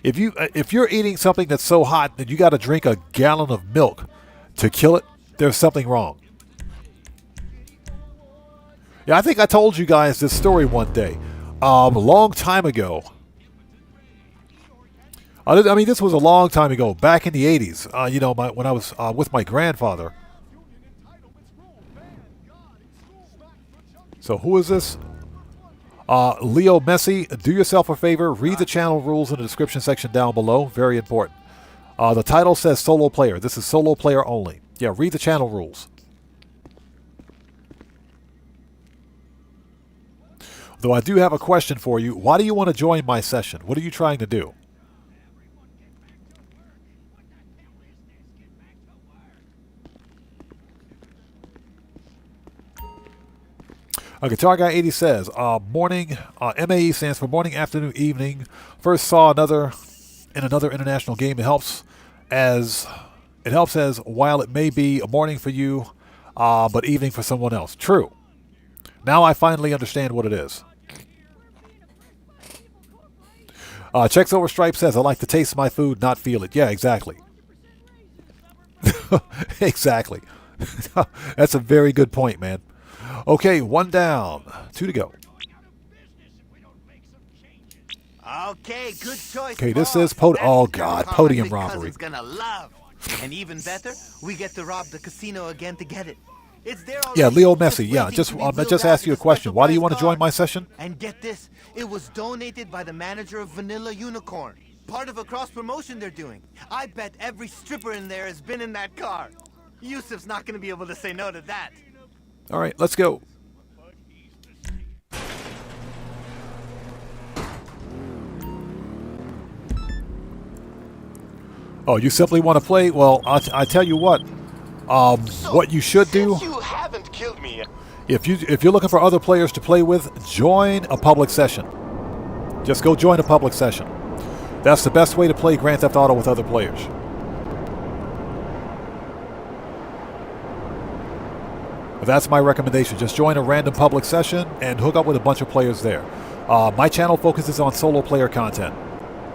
If you're eating something that's so hot that you got to drink a gallon of milk to kill it, there's something wrong. Yeah, I think I told you guys this story one day, a long time ago. I mean, this was a long time ago, back in the 80s. You know, when I was with my grandfather. So who is this? Leo Messi, do yourself a favor, read the channel rules in the description section down below. Very important. The title says solo player. This is solo player only. Yeah, read the channel rules. Though I do have a question for you. Why do you want to join my session? What are you trying to do? Guitar Guy 80 says, morning, MAE stands for morning, afternoon, evening. First saw another international game. It helps as while it may be a morning for you, but evening for someone else. True. Now I finally understand what it is. Checks Over Stripe says, I like to taste my food, not feel it. Yeah, exactly. Exactly. That's a very good point, man. Okay, 1 down, 2 to go. Okay, good choice. Okay, this boss. is oh That's god, how podium my big robbery. cousin's gonna love. And even better, we get to rob the casino again to get it. It's there already. Yeah, Leo Just Messi. Yeah, waiting just to be wheeled just out ask in you a a question. special Why do you prize want to join car. my session? And get this, it was donated by the manager of Vanilla Unicorn. Part of a cross promotion they're doing. I bet every stripper in there has been in that car. Yusuf's not gonna be able to say no to that. All right, let's go. Oh, you simply want to play? Well, I tell you what. What you should do. You haven't killed me yet. If you're looking for other players to play with, join a public session. Just go join a public session. That's the best way to play Grand Theft Auto with other players. But that's my recommendation. Just join a random public session and hook up with a bunch of players there. My channel focuses on solo player content.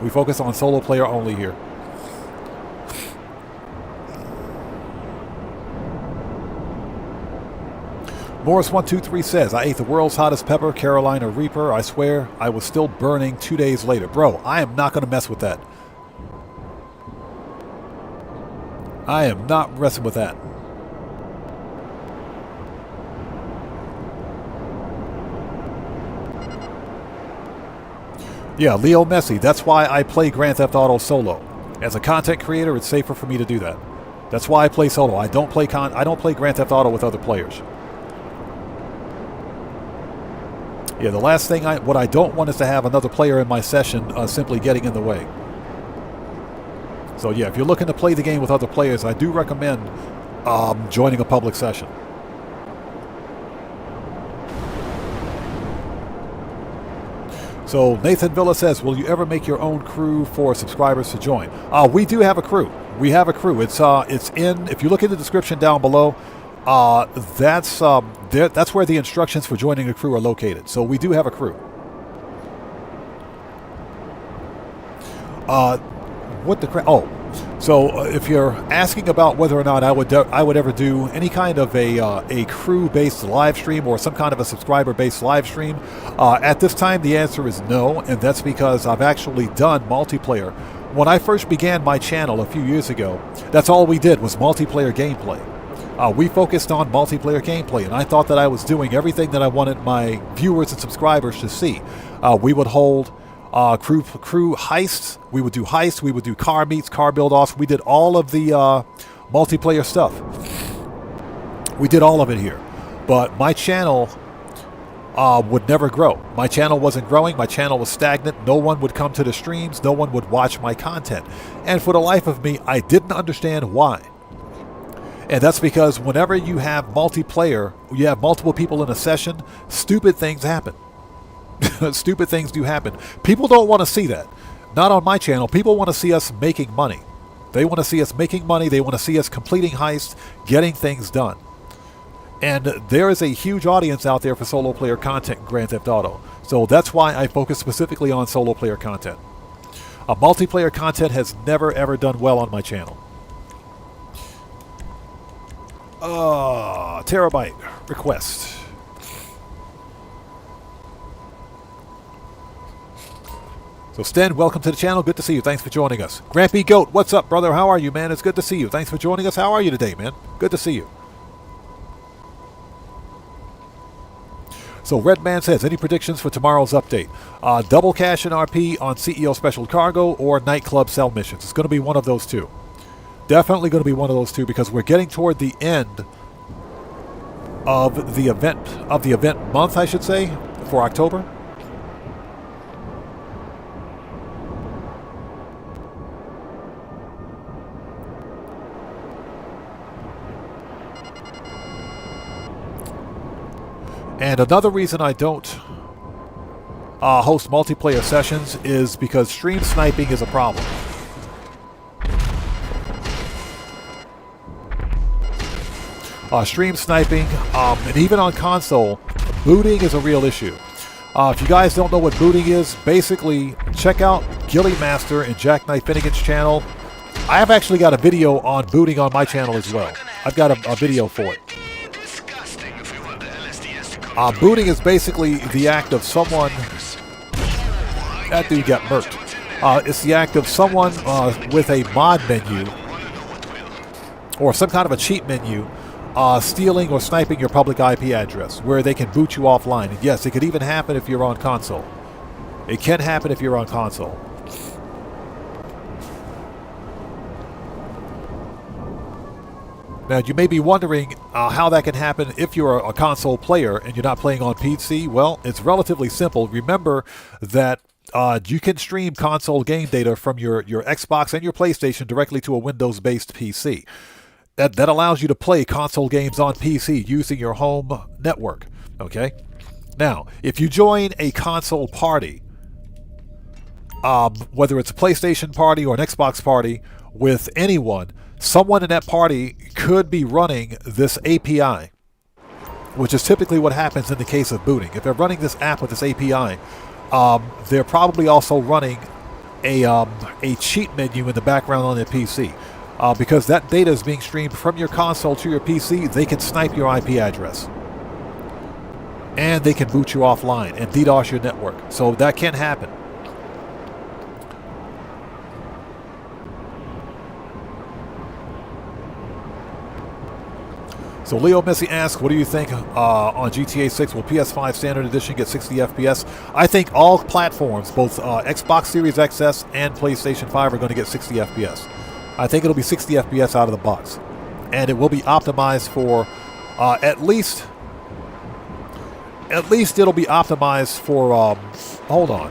We focus on solo player only here. Morris123 says, I ate the world's hottest pepper, Carolina Reaper. I swear I was still burning 2 days later. Bro, I am not going to mess with that. I am not messing with that. Yeah, Leo Messi. That's why I play Grand Theft Auto solo. As a content creator, it's safer for me to do that. That's why I play solo. I don't play Grand Theft Auto with other players. Yeah, the last thing what I don't want is to have another player in my session simply getting in the way. So yeah, if you're looking to play the game with other players, I do recommend joining a public session. So Nathan Villa says, will you ever make your own crew for subscribers to join? We do have a crew. We have a crew. It's in, if you look in the description down below, that's where the instructions for joining a crew are located. So we do have a crew. What the crap? Oh, so if you're asking about whether or not I would ever do any kind of a crew-based live stream or some kind of a subscriber-based live stream, at this time the answer is no, and that's because I've actually done multiplayer. When I first began my channel a few years ago, that's all we did was multiplayer gameplay. We focused on multiplayer gameplay, and I thought that I was doing everything that I wanted my viewers and subscribers to see. We would hold crew heists, we would do heists, we would do car meets, car build-offs. We did all of the multiplayer stuff. We did all of it here. But my channel would never grow. My channel wasn't growing. My channel was stagnant. No one would come to the streams. No one would watch my content. And for the life of me, I didn't understand why. And that's because whenever you have multiplayer, you have multiple people in a session, stupid things happen. Stupid things do happen. People don't want to see that. Not on my channel. People want to see us making money. They want to see us making money. They want to see us completing heists, getting things done. And there is a huge audience out there for solo player content in Grand Theft Auto. So that's why I focus specifically on solo player content. Multiplayer content has never ever done well on my channel. Terabyte request. So Sten, welcome to the channel. Good to see you. Thanks for joining us. Grampy Goat, what's up, brother? How are you, man? It's good to see you. Thanks for joining us. How are you today, man? Good to see you. So Redman says, any predictions for tomorrow's update? Double cash and RP on CEO Special Cargo or nightclub cell missions. It's going to be one of those two. Definitely going to be one of those two because we're getting toward the end of the event month, I should say, for October. And another reason I don't host multiplayer sessions is because stream sniping is a problem. Stream sniping, and even on console, booting is a real issue. If you guys don't know what booting is, basically check out Gilly Master and Jackknife Finnegan's channel. I have actually got a video on booting on my channel as well. I've got a video for it. Booting is basically the act of someone... That dude got murked. It's the act of someone with a mod menu or some kind of a cheat menu stealing or sniping your public IP address where they can boot you offline. And yes, it could even happen if you're on console. It can happen if you're on console. Now, you may be wondering how that can happen if you're a console player and you're not playing on PC. Well, it's relatively simple. Remember that you can stream console game data from your Xbox and your PlayStation directly to a Windows-based PC. That allows you to play console games on PC using your home network. Okay? Now, if you join a console party, whether it's a PlayStation party or an Xbox party with anyone, someone in that party could be running this API. which is typically what happens in the case of booting. If they're running this app with this API, they're probably also running a cheat menu in the background on their PC. Because that data is being streamed from your console to your PC, they can snipe your IP address. And they can boot you offline and DDoS your network. So that can happen. So Leo Missy asks, what do you think on GTA 6? Will PS5 Standard Edition get 60 FPS? I think all platforms, both Xbox Series XS and PlayStation 5, are going to get 60 FPS. I think it'll be 60 FPS out of the box. And it will be optimized for at least it'll be optimized for, hold on.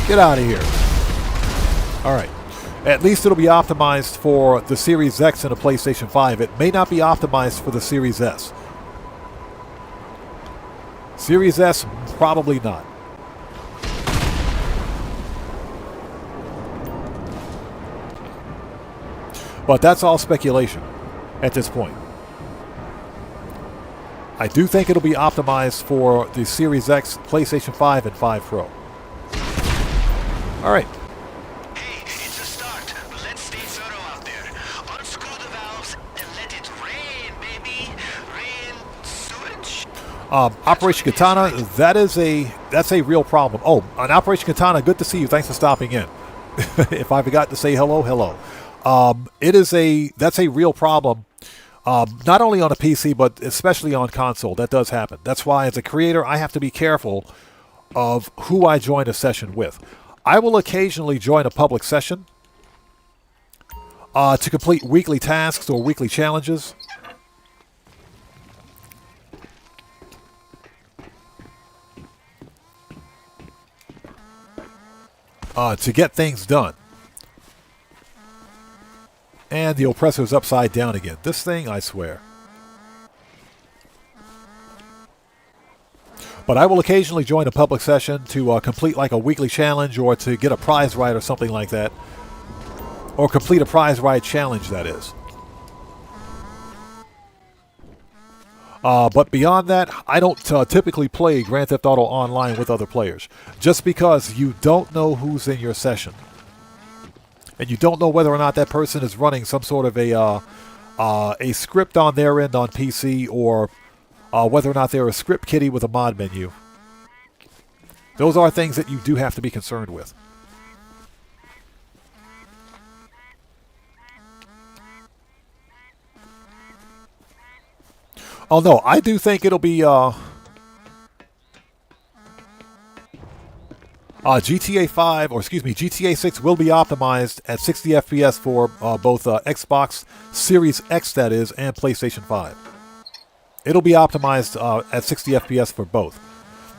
Get out of here. All right. At least it'll be optimized for the Series X and the PlayStation 5. It may not be optimized for the Series S. Series S, probably not. But that's all speculation at this point. I do think it'll be optimized for the Series X, PlayStation 5, and 5 Pro. All right. Hey, it's a start. Let's stay thorough out there. Unscrew the valves and let it rain, baby. Rain sewage. Operation Katana, that's a real problem. Oh, on Operation Katana, good to see you. Thanks for stopping in. If I forgot to say hello, hello. That's a real problem. Not only on a PC, but especially on console. That does happen. That's why, as a creator, I have to be careful of who I join a session with. I will occasionally join a public session to complete weekly tasks or weekly challenges. To get things done. And the oppressor's upside down again. This thing, I swear. But I will occasionally join a public session to complete like a weekly challenge or to get a prize right or something like that. Or complete a prize right challenge, that is. But beyond that, I don't typically play Grand Theft Auto Online with other players. Just because you don't know who's in your session. And you don't know whether or not that person is running some sort of a script on their end on PC, or whether or not they're a script kiddie with a mod menu. Those are things that you do have to be concerned with. Oh no, I do think it'll be GTA 5, or excuse me, GTA 6 will be optimized at 60 FPS for both Xbox Series X, that is, and PlayStation 5. It'll be optimized at 60 FPS for both.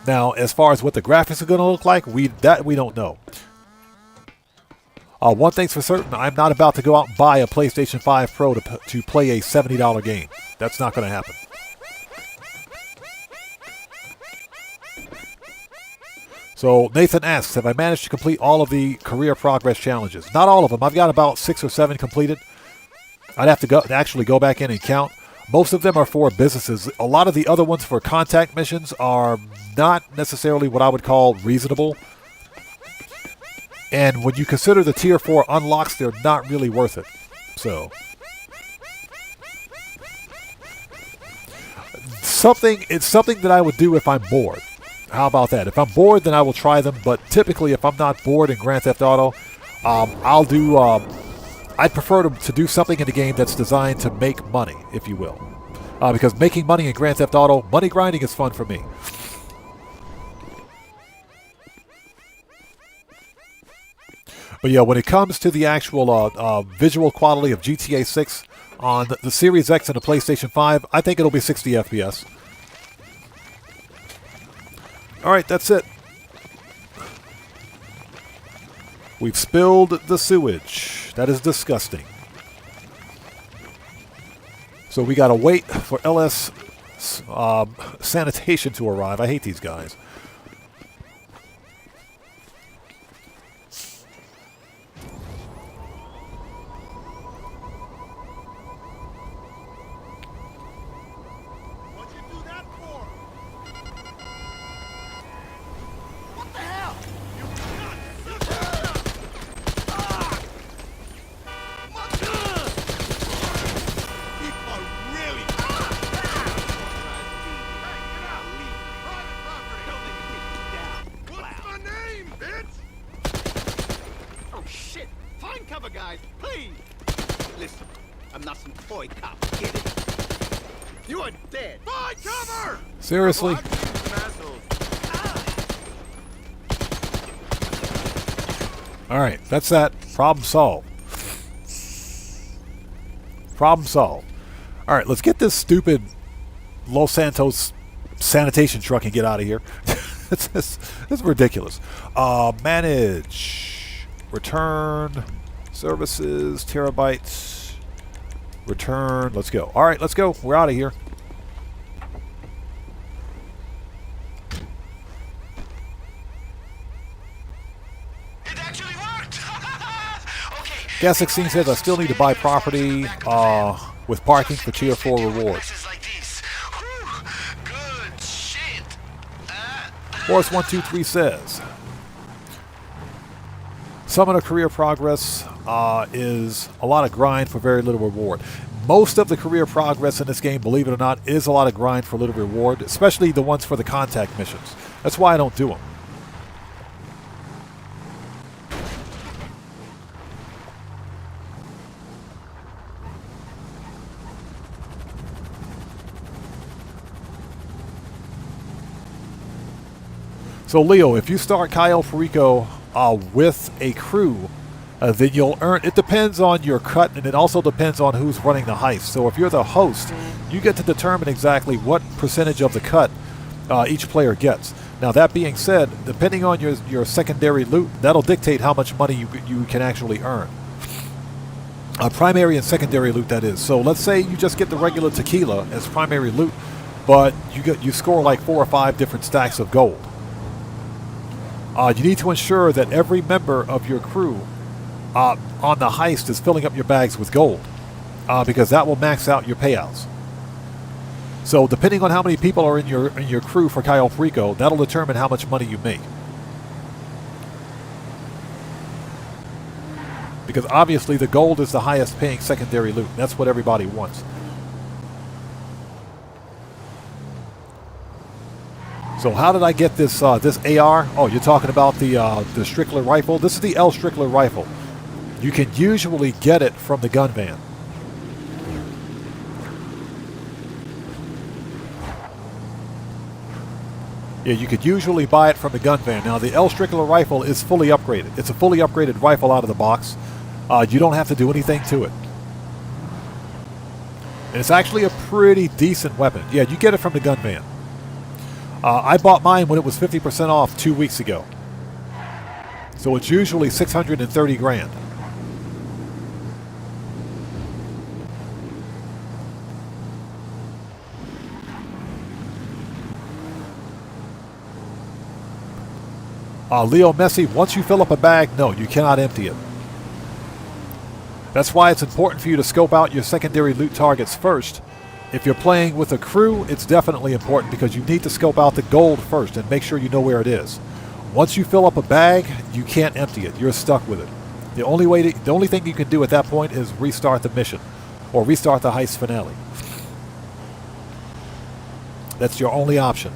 Now, as far as what the graphics are going to look like, we don't know. One thing's for certain, I'm not about to go out and buy a PlayStation 5 Pro to play a $70 game. That's not going to happen. So Nathan asks, have I managed to complete all of the career progress challenges? Not all of them. I've got about 6 or 7 completed. I'd have to actually go back in and count. Most of them are for businesses. A lot of the other ones for contact missions are not necessarily what I would call reasonable. And when you consider the Tier 4 unlocks, they're not really worth it. So it's something that I would do if I'm bored. How about that? If I'm bored, then I will try them. But typically, if I'm not bored in Grand Theft Auto, I'd prefer to do something in the game that's designed to make money, if you will. Because making money in Grand Theft Auto, money grinding is fun for me. But yeah, when it comes to the actual visual quality of GTA 6 on the Series X and the PlayStation 5, I think it'll be 60 FPS. Alright, that's it. We've spilled the sewage. That is disgusting. So we gotta wait for LS Sanitation to arrive. I hate these guys. Find cover, guys, please. Listen, I'm not some toy cop. Get it? You are dead. Find cover. Seriously? All right, that's that. Problem solved. Problem solved. All right, let's get this stupid Los Santos sanitation truck and get out of here. This is ridiculous. Manage. Return. Services. Terabytes. Return. Let's go. All right, let's go. We're out of here. Gas 16 says I still need to buy property with parking for tier 4 rewards. Morris123 says Summoner career progress is a lot of grind for very little reward. Most of the career progress in this game, believe it or not, is a lot of grind for little reward, especially the ones for the contact missions. That's why I don't do them. So Leo, if you start Cayo Perico with a crew, then you'll earn, it depends on your cut, and it also depends on who's running the heist. So if you're the host, you get to determine exactly what percentage of the cut each player gets. Now that being said, depending on your secondary loot, that'll dictate how much money you can actually earn. Primary and secondary loot, that is. So let's say you just get the regular tequila as primary loot, but you score like 4 or 5 different stacks of gold. You need to ensure that every member of your crew on the heist is filling up your bags with gold, because that will max out your payouts. So depending on how many people are in your crew for Cayo Perico, that'll determine how much money you make. Because obviously the gold is the highest paying secondary loot. That's what everybody wants. So how did I get this this AR? Oh, you're talking about the Strickler rifle. This is the L Strickler rifle. You can usually get it from the gun van. Yeah, you could usually buy it from the gun van. Now the L Strickler rifle is fully upgraded. It's a fully upgraded rifle out of the box. You don't have to do anything to it. And it's actually a pretty decent weapon. Yeah, you get it from the gun van. I bought mine when it was 50% off 2 weeks ago. So it's usually 630 grand. Leo Messi, once you fill up a bag, no, you cannot empty it. That's why it's important for you to scope out your secondary loot targets first. If you're playing with a crew, it's definitely important because you need to scope out the gold first and make sure you know where it is. Once you fill up a bag, you can't empty it. You're stuck with it. The only thing you can do at that point is restart the mission or restart the heist finale. That's your only option.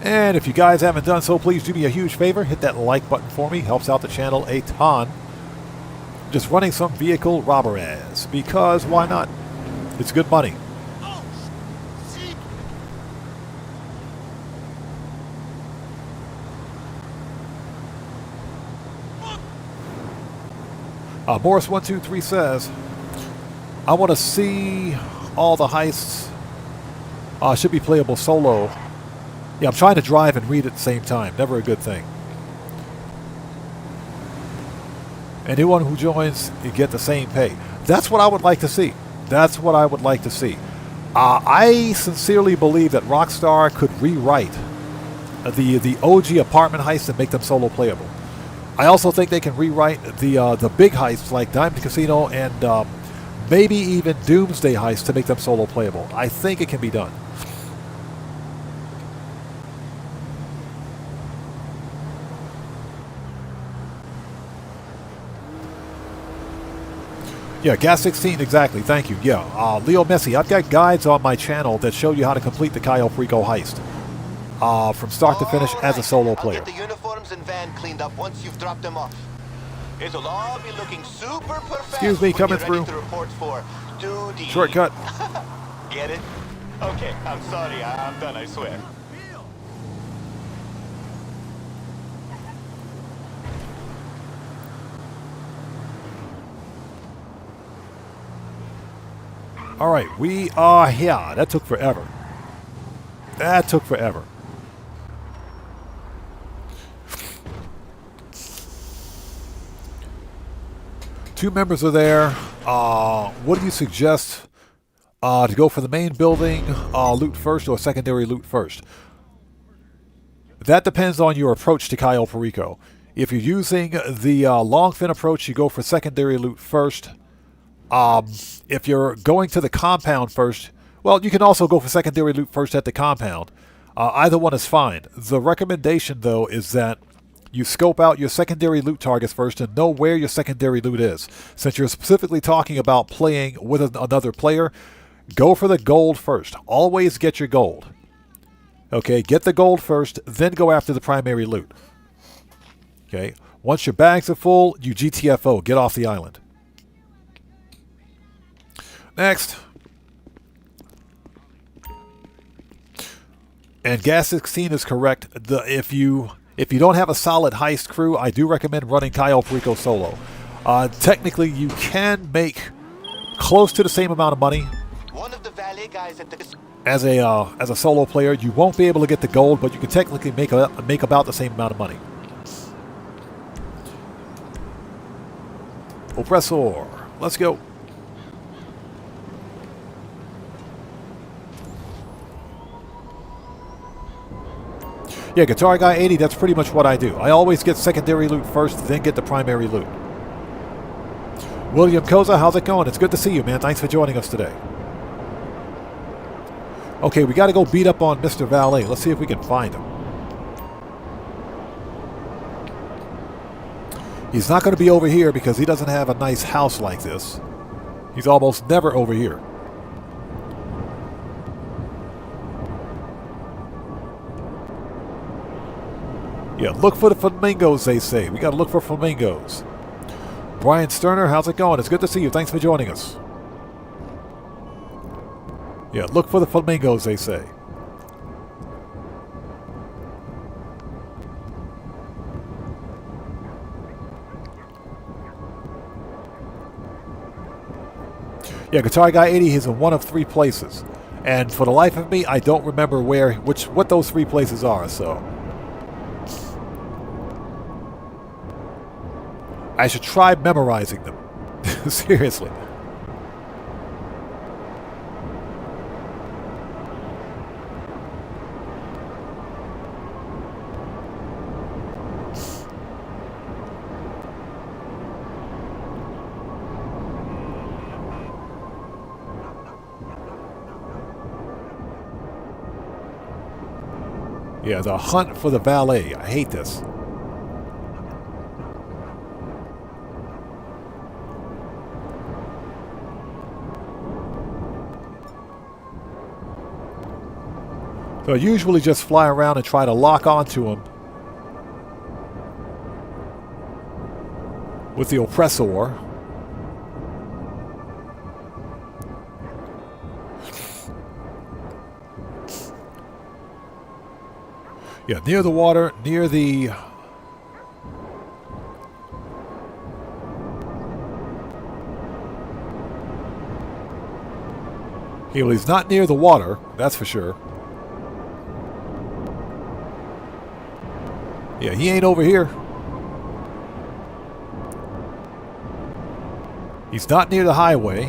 And if you guys haven't done so, please do me a huge favor. Hit that like button for me. Helps out the channel a ton. Just running some vehicle robberies. Because why not? It's good money. Morris123 says, I want to see all the heists. Should be playable solo. Yeah, I'm trying to drive and read at the same time. Never a good thing. Anyone who joins, you get the same pay. That's what I would like to see. That's what I would like to see. I sincerely believe that Rockstar could rewrite the OG apartment heist and make them solo playable. I also think they can rewrite the big heists like Diamond Casino and maybe even Doomsday Heist to make them solo playable. I think it can be done. Yeah, Gas 16, exactly. Thank you. Yeah, Leo Messi, I've got guides on my channel that show you how to complete the Cayo Perico Heist from start to finish as a solo player. I'll get the uniforms and van cleaned up once you've dropped them off. It'll all be looking super professional. Excuse me, coming through. To report for duty. Shortcut. Get it? Okay, I'm sorry. I'm done, I swear. All right, we are here. That took forever. That took forever. Two members are there. What do you suggest to go for the main building loot first or secondary loot first? That depends on your approach to Cayo Perico. If you're using the Longfin approach, you go for secondary loot first. If you're going to the compound first, well, you can also go for secondary loot first at the compound. Either one is fine. The recommendation, though, is that you scope out your secondary loot targets first and know where your secondary loot is. Since you're specifically talking about playing with another player, go for the gold first. Always get your gold. Okay, get the gold first, then go after the primary loot. Okay, once your bags are full, you GTFO, get off the island. Next. And Gas 16 is correct. If you don't have a solid heist crew, I do recommend running Cayo Perico solo. Technically, you can make close to the same amount of money One of the valet guys at the as a solo player. You won't be able to get the gold, but you can technically make about the same amount of money. Oppressor, let's go. Yeah, Guitar Guy 80, that's pretty much what I do. I always get secondary loot first, then get the primary loot. William Koza, how's it going? It's good to see you, man. Thanks for joining us today. Okay, we got to go beat up on Mr. Valet. Let's see if we can find him. He's not going to be over here because he doesn't have a nice house like this. He's almost never over here. Yeah, look for the flamingos, they say. We got to look for flamingos. Brian Sterner, how's it going? It's good to see you. Thanks for joining us. Yeah, look for the flamingos, they say. Yeah, Guitar Guy 80 is in one of 3 places. And for the life of me, I don't remember what those 3 places are, so... I should try memorizing them. Seriously. Yeah, the hunt for the valet. I hate this. So I usually just fly around and try to lock onto him with the oppressor. Yeah, near the water, near the... Yeah, well, he's not near the water, that's for sure. Yeah, he ain't over here. He's not near the highway.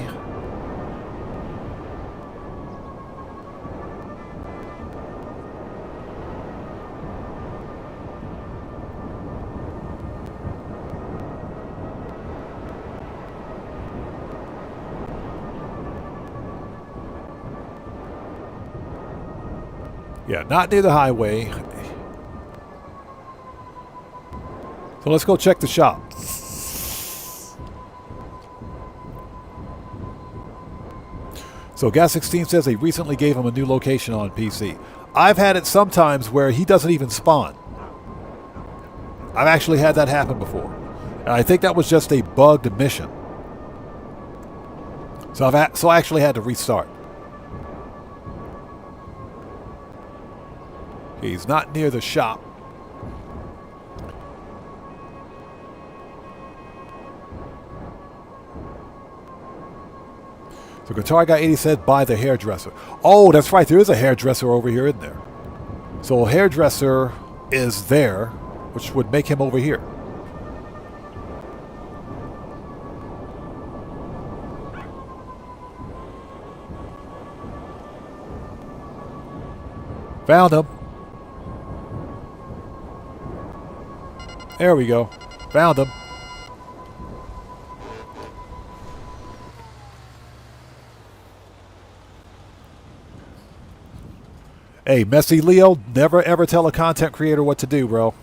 Yeah, not near the highway. So let's go check the shop. So Gas16 says they recently gave him a new location on PC. I've had it sometimes where he doesn't even spawn. I've actually had that happen before. And I think that was just a bugged mission. So I actually had to restart. He's not near the shop. So Guitar Guy 80 said, buy the hairdresser. Oh, that's right. There is a hairdresser over here, isn't there? So a hairdresser is there, which would make him over here. Found him. There we go. Found him. Hey, Messy Leo, never ever tell a content creator what to do, bro.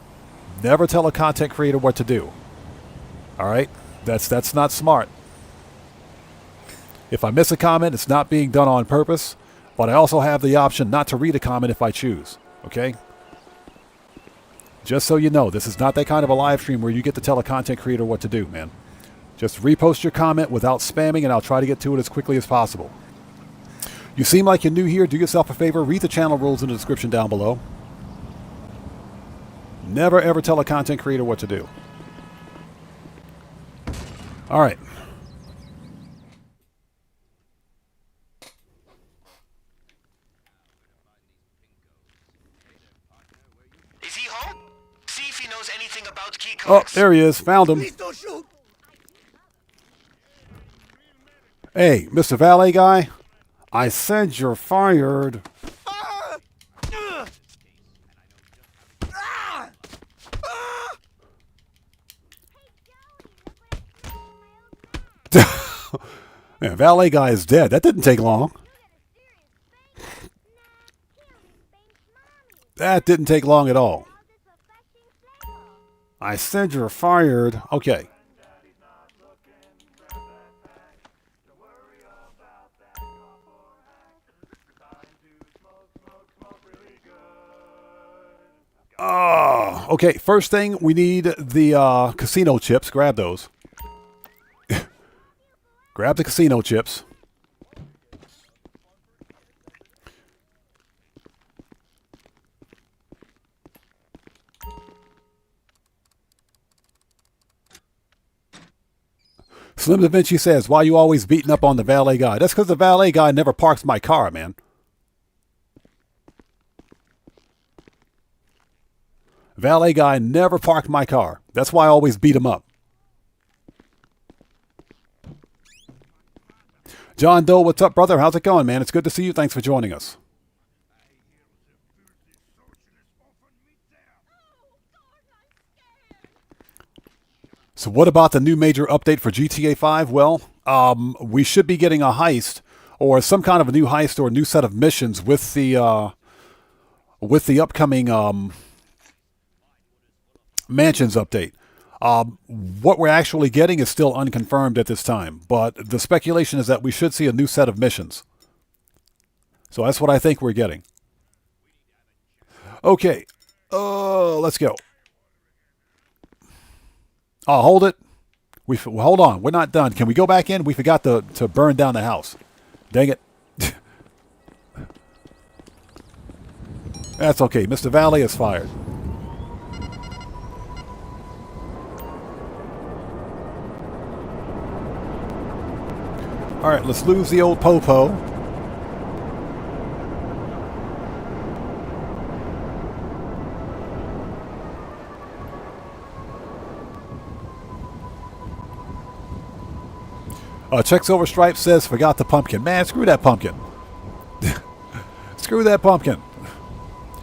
Never tell a content creator what to do. Alright? That's not smart. If I miss a comment, it's not being done on purpose, but I also have the option not to read a comment if I choose. Okay? Just so you know, this is not that kind of a live stream where you get to tell a content creator what to do, man. Just repost your comment without spamming, and I'll try to get to it as quickly as possible. You seem like you're new here. Do yourself a favor. Read the channel rules in the description down below. Never ever tell a content creator what to do. All right. Is he home? See if he knows anything about key Oh, cards. there he is. Found him. Please don't shoot. Hey, Mr. Valet Guy. I said you're fired. Man, Valet Guy is dead. That didn't take long. That didn't take long at all. I said you're fired. Okay. Okay, first thing, we need the casino chips. Grab those. Grab the casino chips. Slim Da Vinci says, why you always beating up on the valet guy? That's because the valet guy never parks my car, man. Valet guy never parked my car. That's why I always beat him up. John Doe, what's up, brother? How's it going, man? It's good to see you. Thanks for joining us. So what about the new major update for GTA 5? Well, we should be getting a heist or some kind of a new heist or a new set of missions with the upcoming Mansions update. What we're actually getting is still unconfirmed at this time, but the speculation is that we should see a new set of missions. So that's what I think we're getting. Okay, let's go. Oh, hold it. Hold on, we're not done. Can we go back in? We forgot to burn down the house. Dang it. That's okay. Mr. Valet is fired. All right, let's lose the old Popo. Checks Over Stripe says, forgot the pumpkin. Man, screw that pumpkin. Screw that pumpkin.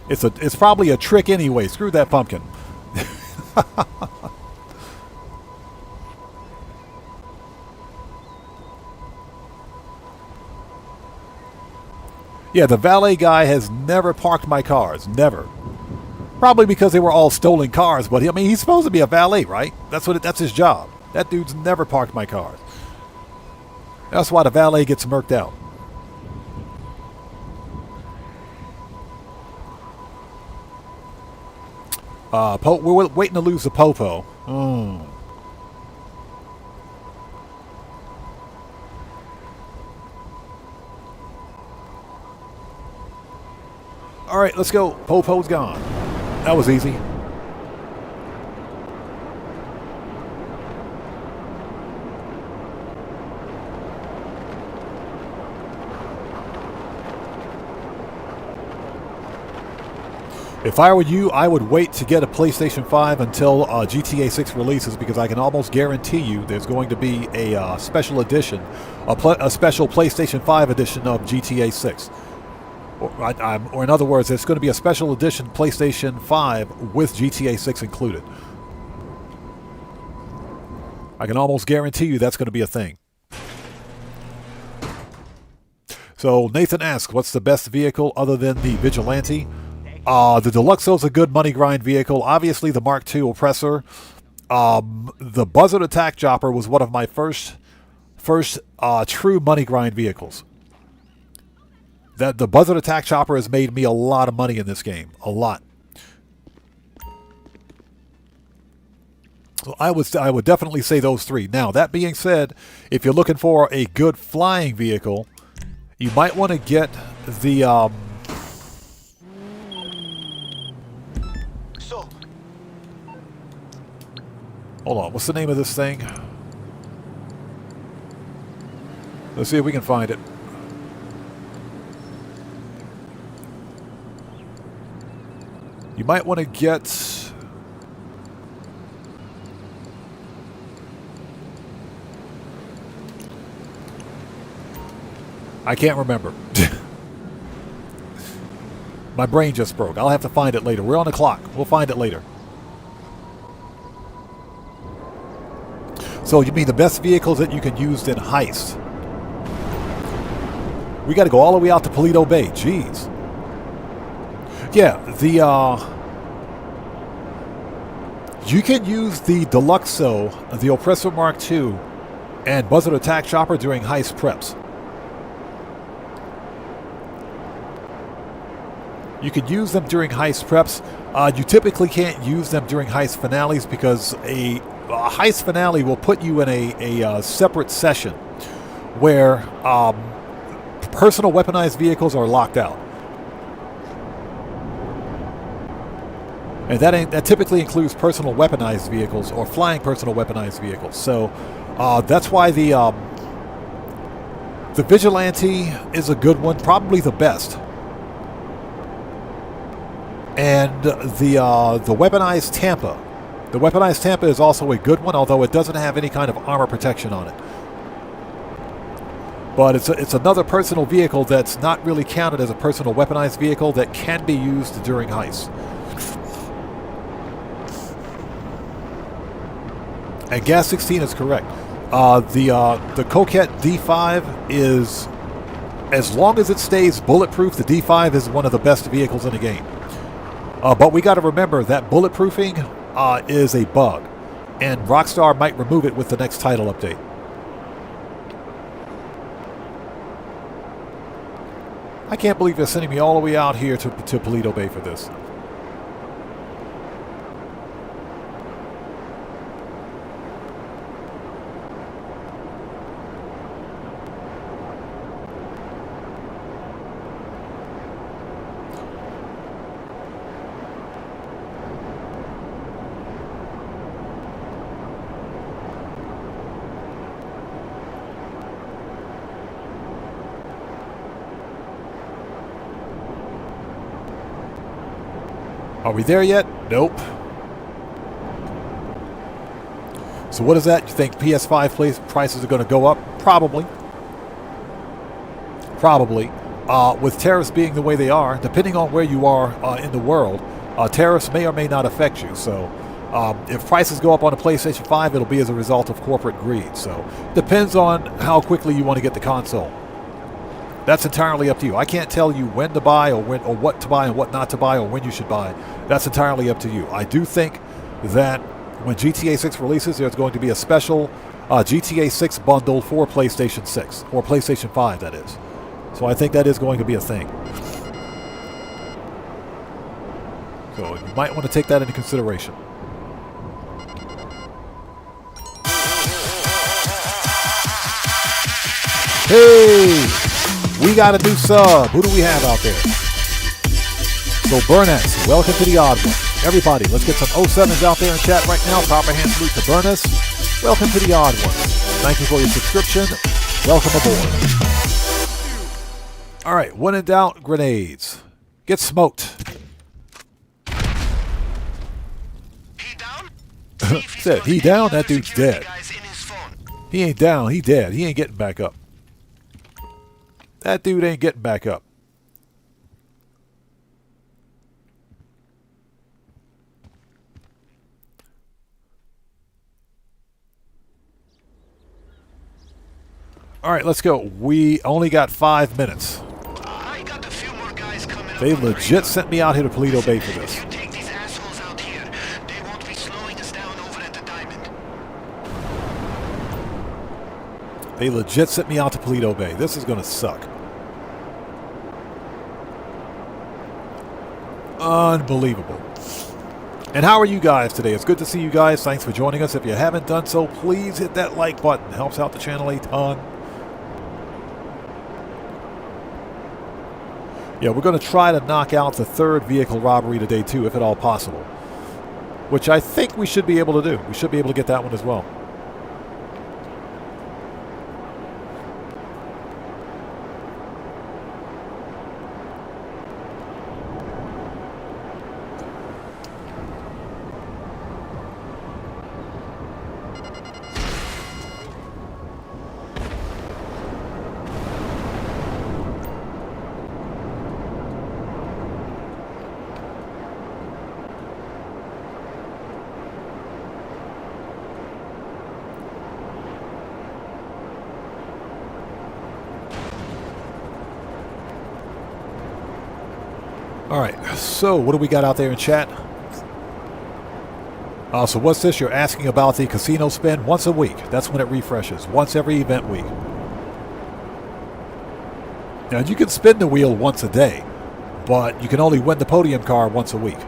It's probably a trick anyway. Screw that pumpkin. Yeah, the valet guy has never parked my cars. Never. Probably because they were all stolen cars, but I mean, he's supposed to be a valet, right? That's his job. That dude's never parked my cars. That's why the valet gets murked out. We're waiting to lose the Popo. All right, let's go. Popo's gone. That was easy. If I were you, I would wait to get a PlayStation 5 until GTA 6 releases, because I can almost guarantee you there's going to be a special edition, a special PlayStation 5 edition of GTA 6. Or in other words, there's going to be a special edition PlayStation 5 with GTA 6 included. I can almost guarantee you that's going to be a thing. So Nathan asks, what's the best vehicle other than the Vigilante? The Deluxo's a good money grind vehicle. Obviously, the Mark II Oppressor. The Buzzard Attack Chopper was one of my first true money grind vehicles. The Buzzard Attack Chopper has made me a lot of money in this game. A lot. So I would definitely say those three. Now, that being said, if you're looking for a good flying vehicle, you might want to get the... Hold on, what's the name of this thing? Let's see if we can find it. You might want to get... I can't remember. My brain just broke. I'll have to find it later. We're on the clock. We'll find it later. So you mean the best vehicles that you can use in heist? We got to go all the way out to Paleto Bay. Jeez. Yeah, you can use the Deluxo, the Oppressor Mark II, and Buzzard Attack Chopper during heist preps. You can use them during heist preps. You typically can't use them during heist finales because a heist finale will put you in a separate session where personal weaponized vehicles are locked out. And that typically includes personal weaponized vehicles or flying personal weaponized vehicles. So that's why the Vigilante is a good one, probably the best. And the weaponized Tampa. The weaponized Tampa is also a good one, although it doesn't have any kind of armor protection on it. But it's another personal vehicle that's not really counted as a personal weaponized vehicle that can be used during heists. And Gas 16 is correct. The Coquette D5 is, as long as it stays bulletproof, the D5 is one of the best vehicles in the game. But we got to remember that bulletproofing is a bug, and Rockstar might remove it with the next title update. I can't believe they're sending me all the way out here to Paleto Bay for this. Are we there yet? Nope. So what is that? You think PS5 prices are going to go up? Probably. Probably. With tariffs being the way they are, depending on where you are in the world, tariffs may or may not affect you. So if prices go up on a PlayStation 5, it'll be as a result of corporate greed. So depends on how quickly you want to get the console. That's entirely up to you. I can't tell you when to buy or what to buy and what not to buy or when you should buy. That's entirely up to you. I do think that when GTA 6 releases, there's going to be a special GTA 6 bundle for PlayStation 6, or PlayStation 5, that is. So I think that is going to be a thing. So you might want to take that into consideration. Hey! We got a new sub. Who do we have out there? So Burness, welcome to the Odd One. Everybody, let's get some 07s out there in chat right now. Proper hand salute to Burness. Welcome to the Odd One. Thank you for your subscription. Welcome aboard. All right, when in doubt, grenades. Get smoked. Said he down? That dude's dead. He ain't down, he dead. He ain't getting back up. That dude ain't getting back up. All right, let's go. We only got 5 minutes. They legit sent me out here to Paleto Bay for this. They legit sent me out to Paleto Bay. This is going to suck. Unbelievable. And how are you guys today? It's good to see you guys. Thanks for joining us. If you haven't done so, please hit that like button. Helps out the channel a ton. Yeah, we're going to try to knock out the 3rd vehicle robbery today too, if at all possible. Which I think we should be able to do. We should be able to get that one as well. Alright, so what do we got out there in chat? So what's this? You're asking about the casino spin once a week. That's when it refreshes. Once every event week. Now you can spin the wheel once a day, but you can only win the podium car once a week.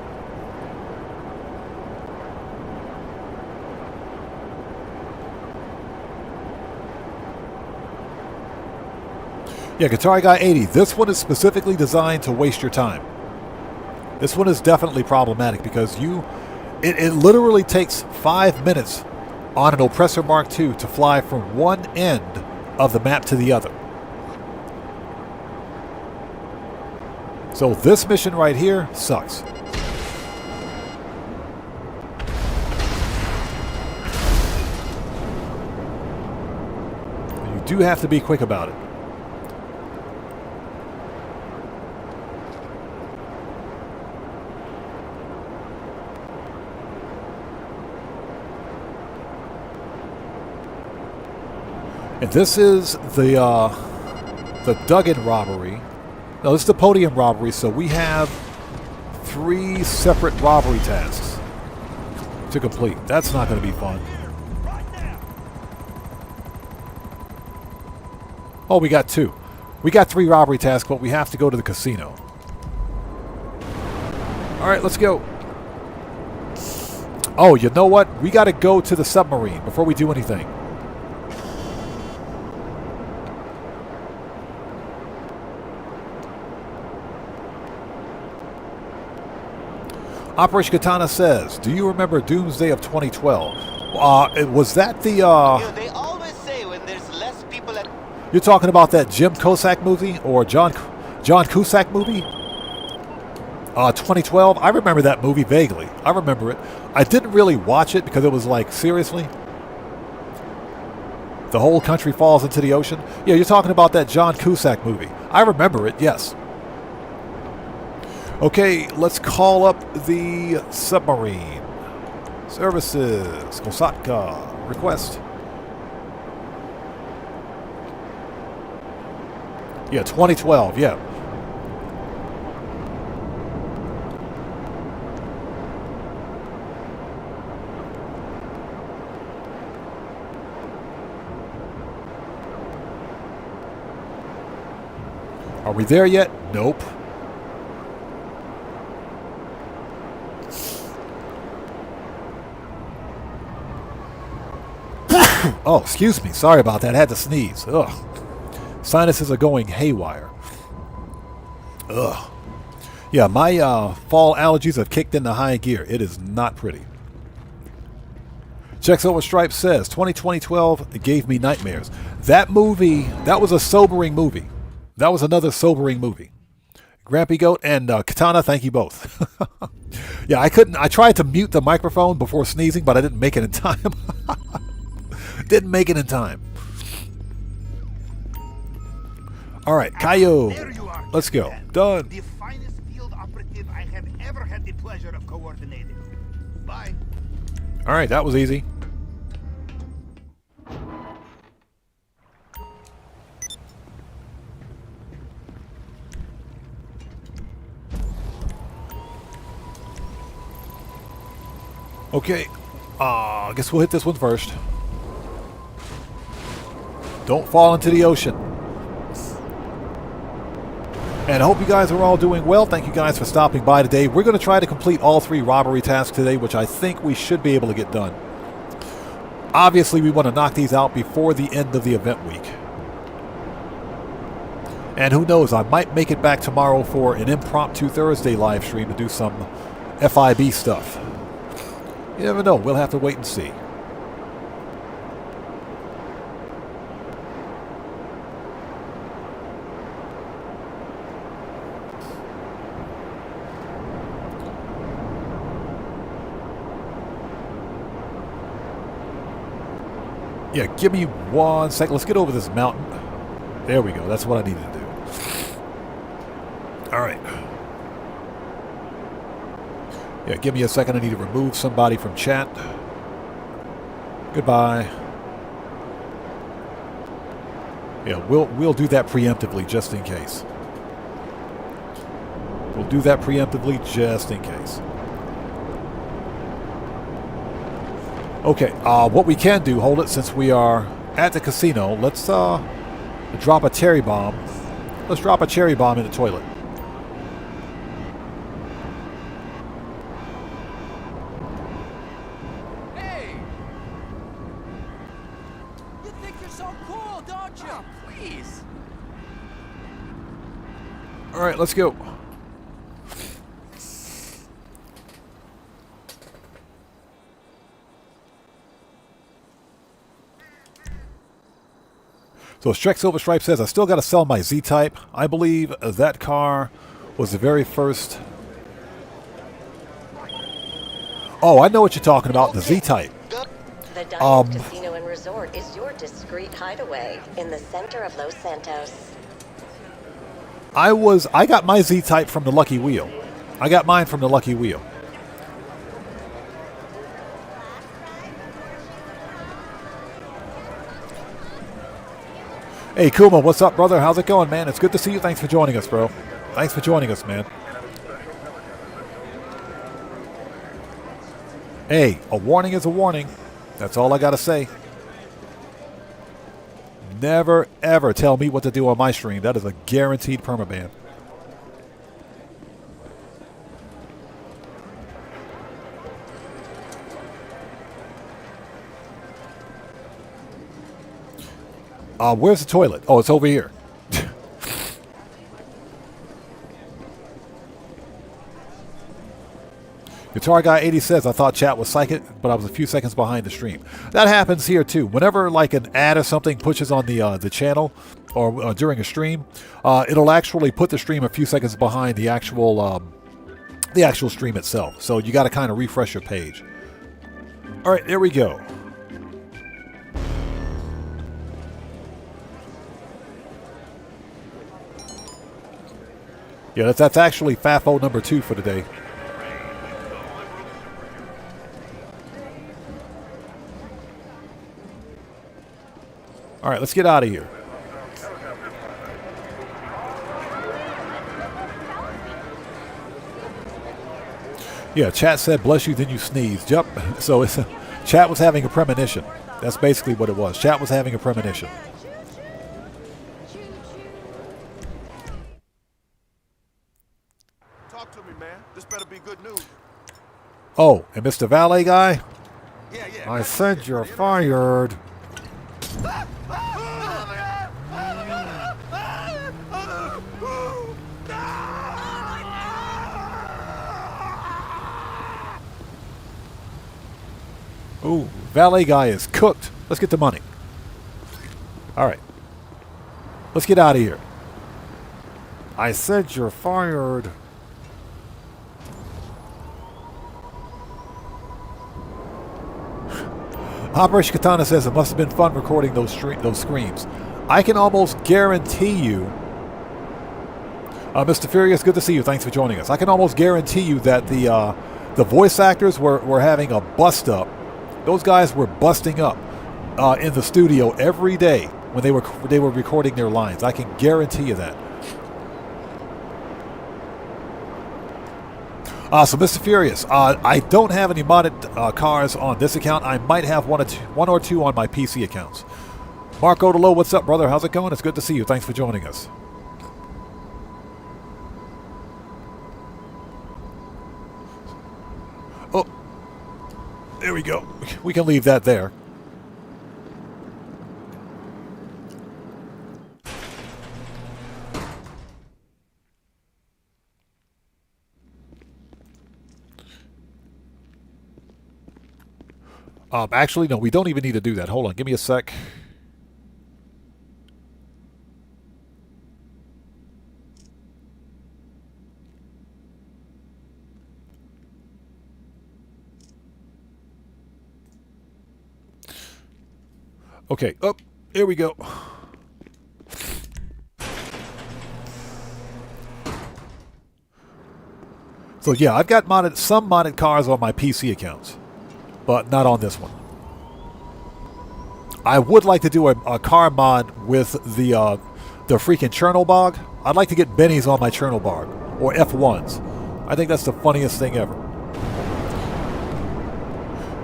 Yeah, Guitar Guy 80. This one is specifically designed to waste your time. This one is definitely problematic because it literally takes 5 minutes on an Oppressor Mark II to fly from one end of the map to the other. So this mission right here sucks. You do have to be quick about it. And this is the Duggan robbery. No, this is the podium robbery, so we have 3 separate robbery tasks to complete. That's not going to be fun. Oh, we got 2. We got 3 robbery tasks, but we have to go to the casino. Alright, let's go. Oh, you know what? We got to go to the submarine before we do anything. Operation Katana says, do you remember Doomsday of 2012? Was that the... They always say when there's less people at... You're talking about that Jim Cusack movie? Or John Cusack movie? 2012? I remember that movie vaguely. I remember it. I didn't really watch it because it was like, seriously? The whole country falls into the ocean? Yeah, you're talking about that John Cusack movie. I remember it, yes. Okay, let's call up the submarine. Services, Kosatka, request. Yeah, 2012, yeah. Are we there yet? Nope. Oh, excuse me. Sorry about that. I had to sneeze. Ugh. Sinuses are going haywire. Ugh. Yeah, my fall allergies have kicked into high gear. It is not pretty. Checks Over Stripes says, 2012 gave me nightmares. That movie, that was a sobering movie. That was another sobering movie. Grampy Goat and Katana, thank you both. Yeah, I tried to mute the microphone before sneezing, but I didn't make it in time. Didn't make it in time. All right, Cayo. Let's go. Done. The finest field operative I have ever had the pleasure of coordinating. Bye. All right, that was easy. Okay, I guess we'll hit this one first. Don't fall into the ocean. And I hope you guys are all doing well. Thank you guys for stopping by today. We're going to try to complete all 3 robbery tasks today, which I think we should be able to get done. Obviously, we want to knock these out before the end of the event week. And who knows, I might make it back tomorrow for an impromptu Thursday live stream to do some FIB stuff. You never know. We'll have to wait and see. Yeah, give me 1 second. Let's get over this mountain. There we go. That's what I needed to do. All right. Yeah, give me a second. I need to remove somebody from chat. Goodbye. Yeah, we'll do that preemptively just in case. We'll do that preemptively just in case. Okay, what we can do, hold it, since we are at the casino, let's drop a cherry bomb. Let's drop a cherry bomb in the toilet. Hey! You think you're so cool, don't you? Oh, please. All right, let's go. So Strek Silver Stripe says, I still got to sell my Z-Type. I believe that car was the very first... Oh, I know what you're talking about, the Z-Type. The Diamond Casino and Resort is your discreet hideaway in the center of Los Santos. I got my Z-Type from the Lucky Wheel. I got mine from the Lucky Wheel. Hey, Kuma, what's up, brother? How's it going, man? It's good to see you. Thanks for joining us, bro. Thanks for joining us, man. Hey, a warning is a warning. That's all I got to say. Never, ever tell me what to do on my stream. That is a guaranteed permaban. Where's the toilet? Oh, it's over here. Guitar Guy 80 says, I thought chat was psychic, but I was a few seconds behind the stream. That happens here too. Whenever like an ad or something pushes on the channel or during a stream, it'll actually put the stream a few seconds behind the actual stream itself. So you got to kind of refresh your page. All right, there we go. Yeah, that's actually FAFO number 2 for today. All right, let's get out of here. Yeah, chat said, bless you, then you sneezed. Yep. So it's chat was having a premonition. That's basically what it was. Chat was having a premonition. Talk to me, man. This better be good news. Oh, and Mr. Valet guy? Yeah. I said you're fired. Ooh, valet guy is cooked. Let's get the money. Alright. Let's get out of here. I said you're fired. Operation Katana says it must have been fun recording those screams. I can almost guarantee you, Mr. Furious, good to see you. Thanks for joining us. I can almost guarantee you that the voice actors were having a bust up. Those guys were busting up in the studio every day when they were recording their lines. I can guarantee you that. So, Mr. Furious, I don't have any modded cars on this account. I might have one or two on my PC accounts. Marco Delo, what's up, brother? How's it going? It's good to see you. Thanks for joining us. Oh, there we go. We can leave that there. Actually, no, we don't even need to do that. Hold on, give me a sec. Okay, here we go. So yeah, I've got some modded cars on my PC accounts, but not on this one. I would like to do a car mod with the freaking Chernobog. I'd like to get Bennies on my Chernobog, or F1s. I think that's the funniest thing ever.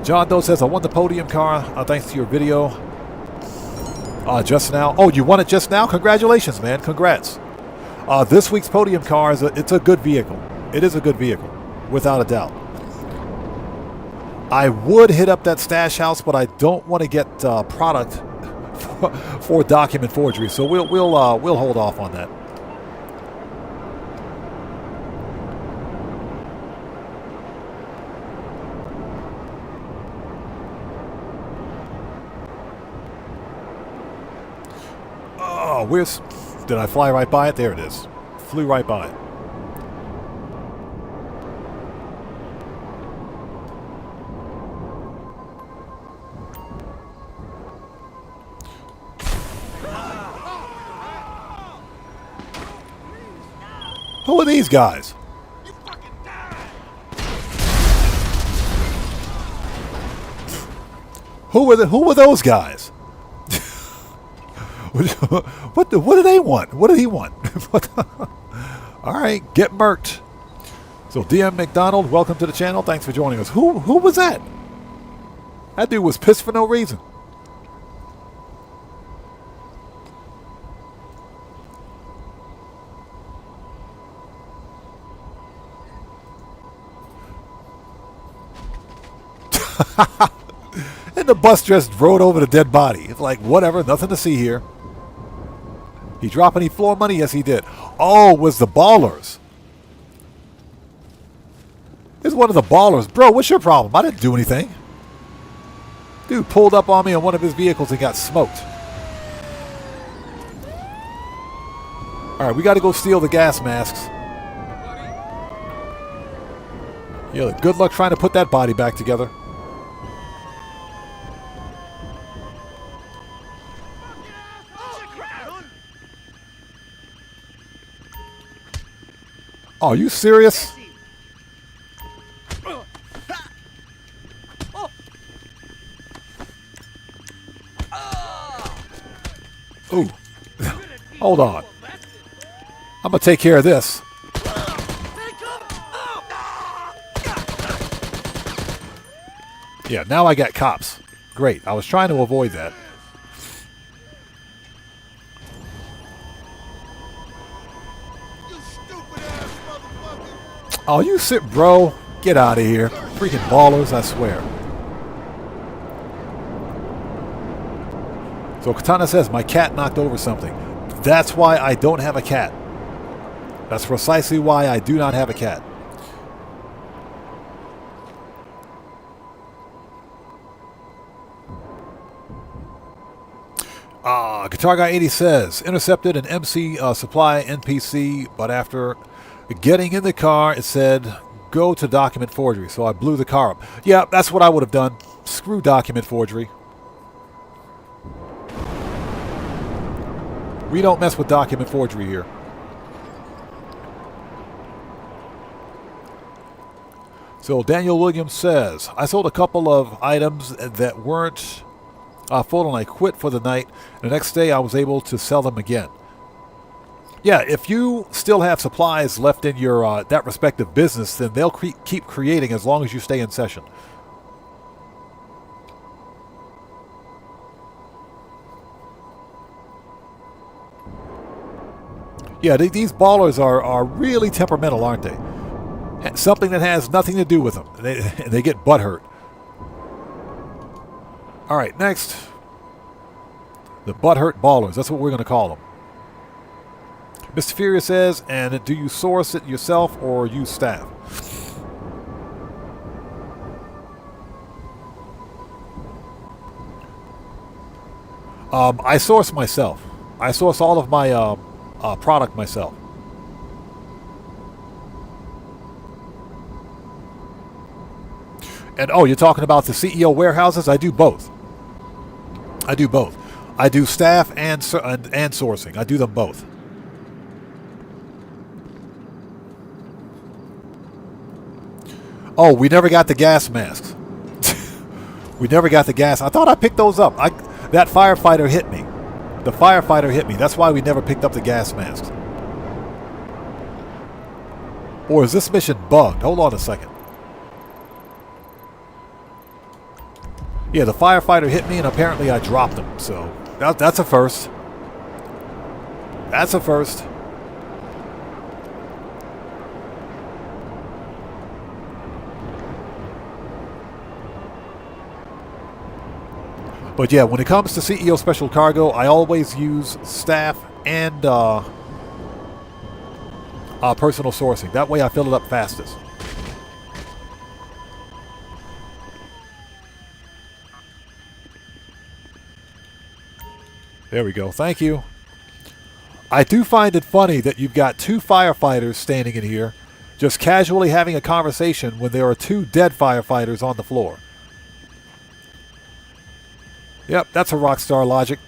John Doe says, I won the podium car thanks to your video just now. Oh, you won it just now? Congratulations, man. Congrats. This week's podium car, it's a good vehicle. It is a good vehicle, without a doubt. I would hit up that stash house, but I don't want to get product for document forgery, so we'll hold off on that. Oh, did I fly right by it? There it is. Flew right by it. Who are these guys? Who were those guys? What do they want? What did he want? All right, get murked. So DM McDonald, welcome to the channel. Thanks for joining us. Who was that? That dude was pissed for no reason. And the bus just rode over the dead body. It's like, whatever, nothing to see here. He drop any floor money? Yes, he did. Oh, it was the ballers. It's one of the ballers. Bro, what's your problem? I didn't do anything. Dude pulled up on me on one of his vehicles and got smoked. All right, we got to go steal the gas masks. Yeah, good luck trying to put that body back together. Oh, are you serious? Ooh. Hold on. I'm going to take care of this. Yeah, now I got cops. Great. I was trying to avoid that. Oh, you sit, bro. Get out of here. Freaking ballers, I swear. So Katana says, my cat knocked over something. That's why I don't have a cat. That's precisely why I do not have a cat. Guitar Guy 80 says, intercepted an MC supply NPC, but after getting in the car, it said, go to document forgery. So I blew the car up. Yeah, that's what I would have done. Screw document forgery. We don't mess with document forgery here. So Daniel Williams says, I sold a couple of items that weren't full and I quit for the night. The next day I was able to sell them again. Yeah, if you still have supplies left in your that respective business, then they'll keep creating as long as you stay in session. Yeah, these ballers are really temperamental, aren't they? Something that has nothing to do with them. They get butthurt. All right, next. The butthurt ballers. That's what we're going to call them. Mr. Furious says, and do you source it yourself or use staff? I source myself. I source all of my product myself. And oh, you're talking about the CEO warehouses? I do both. I do both. I do staff and sourcing. I do them both. Oh, we never got the gas masks. We never got the gas. I thought I picked those up. That firefighter hit me. The firefighter hit me. That's why we never picked up the gas masks. Or is this mission bugged? Hold on a second. Yeah, the firefighter hit me and apparently I dropped him. So that's a first. That's a first. But yeah, when it comes to CEO Special Cargo, I always use staff and personal sourcing. That way I fill it up fastest. There we go. Thank you. I do find it funny that you've got two firefighters standing in here just casually having a conversation when there are two dead firefighters on the floor. Yep, that's a rock star logic.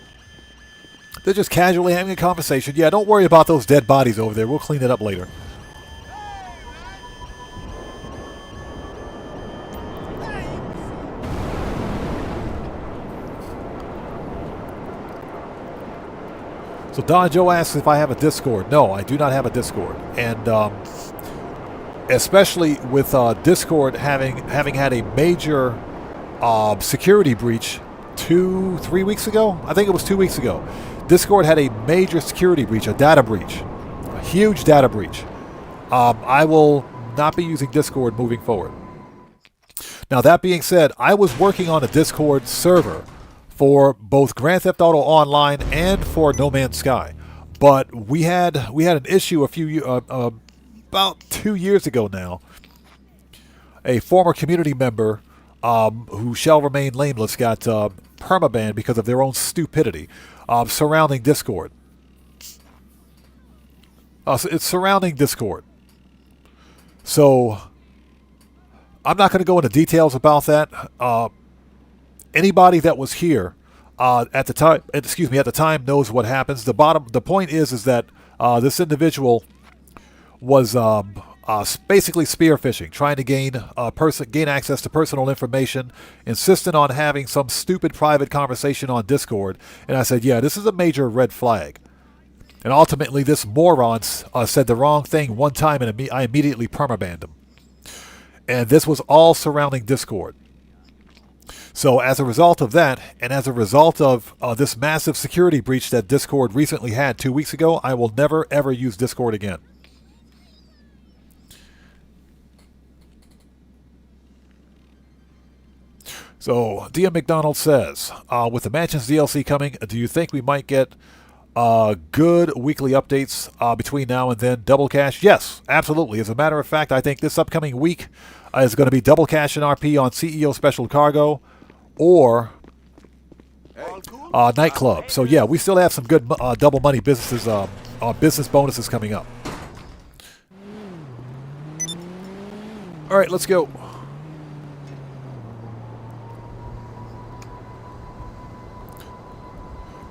They're just casually having a conversation. Yeah, don't worry about those dead bodies over there. We'll clean it up later. So Don Joe asks if I have a Discord. No, I do not have a Discord. And especially with Discord having had a major security breach 2-3 weeks ago. I think it was 2 weeks ago. Discord had a major security breach, a data breach, a huge data breach. I will not be using Discord moving forward. Now that being said, I was working on a Discord server for both Grand Theft Auto Online and for No Man's Sky, but we had an issue about 2 years ago now. A former community member who shall remain nameless got permabanned because of their own stupidity surrounding Discord. It's surrounding Discord. So I'm not going to go into details about that. Anybody that was here at the time knows what happens. The point is that this individual was basically spear phishing, trying to gain access to personal information, insisting on having some stupid private conversation on Discord. And I said, yeah, this is a major red flag. And ultimately, this moron said the wrong thing one time, and I immediately permabanned him. And this was all surrounding Discord. So as a result of that, and as a result of this massive security breach that Discord recently had 2 weeks ago, I will never, ever use Discord again. So, DM McDonald says, with the Mansions DLC coming, do you think we might get good weekly updates between now and then? Double cash? Yes, absolutely. As a matter of fact, I think this upcoming week is going to be double cash and RP on CEO Special Cargo, or nightclub. So yeah, we still have some good double money businesses, business bonuses coming up. All right, let's go.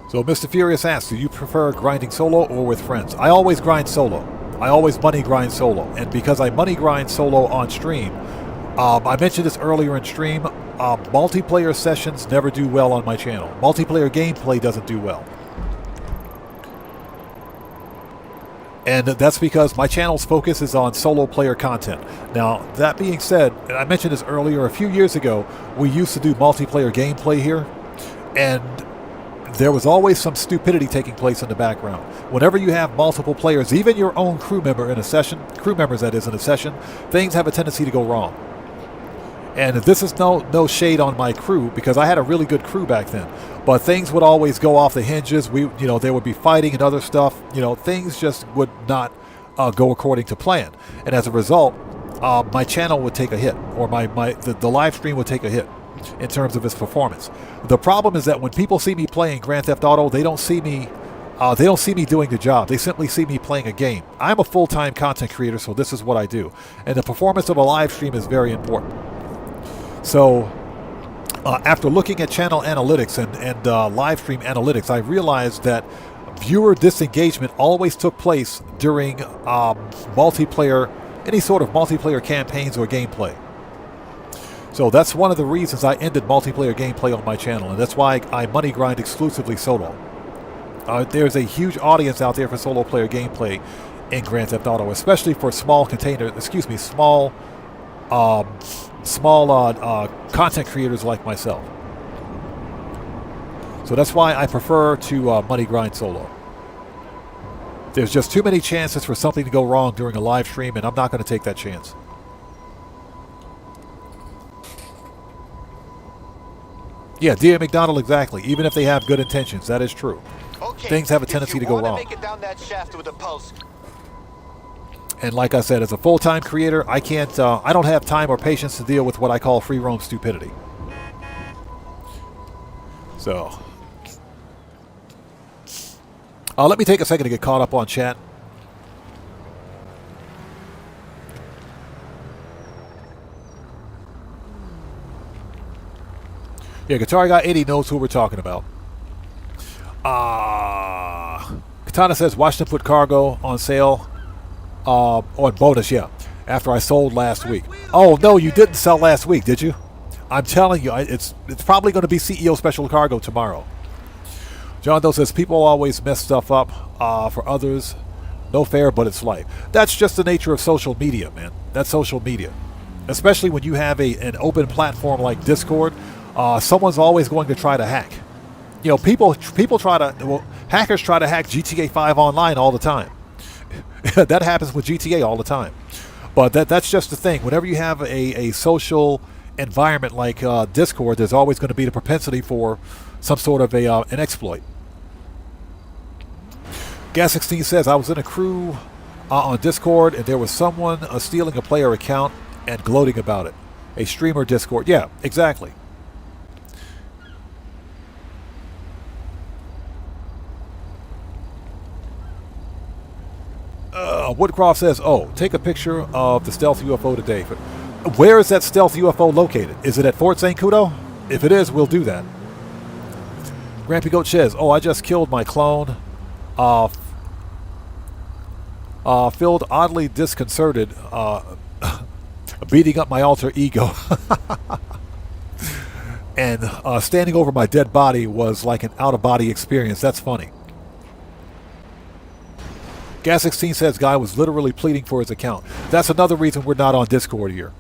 So Mr. Furious asks, do you prefer grinding solo or with friends? I always grind solo. I always money grind solo. And because I money grind solo on stream, I mentioned this earlier in stream, multiplayer sessions never do well on my channel. Multiplayer gameplay doesn't do well. And that's because my channel's focus is on solo player content. Now, that being said, and I mentioned this earlier, a few years ago, we used to do multiplayer gameplay here. And there was always some stupidity taking place in the background. Whenever you have multiple players, even your own crew member in a session, crew members that is in a session, things have a tendency to go wrong. And this is no shade on my crew, because I had a really good crew back then. But things would always go off the hinges. There would be fighting and other stuff. Things just would not go according to plan. And as a result, my channel would take a hit, or the live stream would take a hit in terms of its performance. The problem is that when people see me playing Grand Theft Auto, they don't see me doing the job. They simply see me playing a game. I'm a full-time content creator, so this is what I do. And the performance of a live stream is very important. So after looking at channel analytics and live stream analytics, I realized that viewer disengagement always took place during any sort of multiplayer campaigns or gameplay. So that's one of the reasons I ended multiplayer gameplay on my channel, and that's why I money grind exclusively solo. There's a huge audience out there for solo player gameplay in Grand Theft Auto, especially for small content creators like myself. So that's why I prefer to money grind solo. There's just too many chances for something to go wrong during a live stream, and I'm not going to take that chance. Yeah, Dear McDonald, exactly. Even if they have good intentions, that is true. Okay, things have a tendency to go wrong. make it down that shaft with a pulse. And like I said, as a full-time creator, I don't have time or patience to deal with what I call free roam stupidity. So, let me take a second to get caught up on chat. Yeah, Guitar Guy 80 knows who we're talking about. Katana says, watch them put cargo on sale. On bonus, yeah. After I sold last week. Oh, no, you didn't sell last week, did you? I'm telling you, it's probably going to be CEO special cargo tomorrow. John Doe says, people always mess stuff up for others. No fair, but it's life. That's just the nature of social media, man. That's social media. Especially when you have an open platform like Discord. Someone's always going to try to hack. Hackers try to hack GTA 5 online all the time. That happens with GTA all the time. But that's just the thing. Whenever you have a social environment like Discord, there's always going to be the propensity for some sort of an exploit. Gas16 says, I was in a crew on Discord, and there was someone stealing a player account and gloating about it. A streamer Discord. Yeah, exactly. Woodcroft says, oh, take a picture of the stealth UFO today. Where is that stealth UFO located? Is it at Fort St. Cudo? If it is, we'll do that. Grampy Goat says, oh, I just killed my clone. Filled oddly disconcerted, beating up my alter ego. And standing over my dead body was like an out-of-body experience. That's funny. Gas16 says guy was literally pleading for his account. That's another reason we're not on Discord here.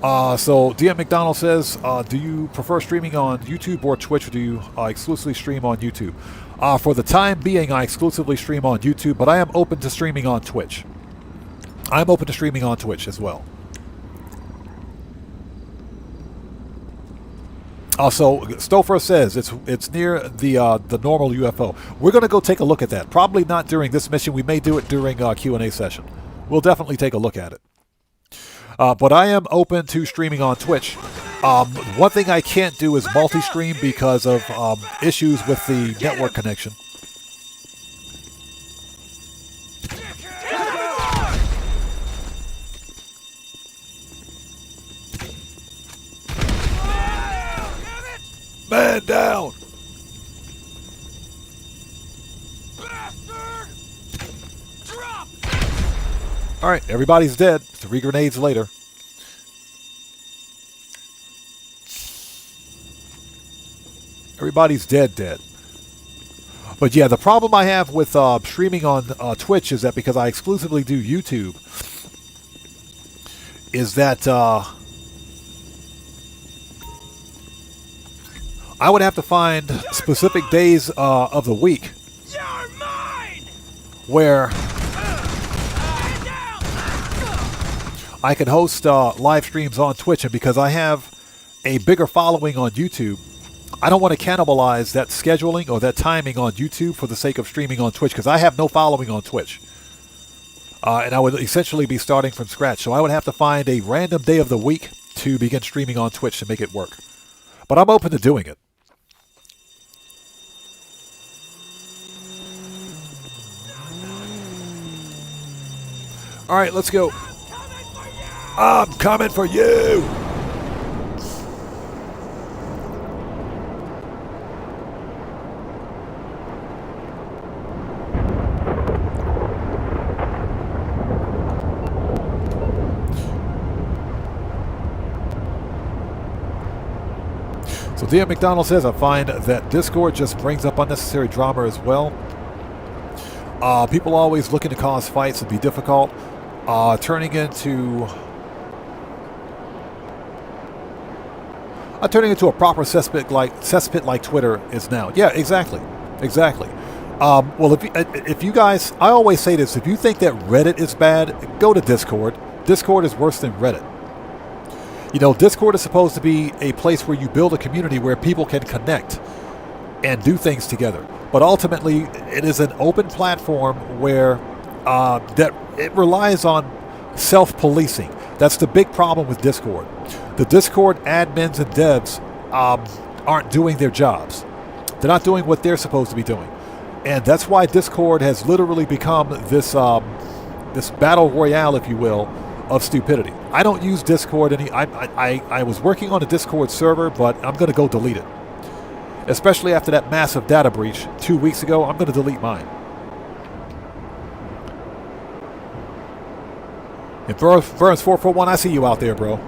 So DM McDonald says, do you prefer streaming on YouTube or Twitch, or do you exclusively stream on YouTube? For the time being, I exclusively stream on YouTube, but I am open to streaming on Twitch. I'm open to streaming on Twitch as well. Also, Stouffer says it's near the normal UFO. We're going to go take a look at that. Probably not during this mission. We may do it during Q&A session. We'll definitely take a look at it. But I am open to streaming on Twitch. One thing I can't do is multi-stream because of issues with the network connection. Man down! Alright, everybody's dead. 3 grenades later. Everybody's dead. But yeah, the problem I have with streaming on Twitch is that because I exclusively do YouTube, is that I would have to find specific days of the week where I can host live streams on Twitch, and because I have a bigger following on YouTube, I don't want to cannibalize that scheduling or that timing on YouTube for the sake of streaming on Twitch, because I have no following on Twitch. And I would essentially be starting from scratch. So I would have to find a random day of the week to begin streaming on Twitch to make it work. But I'm open to doing it. All right, let's go. I'm coming for you! So DM McDonald says, I find that Discord just brings up unnecessary drama as well. People always looking to cause fights and be difficult. Turning into a proper cesspit like Twitter is now. Yeah, exactly. Well, if you guys, I always say this, if you think that Reddit is bad, go to Discord. Discord is worse than Reddit. You know, Discord is supposed to be a place where you build a community where people can connect and do things together. But ultimately, it is an open platform where that it relies on self-policing. That's the big problem with Discord. The Discord admins and devs aren't doing their jobs. They're not doing what they're supposed to be doing. And that's why Discord has literally become this this battle royale, if you will, of stupidity. I don't use Discord I was working on a Discord server, but I'm going to go delete it. Especially after that massive data breach 2 weeks ago, I'm going to delete mine. And Burns 441, I see you out there, bro.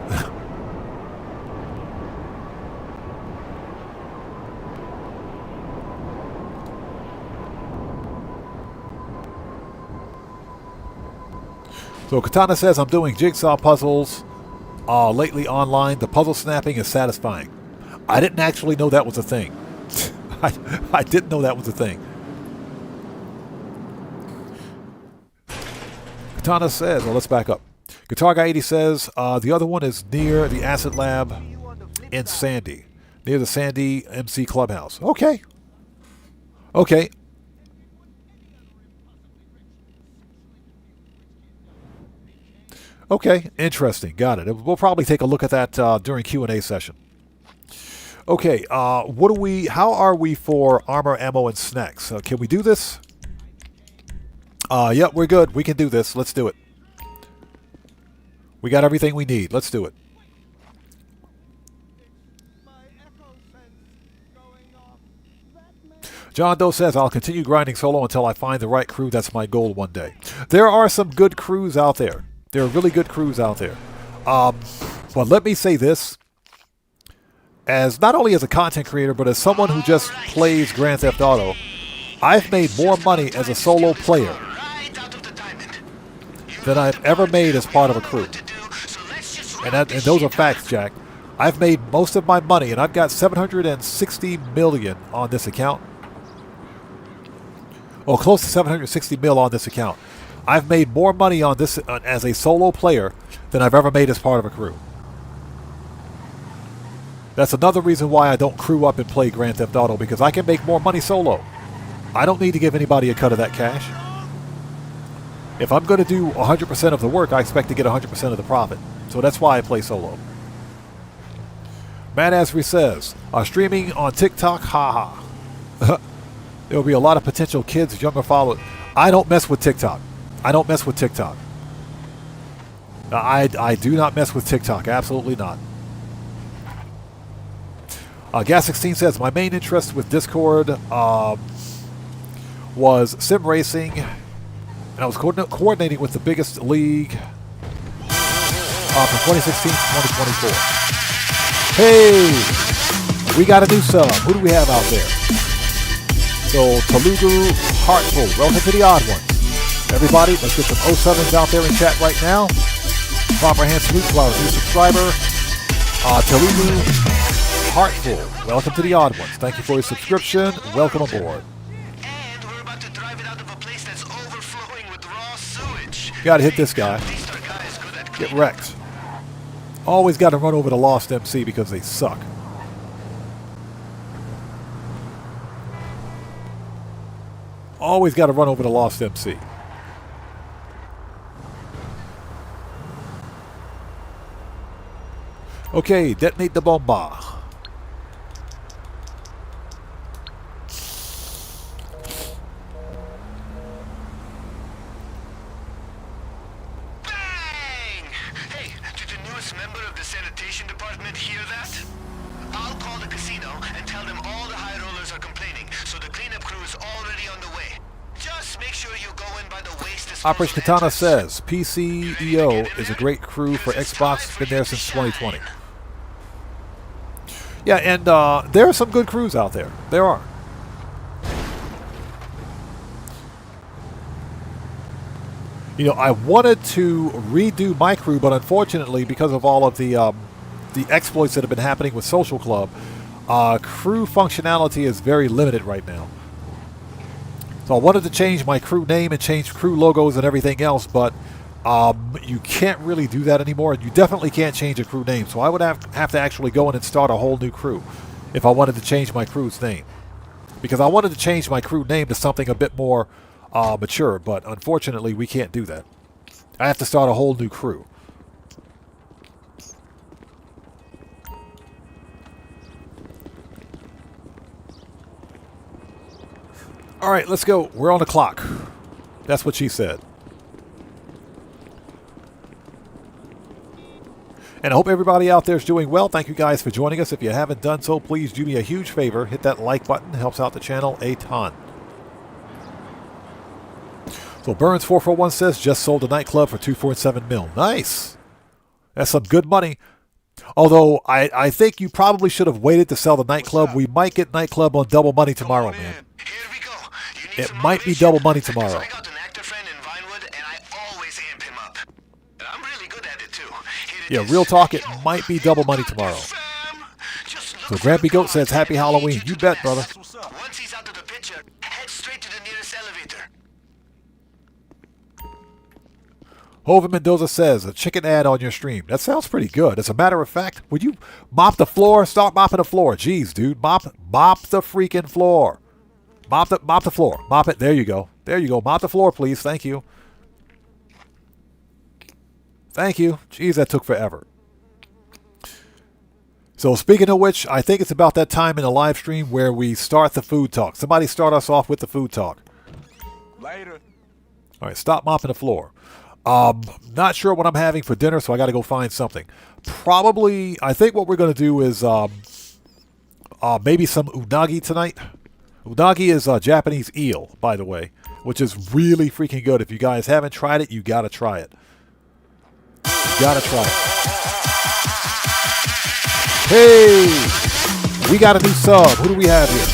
So Katana says, I'm doing jigsaw puzzles lately online. The puzzle snapping is satisfying. I didn't actually know that was a thing. I didn't know that was a thing. Katana says, well, let's back up. Guitar Guy 80 says, the other one is near the Acid Lab in Sandy. Near the Sandy MC Clubhouse. Okay. Okay. Okay, interesting. Got it. We'll probably take a look at that during Q&A session. Okay, how are we for armor, ammo, and snacks? Can we do this? Yep, we're good. We can do this. Let's do it. We got everything we need. Let's do it. John Doe says, I'll continue grinding solo until I find the right crew. That's my goal one day. There are some good crews out there. There are really good crews out there. But let me say this. As not only as a content creator, but as someone who just plays Grand Theft Auto, I've made more money as a solo player than I've ever made as part of a crew. And those are facts, Jack. I've made most of my money, and I've got $760 million on this account. Well, close to $760 million on this account. I've made more money on this as a solo player than I've ever made as part of a crew. That's another reason why I don't crew up and play Grand Theft Auto, because I can make more money solo. I don't need to give anybody a cut of that cash. If I'm going to do 100% of the work, I expect to get 100% of the profit. So that's why I play solo. Matt Asbury says, streaming on TikTok, haha. There will be a lot of potential kids, younger followers. I don't mess with TikTok. I don't mess with TikTok. I do not mess with TikTok. Absolutely not. Gas16 says, my main interest with Discord was sim racing. And I was coordinating with the biggest league from 2016 to 2024. Hey! We got a new sub. Who do we have out there? So, Telugu Heartful. Welcome to the Odd Ones. Everybody, let's get some 07s out there in chat right now. Proper hand salute to our new subscriber, Telugu Heartful. Welcome to the Odd Ones. Thank you for your subscription. Welcome aboard. And we're about to drive it out of a place that's overflowing with raw sewage. Gotta hit this guy. Get wrecked. Always gotta run over the Lost MC because they suck. Always gotta run over the Lost MC. Okay, detonate the bomba. Bang! Hey, did the newest member of the Sanitation department hear that? I'll call the casino and tell them all the high rollers are complaining, so the cleanup crew is already on the way. Just make sure you go in by the waste disposal. Operation Katana says, PCEO is a great crew for Xbox. Been there since 2020. Yeah, and there are some good crews out there. There are. You know, I wanted to redo my crew, but unfortunately, because of all of the exploits that have been happening with Social Club, crew functionality is very limited right now. So I wanted to change my crew name and change crew logos and everything else, but you can't really do that anymore. You definitely can't change a crew name. So I would have to actually go in and start a whole new crew if I wanted to change my crew's name. Because I wanted to change my crew name to something a bit more mature, but unfortunately we can't do that. I have to start a whole new crew. All right, let's go. We're on the clock. That's what she said. And I hope everybody out there is doing well. Thank you guys for joining us. If you haven't done so, please do me a huge favor. Hit that like button. It helps out the channel a ton. So Burns441 says, just sold a nightclub for 2.7 mil. Nice. That's some good money. Although, I think you probably should have waited to sell the nightclub. We might get nightclub on double money tomorrow, man. It might be double money tomorrow. I got an actor friend in Vinewood, and I always amp him up. And I'm really good at it, too. Yeah, real talk, it might be double money tomorrow. So Grampy Goat says, happy Halloween. You bet, brother. Once he's out of the picture, head straight to the nearest elevator. Hoven Mendoza says, a chicken ad on your stream. That sounds pretty good. As a matter of fact, would you mop the floor? Start mopping the floor. Jeez, dude. Mop the freaking floor. Mop the floor. Mop it. There you go. There you go. Mop the floor, please. Thank you. Thank you. Jeez, that took forever. So speaking of which, I think it's about that time in the live stream where we start the food talk. Somebody start us off with the food talk. Later. All right, stop mopping the floor. Not sure what I'm having for dinner, so I got to go find something. Probably, I think what we're going to do is maybe some unagi tonight. Unagi is Japanese eel, by the way, which is really freaking good. If you guys haven't tried it, you got to try it. You got to try it. Hey! We got a new sub. Who do we have here?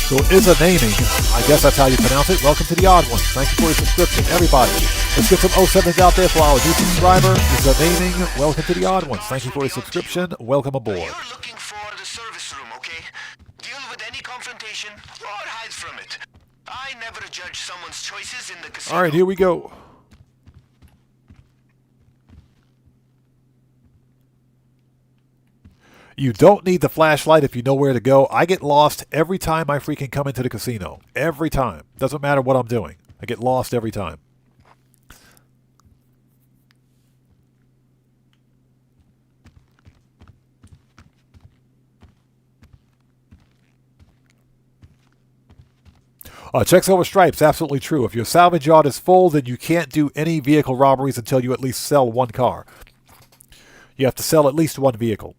So Isa Naming, I guess that's how you pronounce it. Welcome to the Odd Ones. Thank you for your subscription, everybody. Let's get some 07s out there for our new subscriber. Isa Naming, welcome to the Odd Ones. Thank you for your subscription. Welcome aboard. You're looking for the service room, okay? Deal with any confrontation or hide from it. I never judge someone's choices in the casino. All right, here we go. You don't need the flashlight if you know where to go. I get lost every time I freaking come into the casino. Every time. Doesn't matter what I'm doing. I get lost every time. Checks over stripes, absolutely true. If your salvage yard is full, then you can't do any vehicle robberies until you at least sell one car. You have to sell at least one vehicle.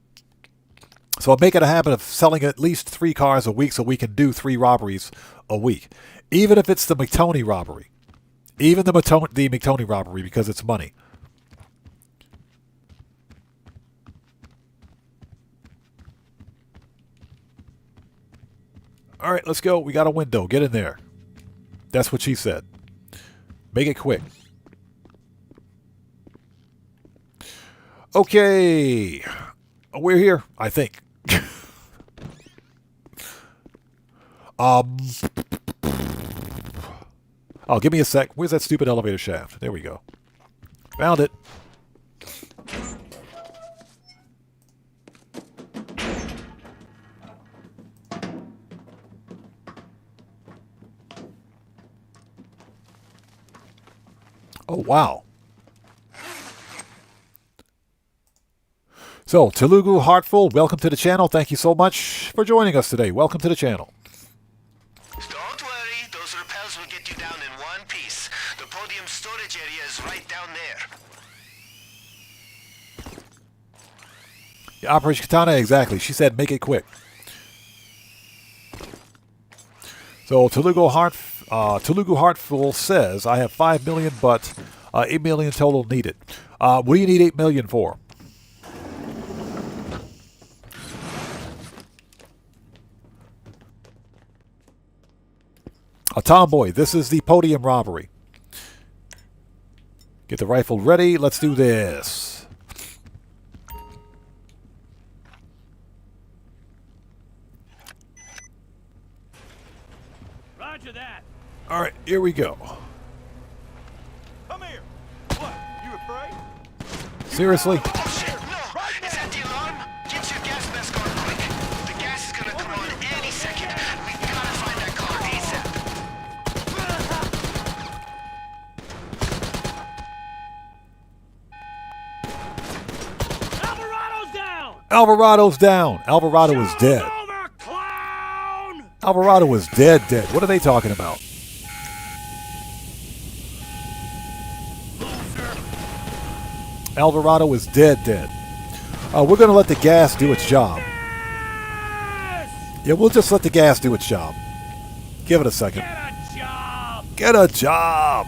So make it a habit of selling at least 3 cars a week so we can do 3 robberies a week. Even if it's the McTony robbery. Even the McTony robbery, because it's money. All right, let's go. We got a window. Get in there. That's what she said. Make it quick. Okay. We're here, I think. Oh, give me a sec. Where's that stupid elevator shaft? There we go. Found it. Oh, wow. So, Telugu Heartful, welcome to the channel. Thank you so much for joining us today. Welcome to the channel. Don't worry, those repels will get you down in one piece. The podium storage area is right down there. Yeah, Operation Katana, exactly. She said make it quick. So, Telugu Heartful says, I have 5 million, but 8 million total needed. What do you need 8 million for? Tomboy, this is the podium robbery. Get the rifle ready. Let's do this. Roger that. All right, here we go. Come here. What? You afraid? Seriously? Oh shit, no! Is that the alarm? Get your gas mask on quick. The gas is gonna come on any second. We gotta find that car ASAP. Alvarado's down! Alvarado's down. Alvarado is dead. Over, clown! Alvarado is dead. What are they talking about? Alvarado is dead. We're going to let the gas do its job. Yeah, we'll just let the gas do its job. Give it a second. Get a job!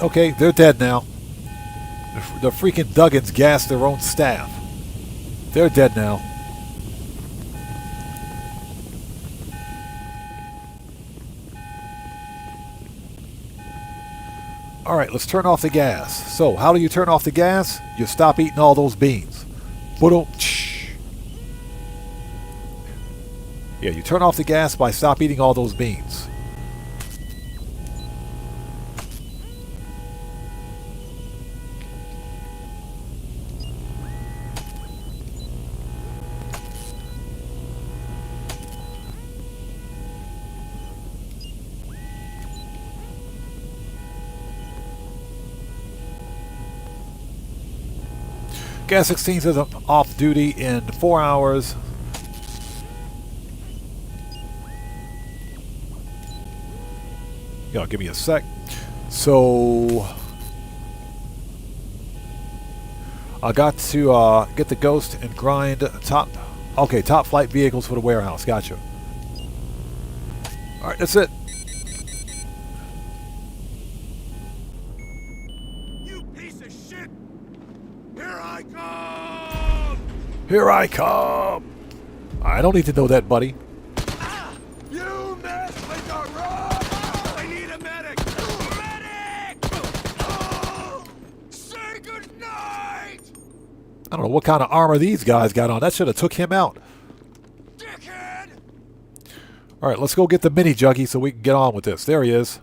Okay, they're dead now. The freaking Duggins gassed their own staff. They're dead now. Alright, let's turn off the gas. So, how do you turn off the gas? You stop eating all those beans. Yeah, you turn off the gas by stop eating all those beans. Gas 16 says I'm off duty in 4 hours. Yeah, give me a sec. So I got to get the ghost and grind top flight vehicles for the warehouse. Gotcha. All right, that's it. You piece of shit! Here I come! Here I come! I don't need to know that, buddy. You mess with the road! I need a medic! Medic! Oh, say goodnight! I don't know what kind of armor these guys got on. That should have took him out. Dickhead! All right, let's go get the mini juggy so we can get on with this. There he is.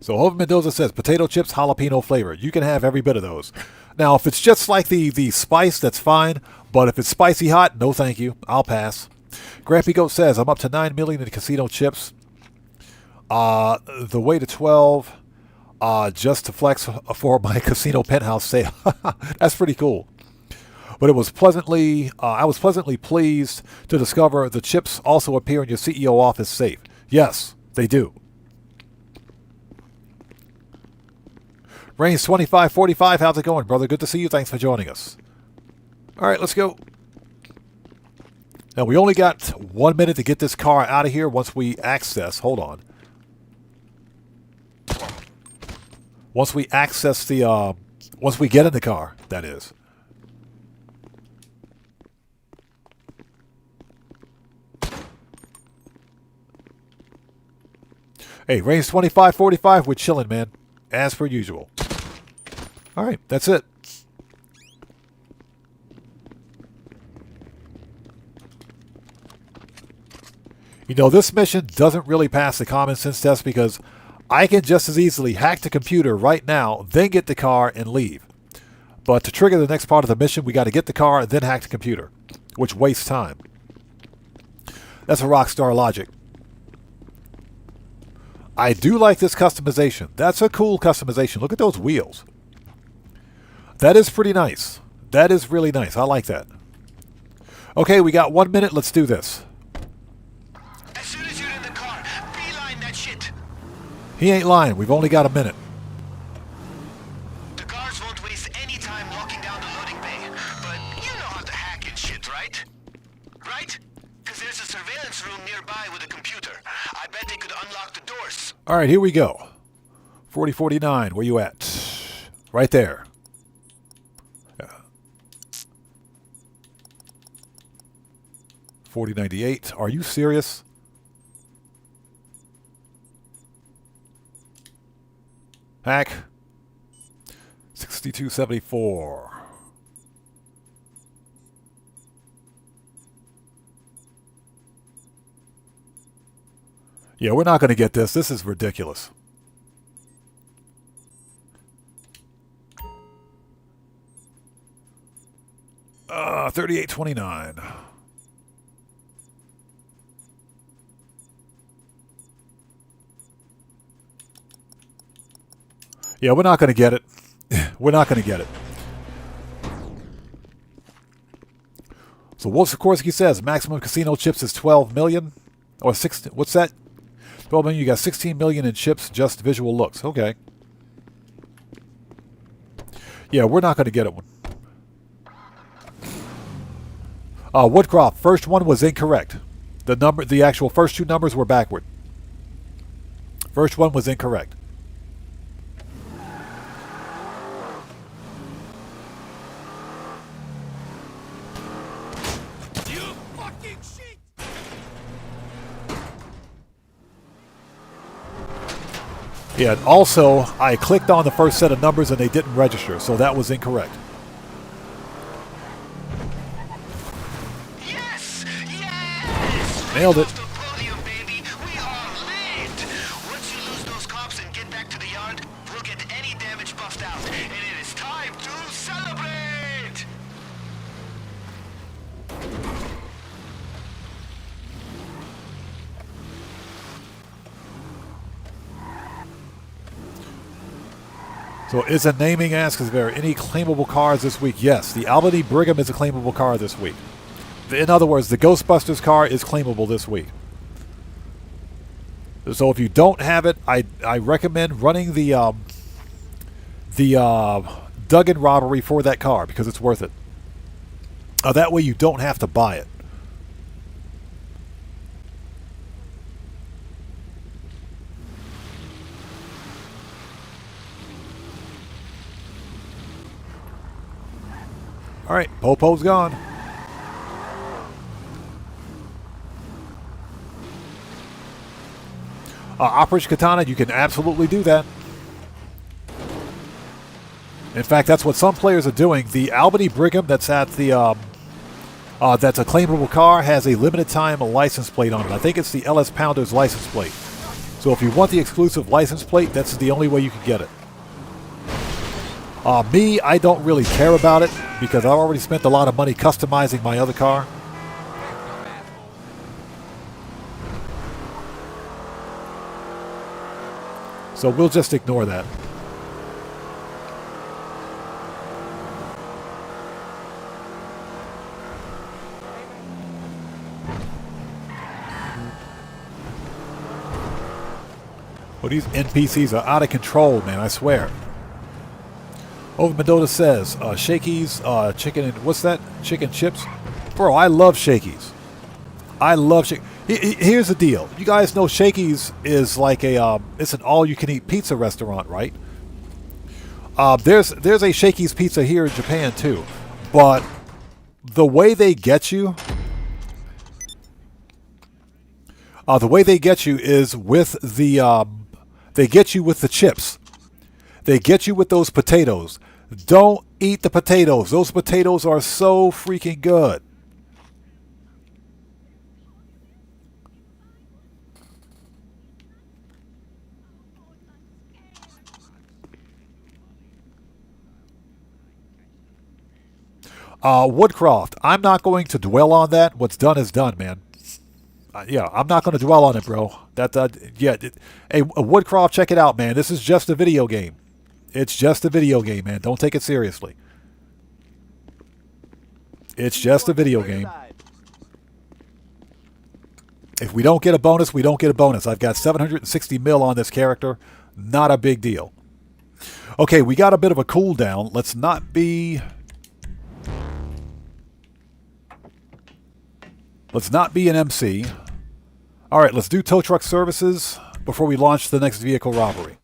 So Hover Mendoza says potato chips jalapeno flavor. You can have every bit of those. Now, if it's just like the spice, that's fine. But if it's spicy hot, no thank you. I'll pass. Grampy Goat says, I'm up to 9 million in casino chips. The way to 12, just to flex for my casino penthouse sale. That's pretty cool. But it was I was pleasantly pleased to discover the chips also appear in your CEO office safe. Yes, they do. Reigns 2545, how's it going, brother? Good to see you. Thanks for joining us. All right, let's go. Now, we only got 1 minute to get this car out of here once we access. Hold on. Once we access the, once we get in the car, that is. Hey, Reigns 2545, we're chilling, man. As per usual. All right, that's it. You know, this mission doesn't really pass the common sense test because I can just as easily hack the computer right now, then get the car and leave. But to trigger the next part of the mission, we got to get the car and then hack the computer, which wastes time. That's a Rockstar logic. I do like this customization. That's a cool customization. Look at those wheels. That is pretty nice. That is really nice. I like that. Okay, we got 1 minute. Let's do this. As soon as you're in the car, beeline that shit. He ain't lying. We've only got a minute. The guards won't waste any time locking down the loading bay. But you know how to hack and shit, right? Right? Because there's a surveillance room nearby with a computer. I bet they could unlock the doors. All right, here we go. 4049, where you at? Right there. Yeah. 4098. Are you serious? Hack. 6274. Yeah, we're not going to get this. This is ridiculous. Uh, 3829. Yeah, we're not going to get it. We're not going to get it. So Wolf Sikorsky says maximum casino chips is 12 million. Or 16. What's that? 12 million. You got 16 million in chips, just visual looks. Okay. Yeah, we're not going to get it. Woodcroft, first one was incorrect. The actual first two numbers were backward. First one was incorrect. You fucking shit! Yeah, and also, I clicked on the first set of numbers and they didn't register, so that was incorrect. Yes! Yes! Nailed it. The podium, baby. We are lit. Once you lose those cops and get back to the yard, we'll get any damage buffed out. And it is time to celebrate! So is a naming ask, is there any claimable cars this week? Yes, the Albany Brigham is a claimable car this week. In other words, the Ghostbusters car is claimable this week. So if you don't have it, I recommend running the Duggan robbery for that car because it's worth it. That way you don't have to buy it. All right, Popo's gone. Operation Katana, you can absolutely do that. In fact, that's what some players are doing. The Albany Brigham that's at the that's a claimable car has a limited time license plate on it. I think it's the LS Pounders license plate. So if you want the exclusive license plate, that's the only way you can get it. Me, I don't really care about it because I've already spent a lot of money customizing my other car. So we'll just ignore that. Well, these NPCs are out of control, man, I swear. Over Mendoza says, Shakey's, chicken and, what's that? Chicken chips? Bro, I love Shakey's. I love Shakey's. Here's the deal. You guys know Shakey's is like a, it's an all-you-can-eat pizza restaurant, right? There's a Shakey's pizza here in Japan, too. But the way they get you... the way they get you is with the... they get you with the chips. They get you with those potatoes. Don't eat the potatoes. Those potatoes are so freaking good. Woodcroft, I'm not going to dwell on that. What's done is done, man. Yeah, I'm not going to dwell on it, bro. Hey, Woodcroft, check it out, man. This is just a video game. It's just a video game, man. Don't take it seriously. It's just a video game. If we don't get a bonus, we don't get a bonus. I've got 760 mil on this character. Not a big deal. Okay, we got a bit of a cooldown. Let's not be... Let's not be an MC. All right, let's do tow truck services before we launch the next vehicle robbery.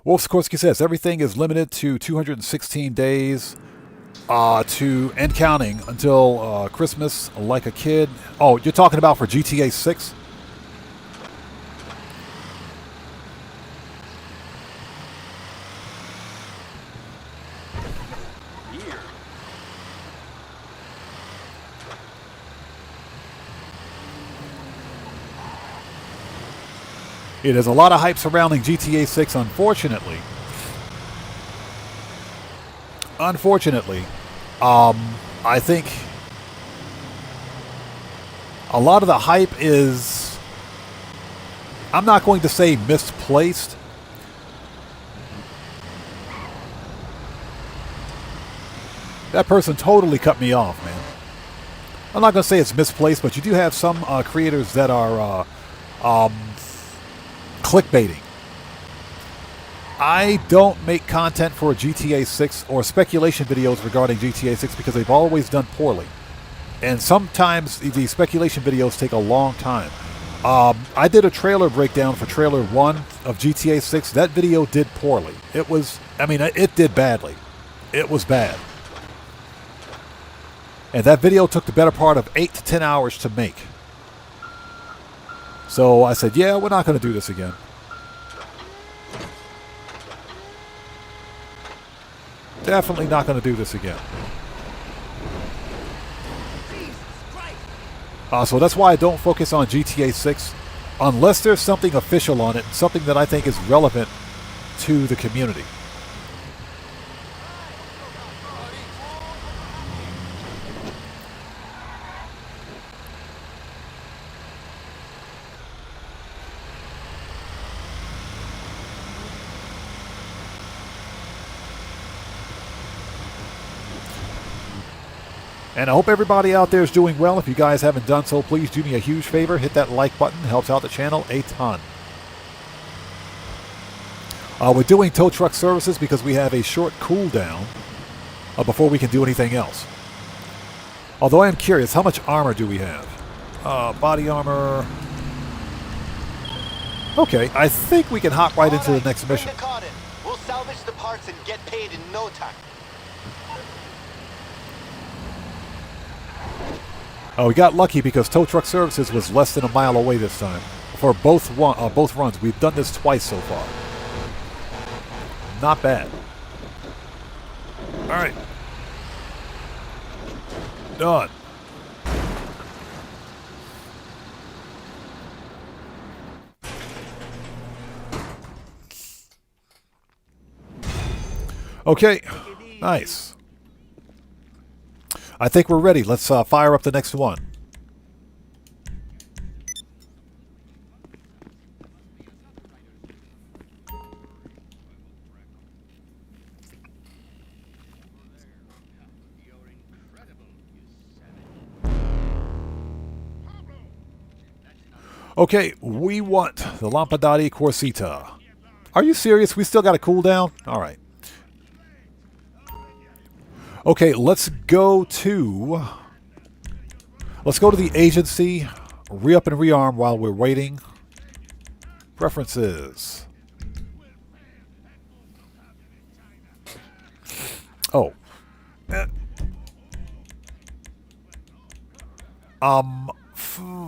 Wolf Sikorsky says everything is limited to 216 days to and counting until Christmas, like a kid. Oh, you're talking about for GTA 6? It is a lot of hype surrounding GTA 6, unfortunately. I think a lot of the hype is, I'm not going to say misplaced. That person totally cut me off, man. I'm not going to say it's misplaced, but you do have some creators that are clickbaiting. I don't make content for GTA 6 or speculation videos regarding GTA 6 because they've always done poorly. And sometimes the speculation videos take a long time. I did a trailer breakdown for trailer 1 of GTA 6. That video did poorly. It did badly. It was bad. And that video took the better part of 8 to 10 hours to make. So I said, yeah, we're not going to do this again. Definitely not going to do this again. So that's why I don't focus on GTA 6 unless there's something official on it, something that I think is relevant to the community. And I hope everybody out there is doing well. If you guys haven't done so, please do me a huge favor. Hit that like button. It helps out the channel a ton. We're doing tow truck services because we have a short cooldown before we can do anything else. Although I am curious, how much armor do we have? Body armor. Okay, I think we can hop right into the next mission. We'll salvage the parts and get paid in no time. We got lucky because tow truck services was less than a mile away this time. For both runs, we've done this twice so far. Not bad. All right. Done. Okay, nice. I think we're ready. Let's fire up the next one. Okay, we want the Lampadati Corsita. Are you serious? We still got a cooldown? All right. Okay, let's go to the agency. Re-up and rearm while we're waiting. Preferences. Oh.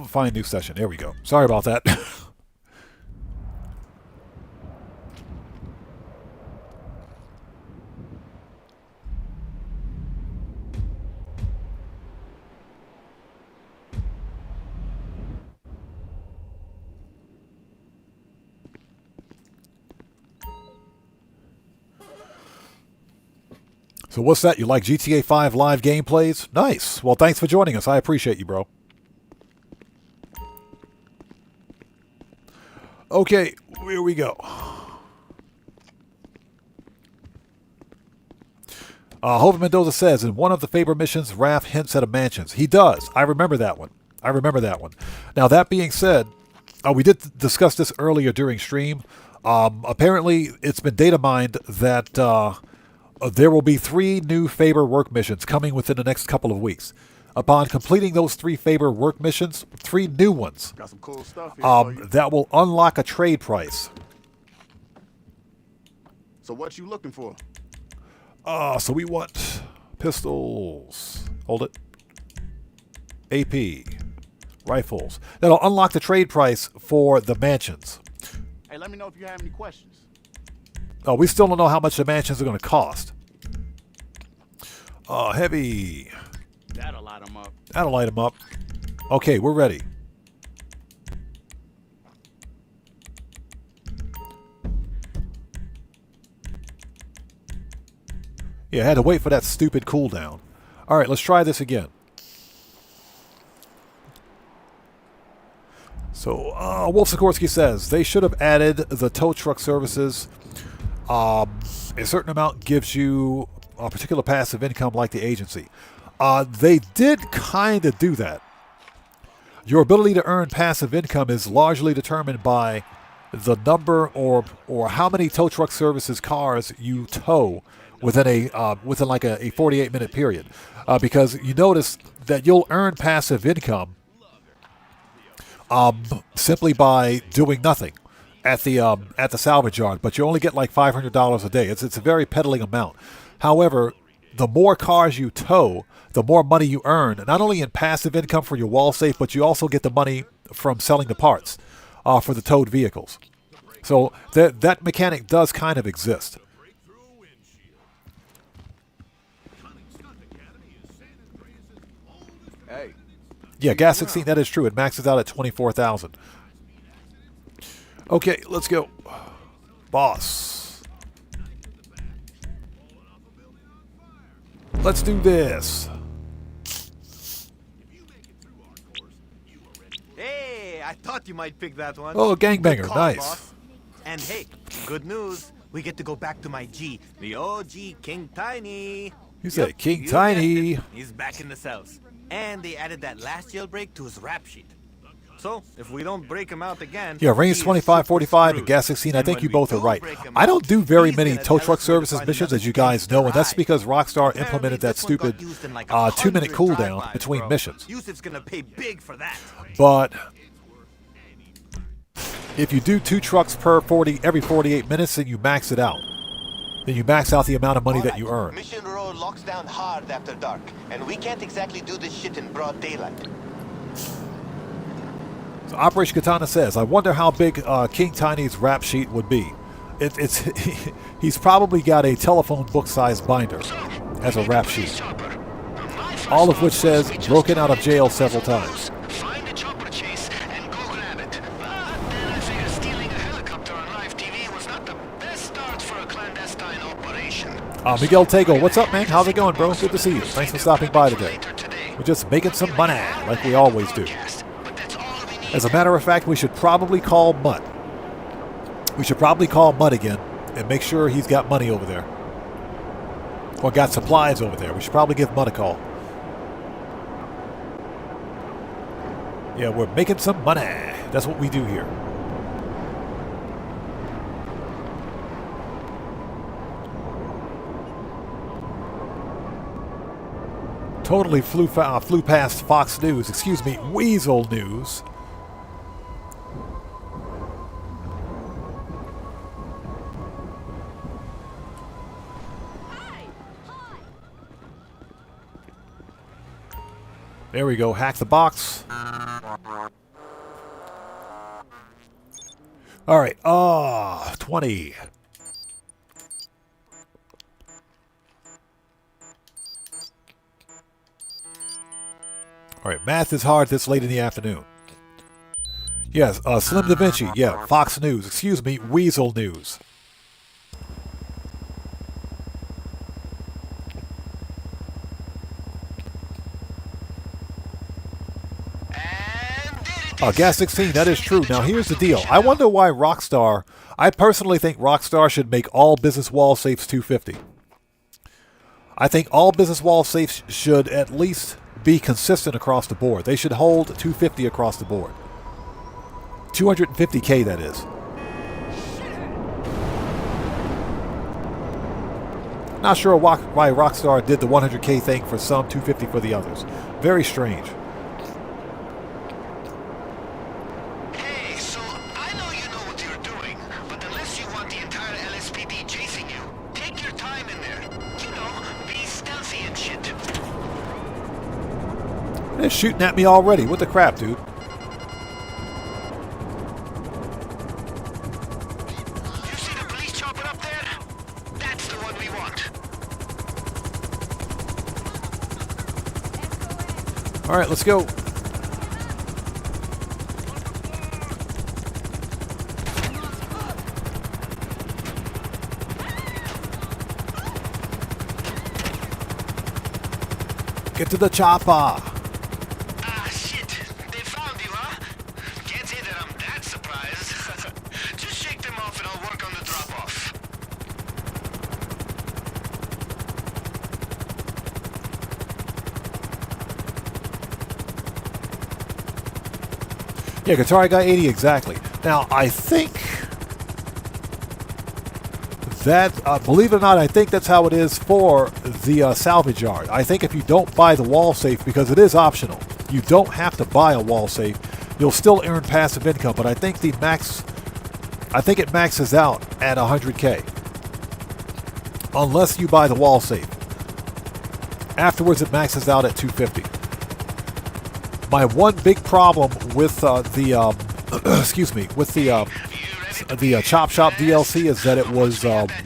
Find new session. There we go. Sorry about that. So what's that? You like GTA 5 live gameplays? Nice. Well, thanks for joining us. I appreciate you, bro. Okay, here we go. Hover Mendoza says, in one of the Faber missions, Raph hints at a mansions. He does. I remember that one. Now, that being said, we did discuss this earlier during stream. Apparently, it's been data mined that there will be 3 new Faber work missions coming within the next couple of weeks. Upon completing those 3 Faber work missions, 3 new ones, Got some cool stuff here for you. that will unlock a trade price. So what you looking for? So we want pistols. Hold it. AP. Rifles. That'll unlock the trade price for the mansions. Hey, let me know if you have any questions. Oh, we still don't know how much the mansions are going to cost. Heavy. That'll light them up. That'll light them up. Okay, we're ready. Yeah, I had to wait for that stupid cooldown. All right, let's try this again. So, Wolf Sikorsky says, they should have added the tow truck services. A certain amount gives you a particular passive income like the agency. They did kind of do that. Your ability to earn passive income is largely determined by the number or how many tow truck services cars you tow within like a 48-minute period. Because you notice that you'll earn passive income simply by doing nothing at the salvage yard, but you only get like $500 a day. It's a very peddling amount. However, the more cars you tow, the more money you earn, not only in passive income for your wall safe, but you also get the money from selling the parts for the towed vehicles. So that mechanic does kind of exist. Hey. Yeah, Gas 16, that is true. It maxes out at 24,000. Okay, let's go. Boss. Let's do this. Hey, I thought you might pick that one. Oh, gangbanger, Good call, nice. boss. And hey, good news. We get to go back to my G, the OG King Tiny. You say King you Tiny. guessed it. He's back in the cells. And they added that last jailbreak to his rap sheet. So, if we don't break him out again... Yeah, range 25, 45, and gas 16, I think you both are right. I don't do very many tow truck services missions, as you guys know, and that's because Rockstar implemented that stupid 2-minute cooldown between missions. Yusuf's gonna pay big for that. But if you do 2 trucks every 48 minutes, then you max it out. Then you max out the amount of money that you earn. Mission Row locks down hard after dark, and we can't exactly do this shit in broad daylight. So Operation Katana says, I wonder how big King Tiny's rap sheet would be. He's probably got a telephone book-sized binder as a rap sheet. All of which says, broken out of jail several times. Find a chopper chase and go grab it. But then I figured stealing a helicopter on live TV was not the best start for a clandestine operation. Miguel Tego, what's up, man? How's it going, bro? Good to see you. Thanks for stopping by today. We're just making some money, like we always do. As a matter of fact, we should probably call Mutt. We should probably call Mutt again and make sure he's got money over there. Or got supplies over there. We should probably give Mutt a call. Yeah, we're making some money. That's what we do here. Totally flew past Fox News. Excuse me, Weasel News. There we go. Hack the box. All right. 20. All right. Math is hard this late in the afternoon. Yes. Slim Da Vinci. Yeah. Fox News. Excuse me. Weasel News. Gas 16, that is true. Now here's the deal. I wonder why Rockstar, I personally think Rockstar should make all business wall safes 250. I think all business wall safes should at least be consistent across the board. They should hold 250 across the board. 250K, that is. Not sure why Rockstar did the 100K thing for some, 250 for the others. Very strange. They're shooting at me already. What the crap, dude? You see the police chopper up there? That's the one we want. All right, let's go. Get to the chopper. Yeah, Guitar got 80 exactly. Now, I think that, believe it or not, I think that's how it is for the salvage yard. I think if you don't buy the wall safe, because it is optional, you don't have to buy a wall safe. You'll still earn passive income, but I think it maxes out at 100K. Unless you buy the wall safe. Afterwards, it maxes out at 250. My one big problem with excuse me, with the Chop Shop DLC is that it was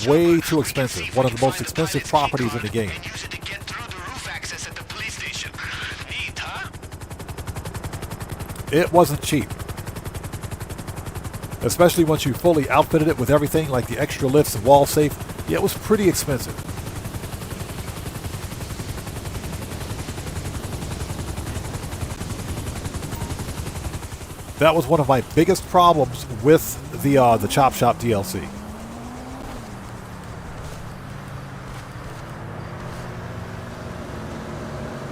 way too expensive. One of the most expensive properties in the game. It wasn't cheap. Especially once you fully outfitted it with everything, like the extra lifts and wall safe. Yeah, it was pretty expensive. That was one of my biggest problems with the Chop Shop DLC.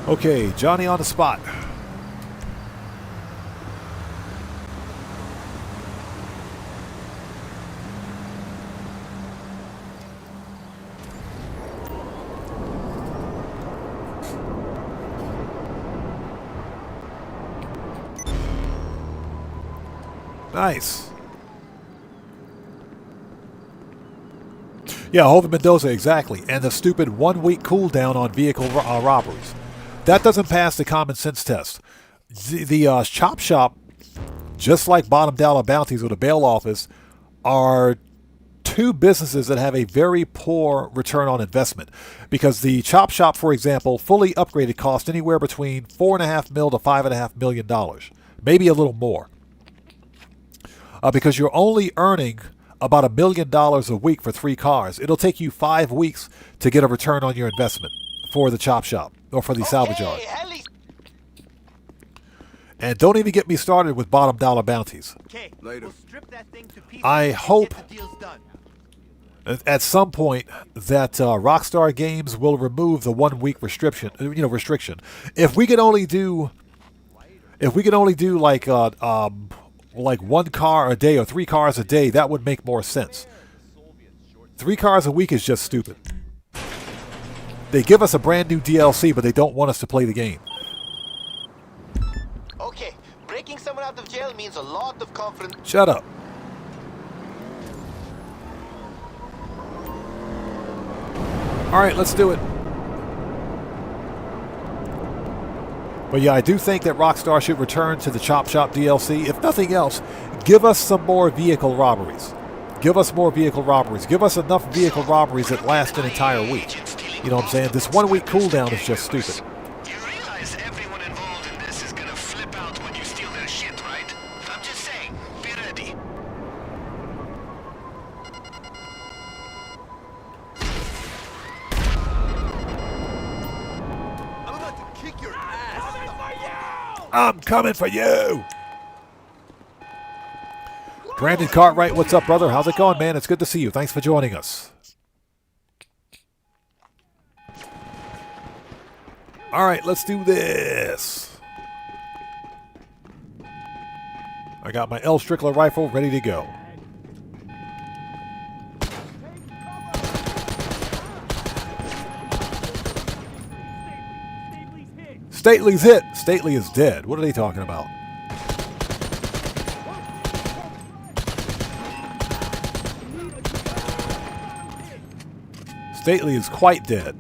Okay, Johnny on the spot. Nice. Yeah, Hovind Mendoza, exactly. And the stupid 1 week cooldown on vehicle robberies. That doesn't pass the common sense test. The Chop Shop, just like Bottom Dollar Bounties or the bail office, are two businesses that have a very poor return on investment. Because the Chop Shop, for example, fully upgraded cost anywhere between $4.5 million to $5.5 million. Maybe a little more. Because you're only earning about $1 million a week for 3 cars. It'll take you 5 weeks to get a return on your investment for the chop shop or for the salvage yard. And don't even get me started with bottom dollar bounties. Later. I hope at some point that Rockstar Games will remove the 1 week restriction. If we could only do like 1 car a day or 3 cars a day, that would make more sense. 3 cars a week is just stupid. They give us a brand new DLC, but they don't want us to play the game. Okay, breaking someone out of jail means a lot of confidence. Shut up. All right, let's do it. But yeah, I do think that Rockstar should return to the Chop Shop DLC. If nothing else, give us some more vehicle robberies. Give us more vehicle robberies. Give us enough vehicle robberies that last an entire week. You know what I'm saying? This 1 week cooldown is just stupid. You realize everyone involved in this is gonna flip out when you steal their shit, right? I'm just saying, be ready. I'm about to kick your ass. I'm coming for you! Brandon Cartwright, what's up, brother? How's it going, man? It's good to see you. Thanks for joining us. All right, let's do this. I got my L. Strickler rifle ready to go. Stately's hit. Stately is dead. What are they talking about? Stately is quite dead.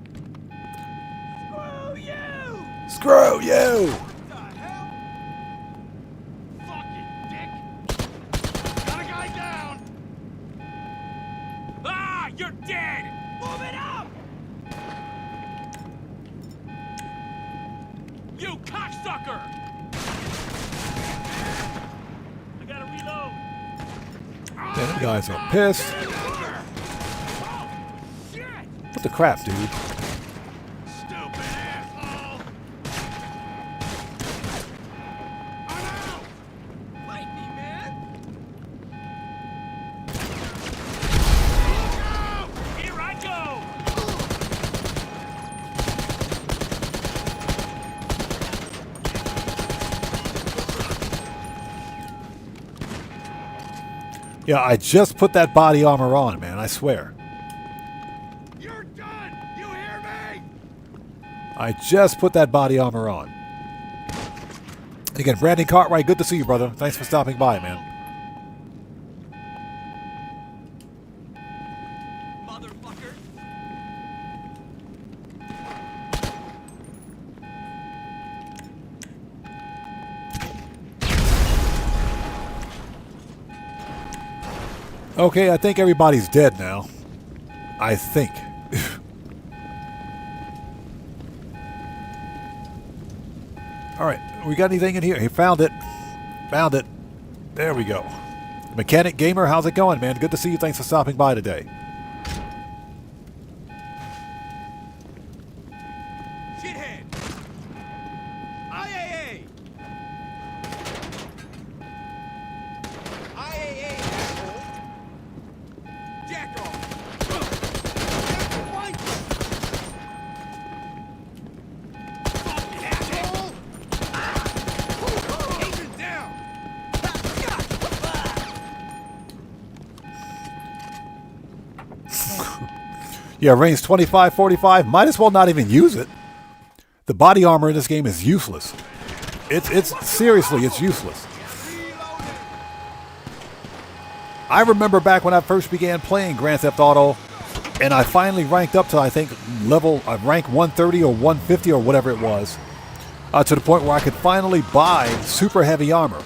Screw you! What the hell? Fucking dick! Got a guy down! Ah, you're dead! Move it up! You cocksucker! I gotta reload. Man, them guys are pissed. What the crap, dude? Yeah, I just put that body armor on, man, I swear. You're done! You hear me? I just put that body armor on. Again, Brandon Cartwright, good to see you, brother. Thanks for stopping by, man. Motherfucker! Okay, I think everybody's dead now. I think. Alright, we got anything in here? He found it. Found it. There we go. Mechanic Gamer, how's it going, man? Good to see you. Thanks for stopping by today. Shithead! IAA! IAA, asshole! Jack off! Fucking asshole! Agent down! Yeah, range 25-45. Might as well not even use it. The body armor in this game is useless. It's seriously, it's useless. I remember back when I first began playing Grand Theft Auto, and I finally ranked up to, I think, rank 130 or 150 or whatever it was, to the point where I could finally buy super heavy armor.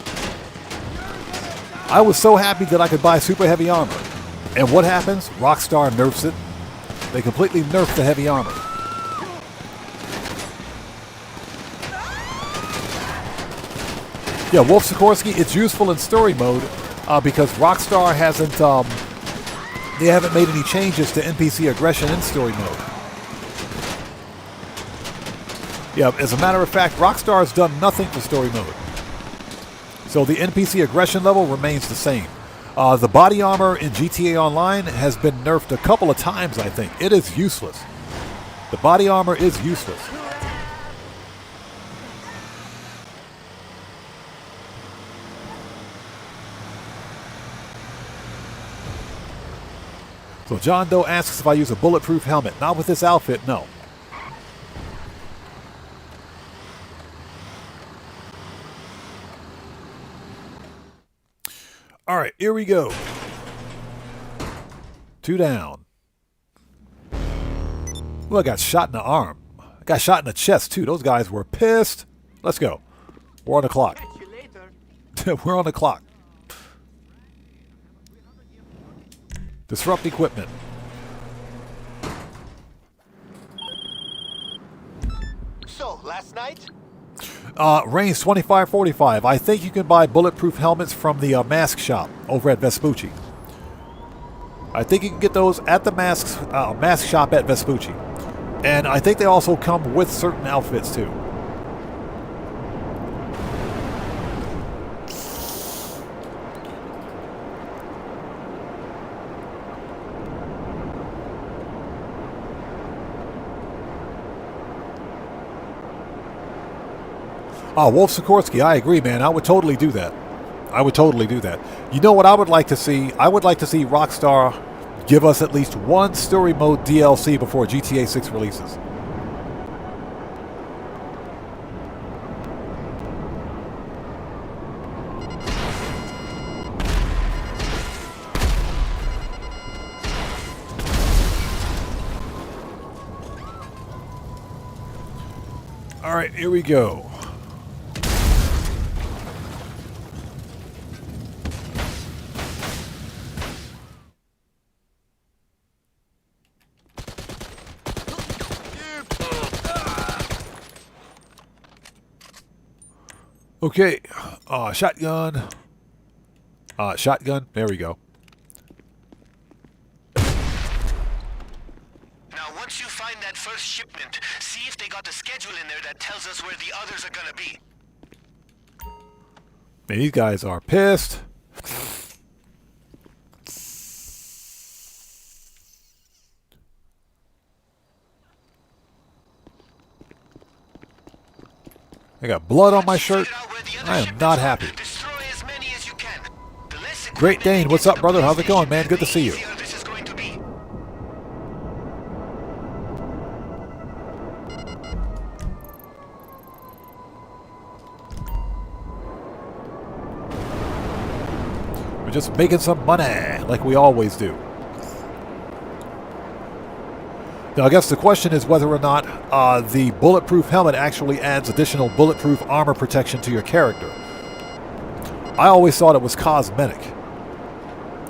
I was so happy that I could buy super heavy armor. And what happens? Rockstar nerfs it. They completely nerfed the heavy armor. Yeah, Wolf Sikorsky, it's useful in story mode because Rockstar hasn't they haven't made any changes to NPC aggression in story mode. Yeah, as a matter of fact, Rockstar has done nothing for story mode. So the NPC aggression level remains the same. The body armor in GTA Online has been nerfed a couple of times, I think. It is useless. The body armor is useless. So John Doe asks if I use a bulletproof helmet. Not with this outfit, no. All right, here we go. 2 down. Well, I got shot in the arm. I got shot in the chest, too. Those guys were pissed. Let's go. We're on the clock. We're on the clock. Disrupt equipment. So, last night? Range 2545. I think you can buy bulletproof helmets from the mask shop over at Vespucci. I think you can get those at the mask shop at Vespucci. And I think they also come with certain outfits too. Wolf Sikorsky, I agree, man. I would totally do that. I would totally do that. You know what I would like to see? I would like to see Rockstar give us at least one story mode DLC before GTA 6 releases. All right, here we go. Okay, shotgun. Shotgun. There we go. Now, once you find that first shipment, see if they got a schedule in there that tells us where the others are gonna be. Man, these guys are pissed. I got blood on my shirt. I am not happy. Great Dane, what's up, brother? How's it going, man? Good to see you. We're just making some money, like we always do. Now, I guess the question is whether or not the bulletproof helmet actually adds additional bulletproof armor protection to your character. I always thought it was cosmetic,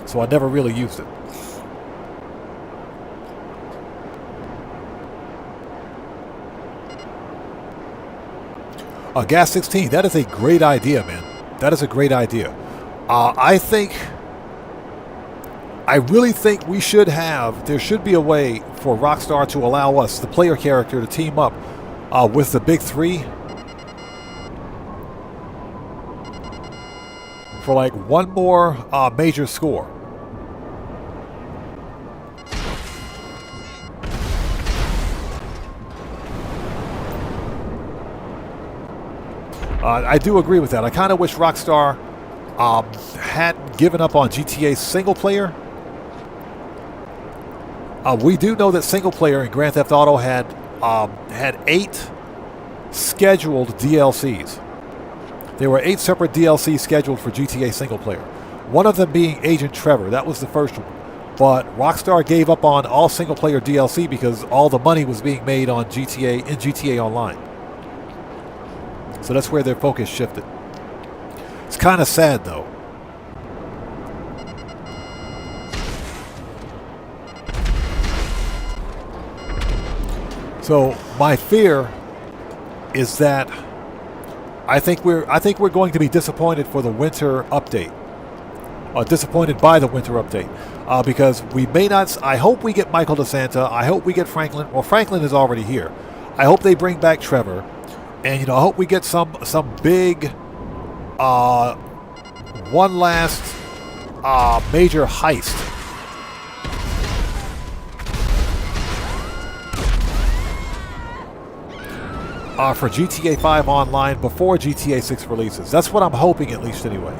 so I never really used it. Gas 16, that is a great idea, man. That is a great idea. I really think there should be a way for Rockstar to allow us, the player character, to team up with the big three for like one more major score. I do agree with that. I kind of wish Rockstar hadn't given up on GTA single player. We do know that single player in Grand Theft Auto had 8 scheduled DLCs. There were 8 separate DLCs scheduled for GTA single player. One of them being Agent Trevor. That was the first one. But Rockstar gave up on all single player DLC because all the money was being made on GTA Online. So that's where their focus shifted. It's kind of sad though. So my fear is that I think we're going to be disappointed for the winter update. Disappointed by the winter update. because we may not. I hope we get Michael DeSanta. I hope we get Franklin. Well, Franklin is already here. I hope they bring back Trevor, and I hope we get some big, one last major heist. For GTA 5 Online before GTA 6 releases. That's what I'm hoping, at least, anyway.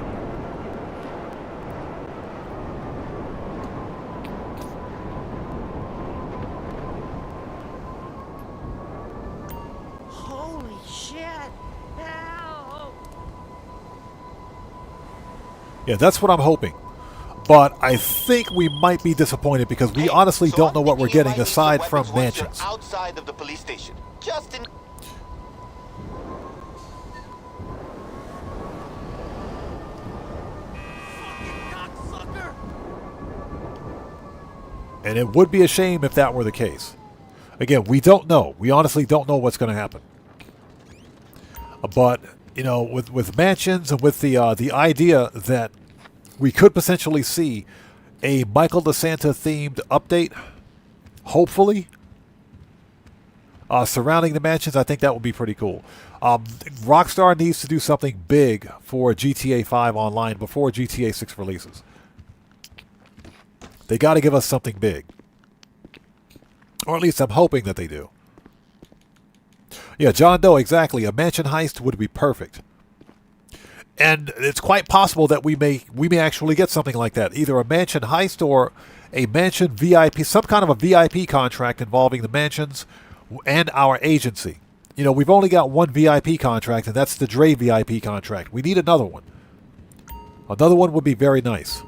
Holy shit! Help! Yeah, that's what I'm hoping. But I think we might be disappointed because we honestly don't know what we're getting aside from mansions. Outside of the police station. Just in... And it would be a shame if that were the case. Again, we don't know. We honestly don't know what's going to happen. But, with mansions and with the idea that we could potentially see a Michael DeSanta themed update, hopefully, surrounding the mansions, I think that would be pretty cool. Rockstar needs to do something big for GTA 5 Online before GTA 6 releases. They got to give us something big. Or at least I'm hoping that they do. Yeah, John Doe, exactly. A mansion heist would be perfect. And it's quite possible that we may actually get something like that. Either a mansion heist or a mansion VIP, some kind of a VIP contract involving the mansions and our agency. We've only got one VIP contract, and that's the Dre VIP contract. We need another one. Another one would be very nice.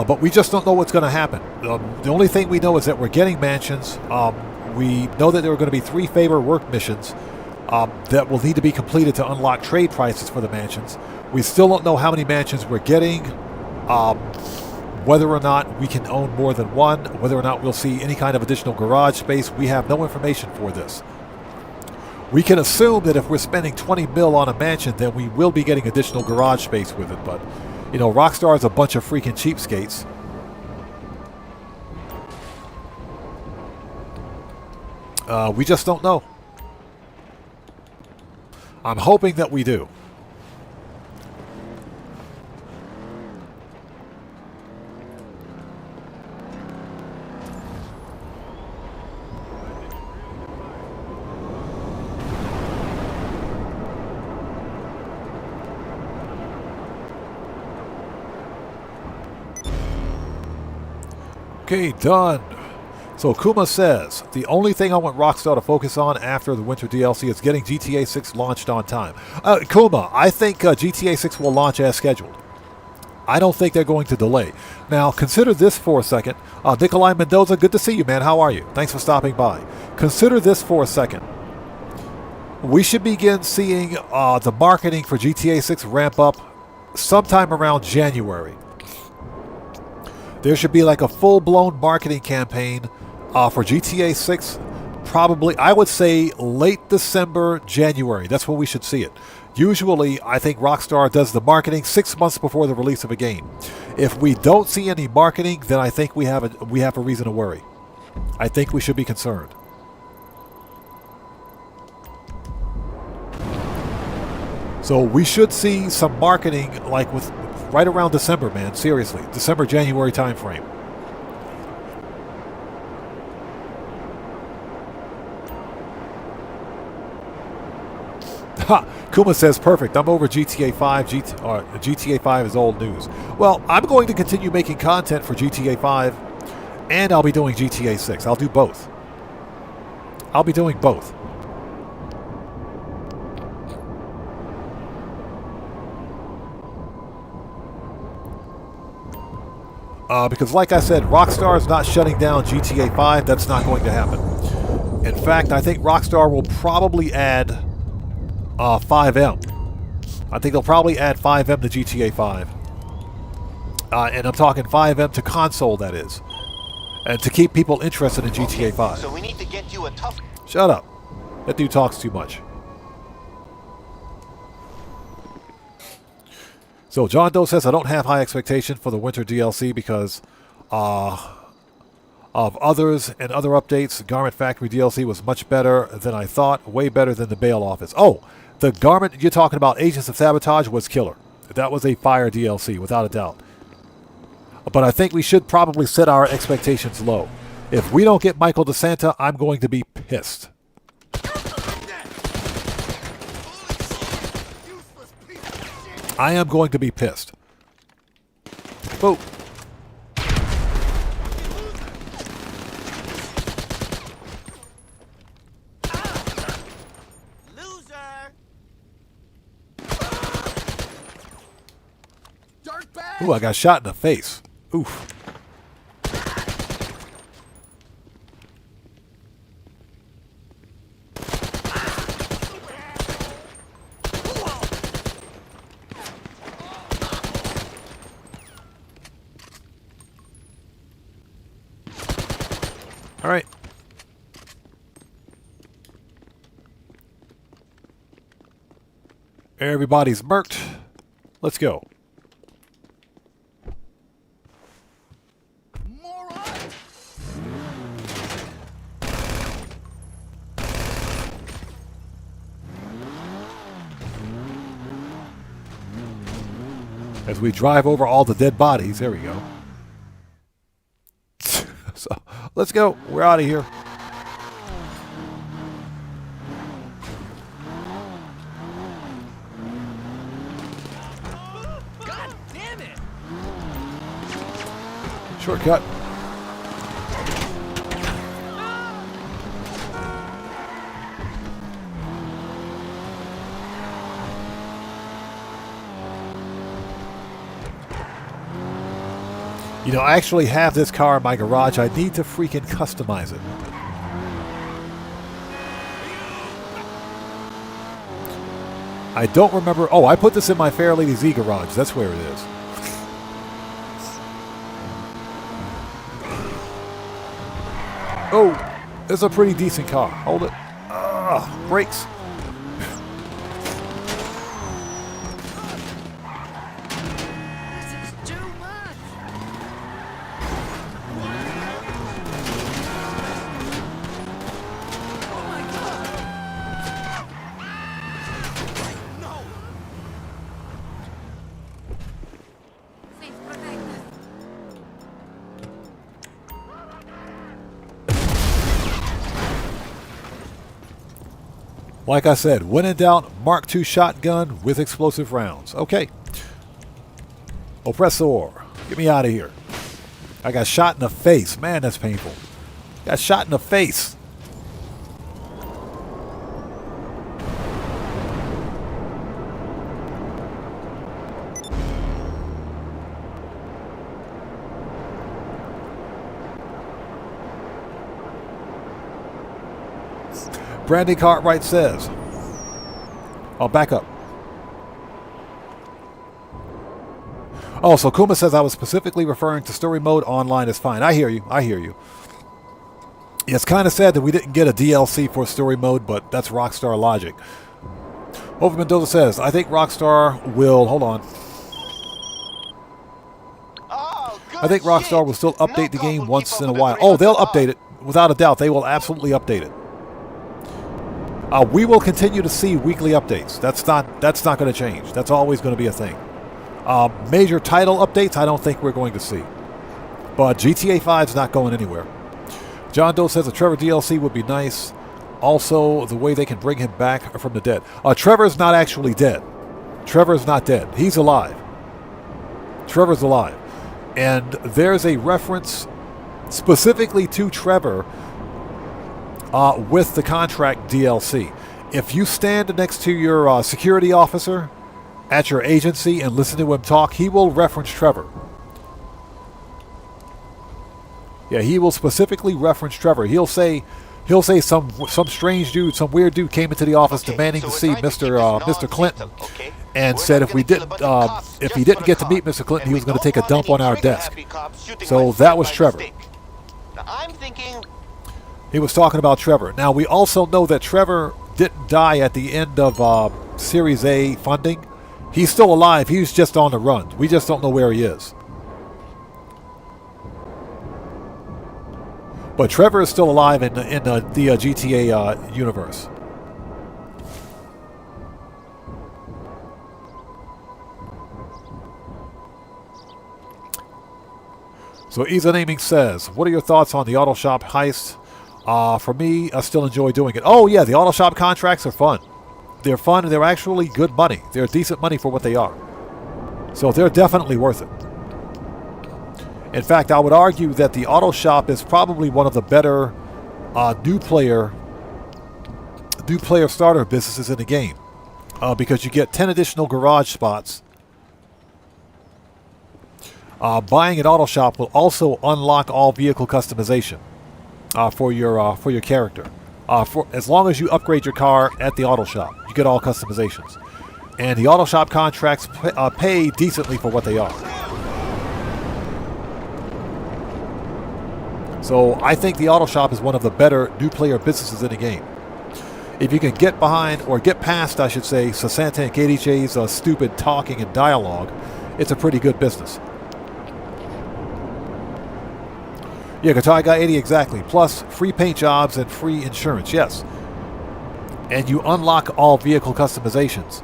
But we just don't know what's going to happen. The only thing we know is that we're getting mansions. We know that there are going to be 3 favor work missions that will need to be completed to unlock trade prices for the mansions. We still don't know how many mansions we're getting, whether or not we can own more than one, whether or not we'll see any kind of additional garage space. We have no information for this. We can assume that if we're spending 20 mil on a mansion, then we will be getting additional garage space with it, but Rockstar is a bunch of freaking cheapskates. We just don't know. I'm hoping that we do. Okay, done. So Kuma says, the only thing I want Rockstar to focus on after the winter DLC is getting GTA 6 launched on time. Kuma, I think GTA 6 will launch as scheduled. I don't think they're going to delay. Now, consider this for a second. Nikolai Mendoza, good to see you, man. How are you? Thanks for stopping by. Consider this for a second. We should begin seeing the marketing for GTA 6 ramp up sometime around January. There should be like a full-blown marketing campaign for GTA 6, probably, I would say, late December, January. That's when we should see it. Usually, I think Rockstar does the marketing 6 months before the release of a game. If we don't see any marketing, then I think we have a reason to worry. I think we should be concerned. So we should see some marketing like with right around December, man. Seriously, December, January time frame. Ha! Kuma says, perfect. I'm over GTA 5. GTA 5 is old news. Well, I'm going to continue making content for GTA 5, and I'll be doing GTA 6. I'll do both. I'll be doing both. Because like I said, Rockstar is not shutting down GTA 5. That's not going to happen. In fact, I think Rockstar will probably add 5M. I think they'll probably add 5M to GTA 5. And I'm talking FiveM to console, that is. And to keep people interested in GTA 5. So we need to get you a tough... Shut up. That dude talks too much. So John Doe says, I don't have high expectation for the winter DLC because of others and other updates. Garment Factory DLC was much better than I thought. Way better than the Bail Office. Oh, the garment you're talking about, Agents of Sabotage, was killer. That was a fire DLC, without a doubt. But I think we should probably set our expectations low. If we don't get Michael DeSanta, I'm going to be pissed. I am going to be pissed. Boom. Ooh, I got shot in the face. Oof. All right. Everybody's murked. Let's go. As we drive over all the dead bodies. There we go. So, let's go. We're out of here. God damn it! Shortcut. You know, I actually have this car in my garage. I need to freaking customize it. I don't remember. Oh, I put this in my Fair Lady Z garage. That's where it is. Oh, it's a pretty decent car. Hold it. Brakes. Like I said, when in doubt, Mark II shotgun with explosive rounds. Okay. Oppressor, get me out of here. I got shot in the face. Man, that's painful. Got shot in the face. Brandy Cartwright says, I'll back up. Oh, so Kuma says I was specifically referring to story mode. Online is fine. I hear you. I hear you. It's kind of sad that we didn't get a DLC for story mode, but that's Rockstar logic. Over Mendoza says, I think Rockstar will... Hold on. I think Rockstar will still update the game once in a while. Oh, they'll update it. Without a doubt, they will absolutely update it. We will continue to see weekly updates. That's not going to change. That's always going to be a thing. Major title updates, I don't think we're going to see. But GTA 5 is not going anywhere. John Doe says a Trevor DLC would be nice. Also, the way they can bring him back from the dead. Trevor's not actually dead. Trevor's not dead. He's alive. Trevor's alive. And there's a reference specifically to Trevor with the contract DLC. If you stand next to your security officer at your agency and listen to him talk, he will reference Trevor. Yeah, he will specifically reference Trevor. He'll say some strange dude, some weird dude came into the office demanding to see Mr. Clinton. and said if he didn't get to meet Mr. Clinton, he was going to take a dump on our desk. So that was Trevor. I'm thinking... He was talking about Trevor. Now, we also know that Trevor didn't die at the end of Series A funding. He's still alive. He's just on the run. We just don't know where he is. But Trevor is still alive in the GTA universe. So Easy Naming says, what are your thoughts on the auto shop heist? For me, I still enjoy doing it. Oh yeah, the auto shop contracts are fun. They're fun and they're actually good money. They're decent money for what they are. So they're definitely worth it. In fact, I would argue that the auto shop is probably one of the better new player starter businesses in the game. Because you get 10 additional garage spots. Buying an auto shop will also unlock all vehicle customization for your character. As long as you upgrade your car at the auto shop, you get all customizations. And the auto shop contracts pay decently for what they are. So I think the auto shop is one of the better new player businesses in the game. If you can get behind, or get past, I should say, Sasanta and KDJ's stupid talking and dialogue, it's a pretty good business. Yeah, Guitar Guy 80, exactly. Plus, free paint jobs and free insurance, yes. And you unlock all vehicle customizations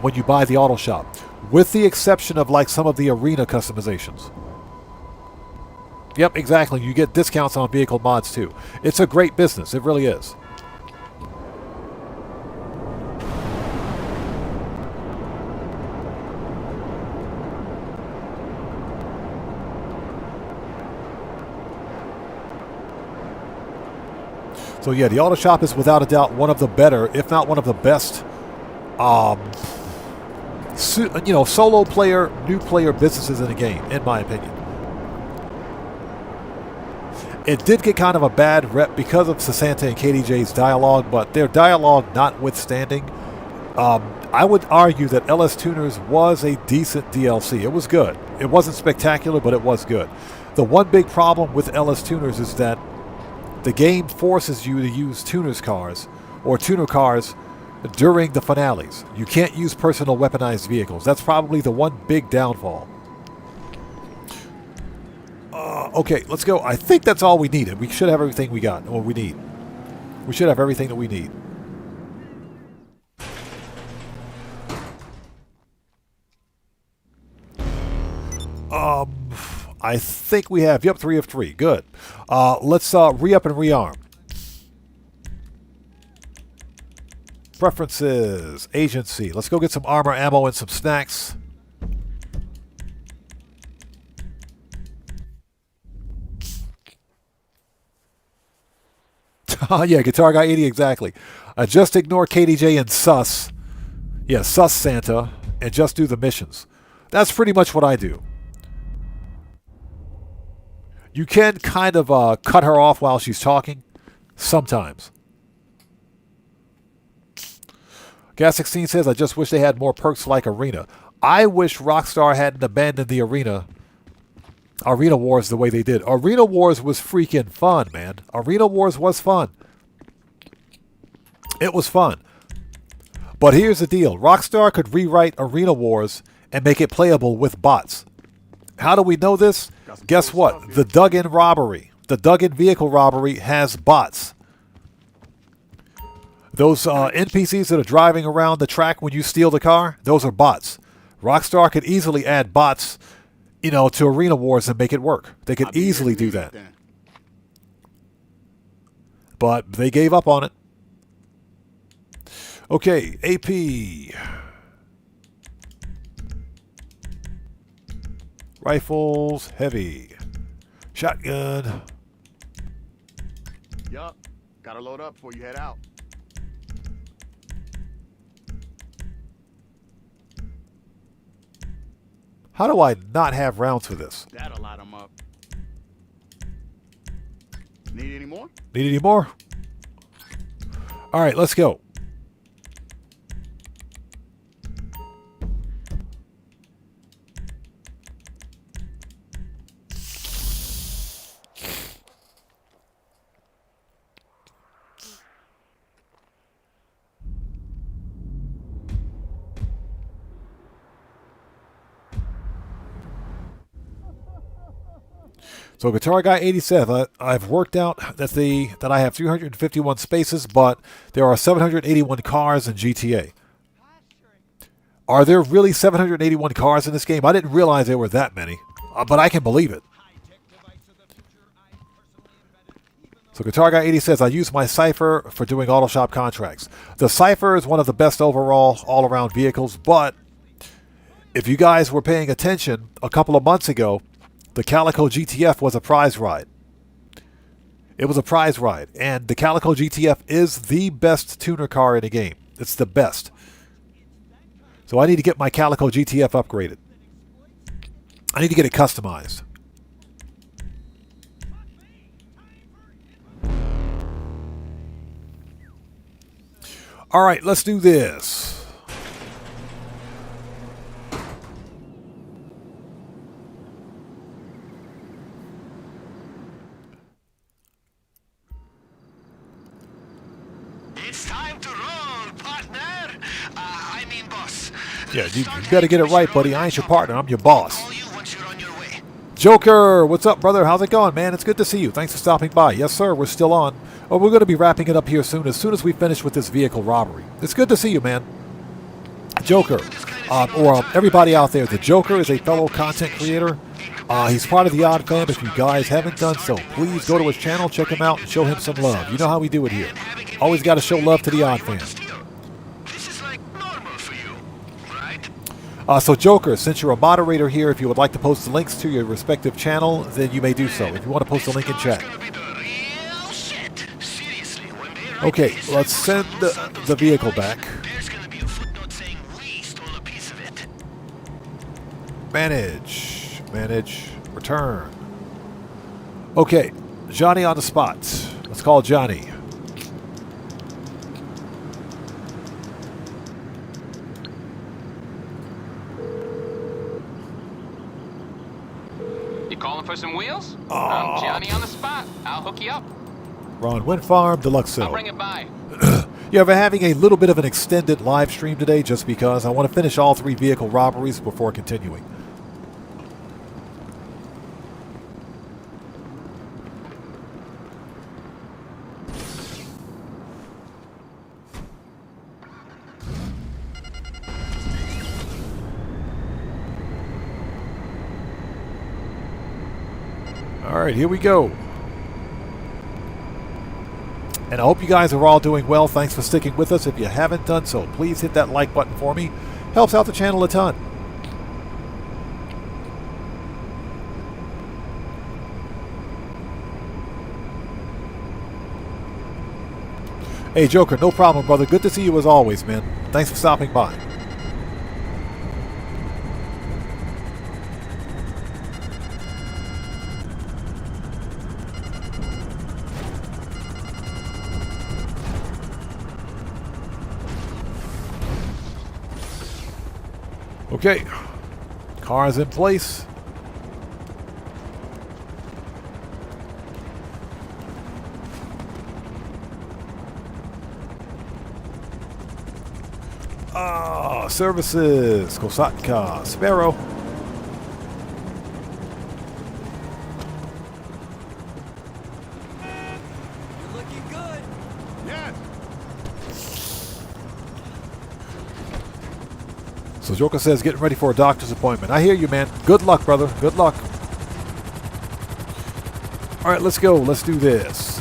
when you buy the auto shop, with the exception of like some of the arena customizations. Yep, exactly. You get discounts on vehicle mods too. It's a great business. It really is. So yeah, the auto shop is without a doubt one of the better, if not one of the best, solo player, new player businesses in the game, in my opinion. It did get kind of a bad rep because of Sasanta and KDJ's dialogue, but their dialogue notwithstanding, I would argue that LS Tuners was a decent DLC. It was good. It wasn't spectacular, but it was good. The one big problem with LS Tuners is that the game forces you to use tuners cars or tuner cars during the finales. You can't use personal weaponized vehicles. That's probably the one big downfall. Okay, let's go. I think that's all we needed. We should have everything we got, or we need. We should have everything that we need. I think we have, yep, 3 of 3. Good. Let's re-up and rearm. Preferences, agency. Let's go get some armor, ammo, and some snacks. Yeah, Guitar Guy 80, exactly. Just ignore KDJ and Sus. Yeah, Sus Santa, and just do the missions. That's pretty much what I do. You can kind of cut her off while she's talking, sometimes. Gas 16 says, I just wish they had more perks like Arena. I wish Rockstar hadn't abandoned the Arena Wars the way they did. Arena Wars was freaking fun, man. Arena Wars was fun. It was fun. But here's the deal. Rockstar could rewrite Arena Wars and make it playable with bots. How do we know this? Guess what? The Dug-In Robbery. The Dug-In Vehicle Robbery has bots. Those NPCs that are driving around the track when you steal the car, those are bots. Rockstar could easily add bots, to Arena Wars and make it work. They could easily do that. But they gave up on it. Okay, AP. Rifles, heavy. Shotgun. Yup. Gotta load up before you head out. How do I not have rounds for this? That'll light them up. Need any more? Need any more? All right, let's go. So Guitar Guy 87, I've worked out that I have 351 spaces, but there are 781 cars in GTA. Are there really 781 cars in this game? I didn't realize there were that many, but I can believe it. So Guitar Guy 80 says, I use my Cypher for doing auto shop contracts. The Cypher is one of the best overall all-around vehicles, but if you guys were paying attention a couple of months ago, the Calico GTF was a prize ride. It was a prize ride, and the Calico GTF is the best tuner car in the game. It's the best. So I need to get my Calico GTF upgraded. I need to get it customized. All right, let's do this. It's time to roll, partner. I mean, boss. Yeah, you better get it right, buddy. I ain't your partner. I'm your boss. Joker, what's up, brother? How's it going, man? It's good to see you. Thanks for stopping by. Yes, sir. We're still on. Oh, we're going to be wrapping it up here soon as we finish with this vehicle robbery. It's good to see you, man. Joker, or everybody out there, the Joker is a fellow content creator. He's part of the Odd Fam. If you guys haven't done so, please go to his channel, check him out, and show him some love. You know how we do it here. Always got to show love to the Odd Fam. So Joker, since you're a moderator here, if you would like to post the links to your respective channel, then you may do so. If you want to post a link in chat. Okay, let's send the vehicle back. Manage, return. Okay, Johnny on the spot. Let's call Johnny. Calling for some wheels? I'm Johnny on the spot. I'll hook you up. Ron Wind Farm, Deluxe Cell. I'll bring it by. Yeah, we're having a little bit of an extended live stream today just because I want to finish all 3 vehicle robberies before continuing. All right, here we go. And I hope you guys are all doing well. Thanks for sticking with us. If you haven't done so, please hit that like button for me. Helps out the channel a ton. Hey, Joker, no problem, brother. Good to see you as always, man. Thanks for stopping by. Okay, car's in place. Services, Kosatka, Sparrow. You're looking good. Yes. So Joker says, getting ready for a doctor's appointment. I hear you, man. Good luck, brother. Good luck. All right, let's go. Let's do this.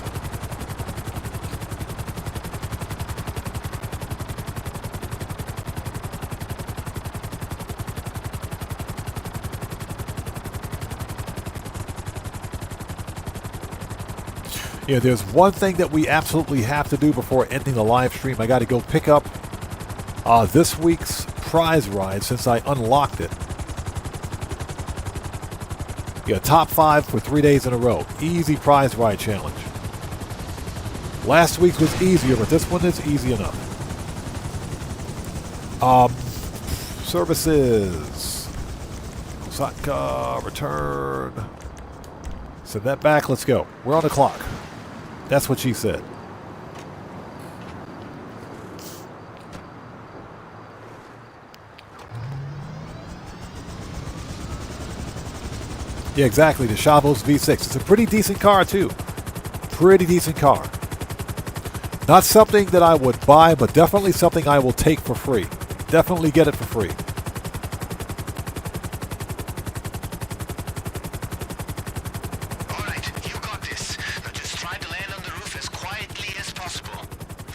Yeah, there's one thing that we absolutely have to do before ending the live stream. I got to go pick up this week's prize ride since I unlocked it. Yeah, top 5 for 3 days in a row. Easy prize ride challenge. Last week's was easier, but this one is easy enough. Services. Kosatka, return. Send that back. Let's go. We're on the clock. That's what she said. Yeah, exactly. The Chavos V6. It's a pretty decent car, too. Pretty decent car. Not something that I would buy, but definitely something I will take for free. Definitely get it for free. Alright, you got this. Now just try to land on the roof as quietly as possible.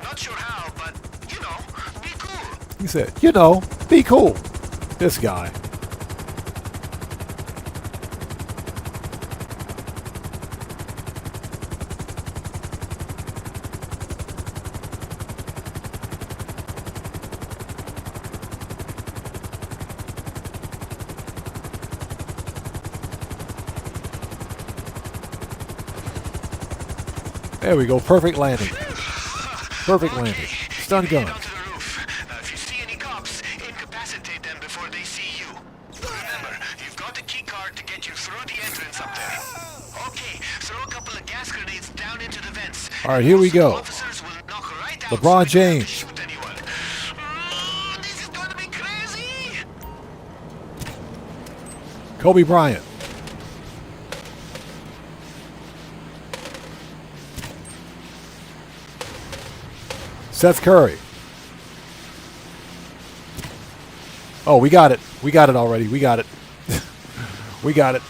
Not sure how, but, you know, be cool. He said, you know, be cool. This guy. There we go. Perfect landing. Perfect landing. Stun gun. Now, if you see any cops, incapacitate them before they see you. Remember, you've got the key card to get you through the entrance up there. Okay, throw a couple of gas grenades down into the vents. All right, here we go. Officers will knock right out LeBron James. shoot anyone. This is gonna be crazy! Kobe Bryant. Seth Curry. Oh, we got it. We got it already. We got it. We got it.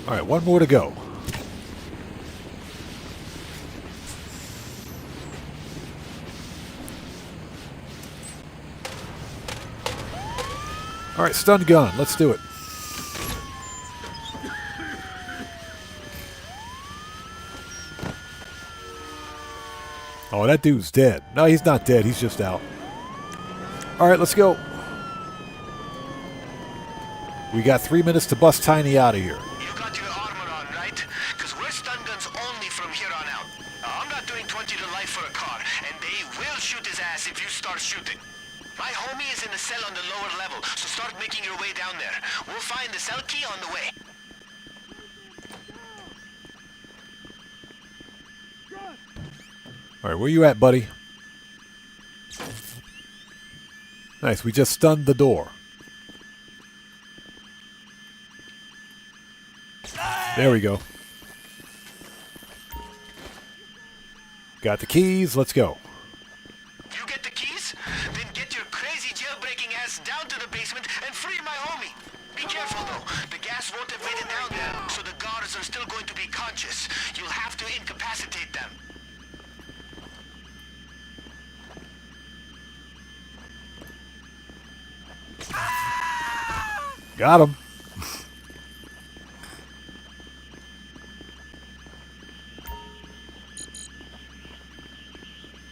All right, one more to go. All right, stun gun. Let's do it. Oh, that dude's dead. No, he's not dead. He's just out. All right, let's go. We got 3 minutes to bust Tiny out of here. You got your armor on, right? Because we're stun guns only from here on out. I'm not doing 20 to life for a car, and they will shoot his ass if you start shooting. My homie is in the cell on the lower level, so start making your way down there. We'll find the cell key on the way. All right, where you at, buddy? Nice, we just stunned the door. There we go. Got the keys, let's go. You get the keys? Then get your crazy jailbreaking ass down to the basement and free my homie. Be careful though, the gas won't have made it down there, so the guards are still going to be conscious. You'll have to incapacitate them. Got him.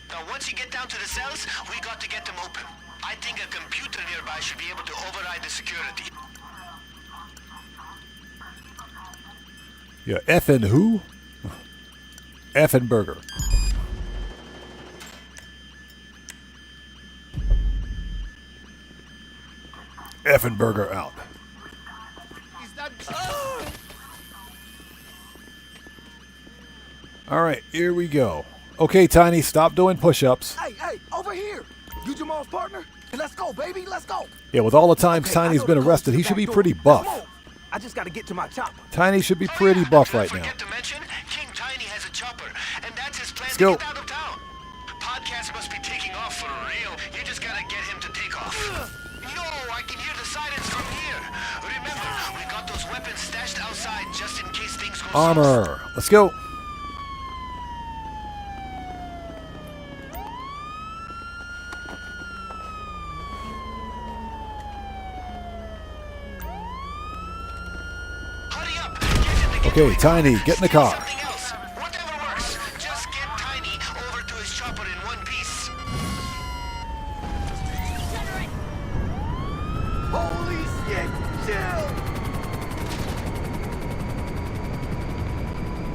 Now once you get down to the cells, we got to get them open. I think a computer nearby should be able to override the security. Yeah, effing who? Effing burger. Effing burger out. All right, here we go. Okay, Tiny, stop doing push-ups. Hey, over here. You Jamal's partner? Let's go, baby, let's go. Yeah, with all the times Tiny's been arrested, he should be pretty buff. I just gotta get to my chopper. Tiny should be pretty buff right now. To mention, King Tiny has a chopper, and that's his plan Let's to go. get out of town. Podcast must be taking off for real. You just gotta get him to take off. Yo, I can hear the sirens from here. Remember, we got those weapons stashed outside just in case things go Armor. Let's go. Okay, Tiny, get in the car. Whatever works. Just get Tiny over to his chopper in one piece. Holy shit, chill.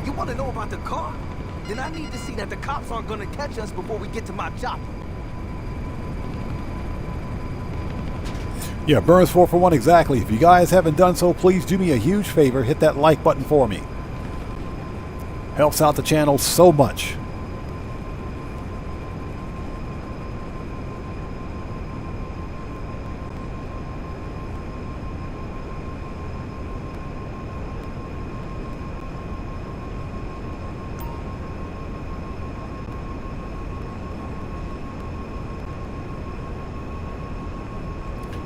You wanna know about the car? then I need to see that the cops aren't gonna catch us before we get to my chopper. Yeah, Burns 441 exactly. If you guys haven't done so, please do me a huge favor. Hit that like button for me. Helps out the channel so much.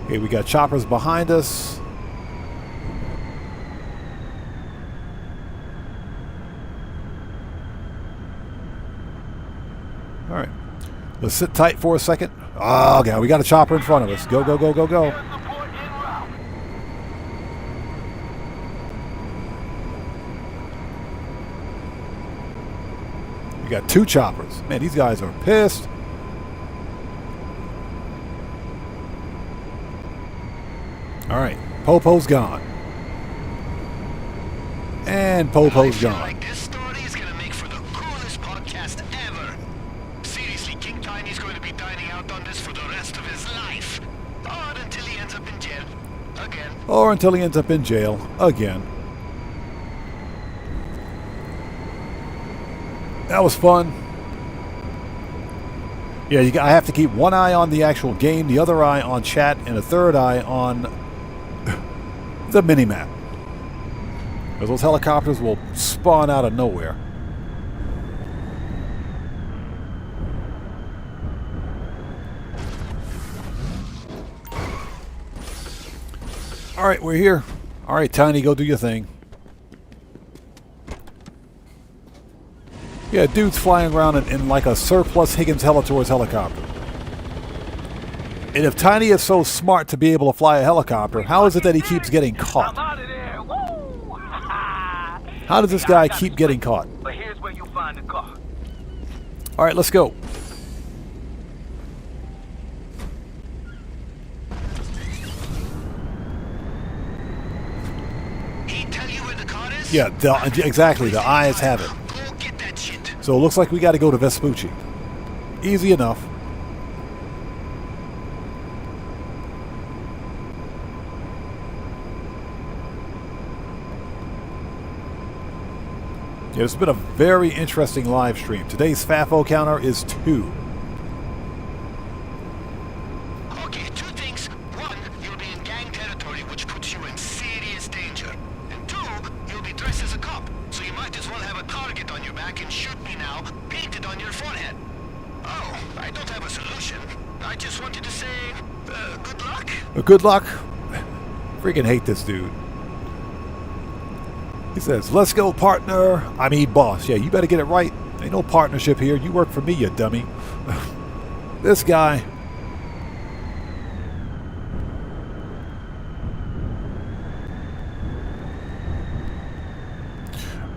Okay, we got choppers behind us. All right, let's sit tight for a second. Oh, God, we got a chopper in front of us. Go, go, go, go, go. We got 2 choppers. Man, these guys are pissed. All right, Popo's gone. And Popo's gone. Like this story is gonna make for the coolest podcast ever. Seriously, King Tiny's going to be dining out on this for the rest of his life. Or until he ends up in jail. Again. Or until he ends up in jail again. That was fun. Yeah, I have to keep one eye on the actual game, the other eye on chat, and a third eye on the minimap. Because those helicopters will spawn out of nowhere. Alright, we're here. Alright, Tiny, go do your thing. Yeah, dude's flying around in like a surplus Higgins Helitor's helicopter. And if Tiny is so smart to be able to fly a helicopter, how is it that he keeps getting caught? How does this guy keep getting caught? But here's where you find the car. All right, let's go. He tell you where the car is? Yeah, exactly. The eyes have it. Go get that shit. So it looks like we got to go to Vespucci. Easy enough. Yeah, it's been a very interesting live stream. Today's FAFO counter is 2. Okay, 2 things. 1, you'll be in gang territory, which puts you in serious danger. And 2, you'll be dressed as a cop, so you might as well have a target on your back and shoot me now, painted on your forehead. Oh, I don't have a solution. I just wanted to say, good luck. Good luck. Freaking hate this dude. He says, let's go, partner. I mean, boss. Yeah, you better get it right. Ain't no partnership here. You work for me, you dummy. This guy.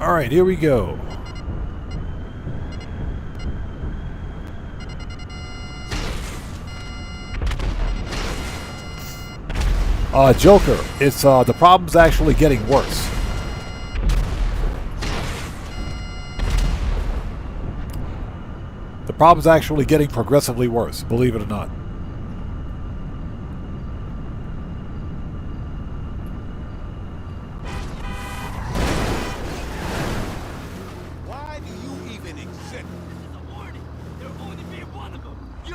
All right, here we go. Joker, it's the problem's actually getting worse. The problem's actually getting progressively worse, believe it or not. Why do you even exist?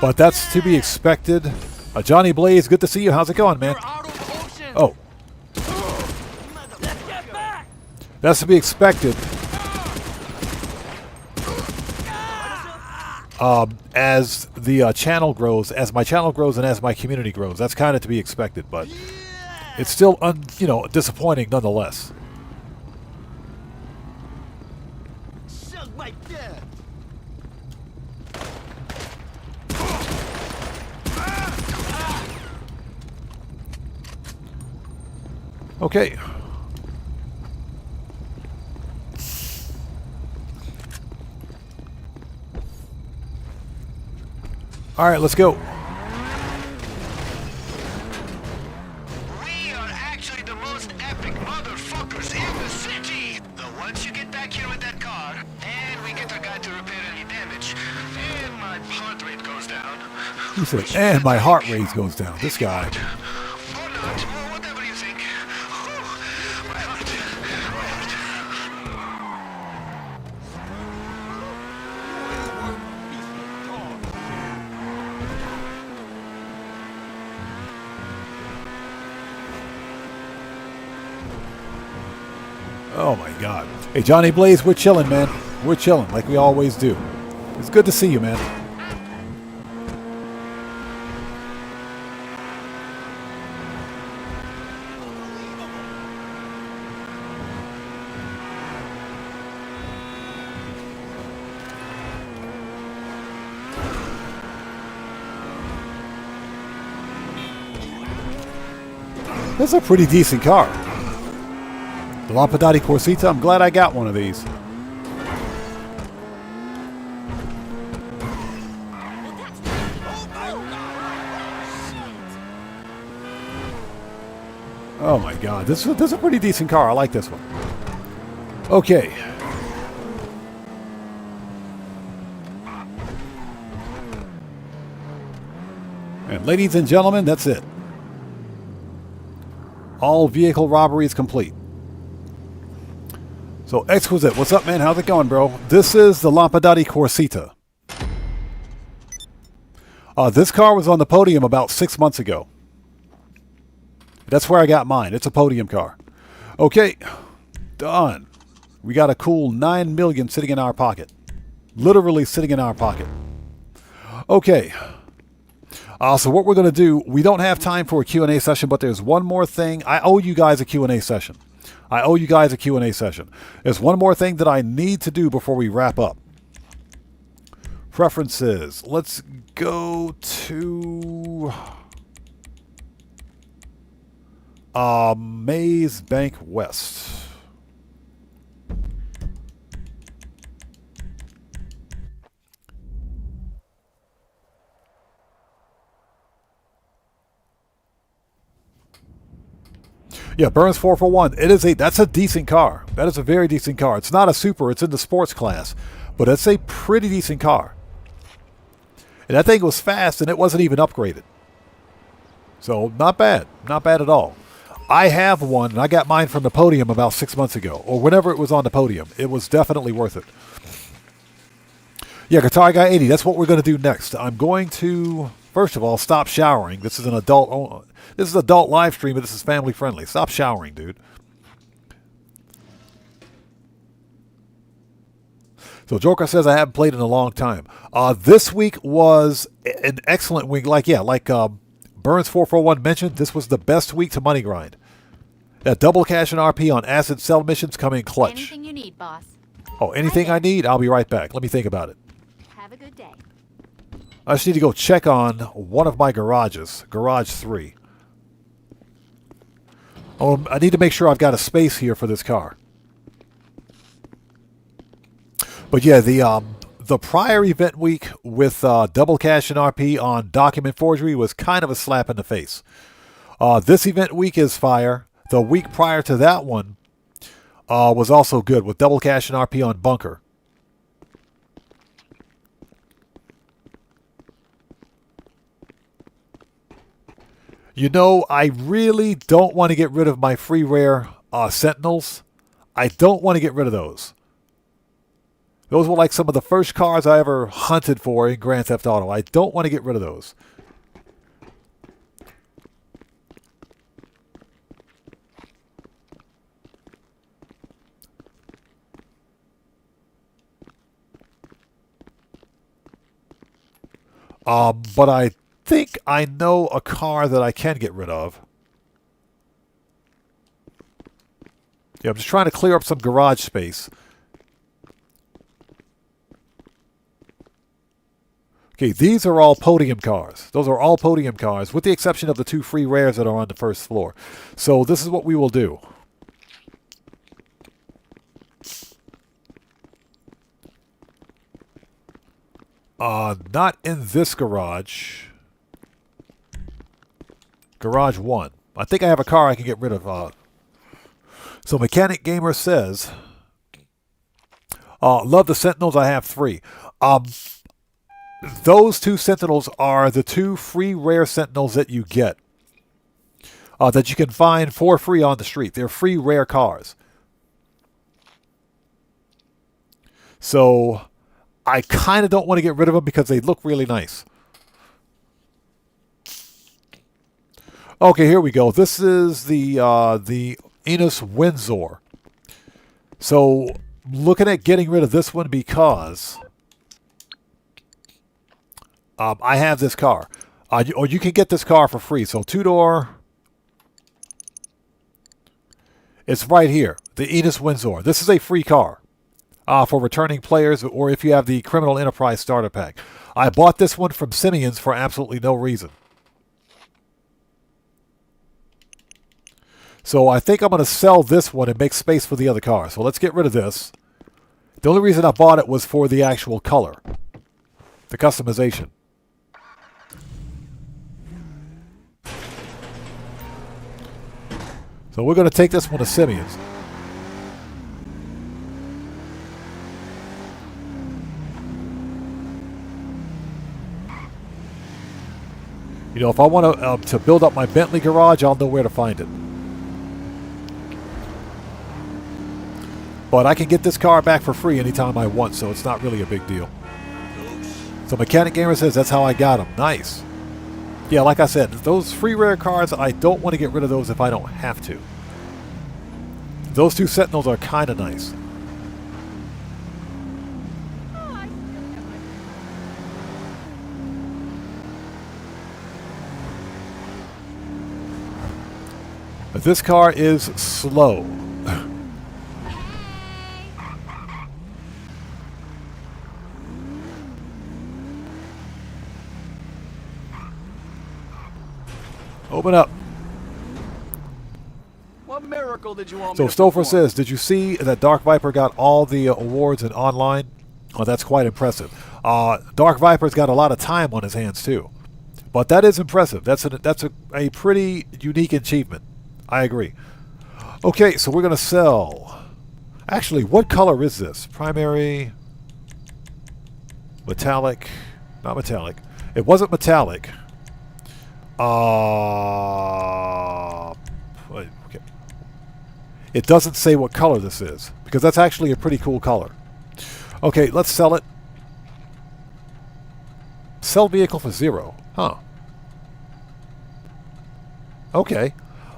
But that's to be expected. Johnny Blaze, good to see you. How's it going, man? Oh. That's to be expected. As the channel grows, as my channel grows and as my community grows, that's kind of to be expected, but it's still, disappointing nonetheless. Okay. All right, let's go. We are actually the most epic motherfuckers in the city. The Once you get back here with that car, and we get our guy to repair any damage, and my heart rate goes down. He said, and my heart rate goes down. This guy. Or not, or whatever you think. My heart. Oh my God. Hey, Johnny Blaze, we're chilling, man. We're chilling like we always do. It's good to see you, man. That's a pretty decent car. The Lampadati Corsita, I'm glad I got one of these. Oh my God, this is a pretty decent car. I like this one. Okay. And ladies and gentlemen, that's it. All vehicle robberies complete. So, Exquisite, what's up, man? How's it going, bro? This is the Lampadati Corsita. This car was on the podium about 6 months ago. That's where I got mine. It's a podium car. Okay, done. We got a cool 9 million sitting in our pocket. Literally sitting in our pocket. Okay. So what we're going to do, we don't have time for a Q&A session, but there's one more thing. I owe you guys a Q&A session. There's one more thing that I need to do before we wrap up. Preferences. Let's go to Maze Bank West. Yeah, Burns 441. That's a decent car. That is a very decent car. It's not a super, it's in the sports class, but it's a pretty decent car. And that thing was fast and it wasn't even upgraded. So not bad. Not bad at all. I have one and I got mine from the podium about 6 months ago, or whenever it was on the podium. It was definitely worth it. Yeah, Guitar Guy 80, that's what we're going to do next. I'm going to, first of all, stop showering. This is an adult live stream, but this is family friendly. Stop showering, dude. So Joker says I haven't played in a long time. This week was an excellent week. Like Burns 441 mentioned, this was the best week to money grind. Double cash and RP on acid cell missions coming clutch. Anything you need, boss. Oh, anything I need? I'll be right back. Let me think about it. Have a good day. I just need to go check on one of my garages. Garage 3. Oh, I need to make sure I've got a space here for this car. But yeah, the prior event week with double cash and RP on document forgery was kind of a slap in the face. This event week is fire. The week prior to that one was also good with double cash and RP on bunker. You know, I really don't want to get rid of my free rare Sentinels. I don't want to get rid of those. Those were like some of the first cars I ever hunted for in Grand Theft Auto. I don't want to get rid of those. But I think I know a car that I can get rid of. Yeah, I'm just trying to clear up some garage space. Okay, these are all podium cars. Those are all podium cars, with the exception of the 2 free rares that are on the first floor. So this is what we will do. Not in this garage. Garage 1. I think I have a car I can get rid of. So Mechanic Gamer says, Love the Sentinels. I have 3. Those 2 Sentinels are the 2 free rare Sentinels that you get. That you can find for free on the street. They're free rare cars. So I kind of don't want to get rid of them because they look really nice. Okay, here we go. This is the Enos Windsor. So looking at getting rid of this one because I have this car. Or you can get this car for free. So 2-door. It's right here. The Enos Windsor. This is a free car for returning players or if you have the Criminal Enterprise Starter Pack. I bought this one from Simeon's for absolutely no reason. So I think I'm going to sell this one and make space for the other car. So let's get rid of this. The only reason I bought it was for the actual color. The customization. So we're going to take this one to Simeon's. You know, if I want to build up my Bentley garage, I'll know where to find it. But I can get this car back for free anytime I want, so it's not really a big deal. So Mechanic Gamer says that's how I got them. Nice. Yeah, like I said, those free rare cars, I don't want to get rid of those if I don't have to. Those 2 Sentinels are kind of nice. But this car is slow. Open up. What miracle did you want So me to Stouffer perform? says, did you see that Dark Viper got all the awards in online? Oh, that's quite impressive. Dark Viper's got a lot of time on his hands too. But that is impressive. That's a pretty unique achievement. I agree. Okay, so we're going to sell. Actually, what color is this? Primary, metallic, not metallic. It wasn't metallic. Okay. It doesn't say what color this is, because that's actually a pretty cool color. Okay, let's sell it. Sell vehicle for 0. Huh. Okay.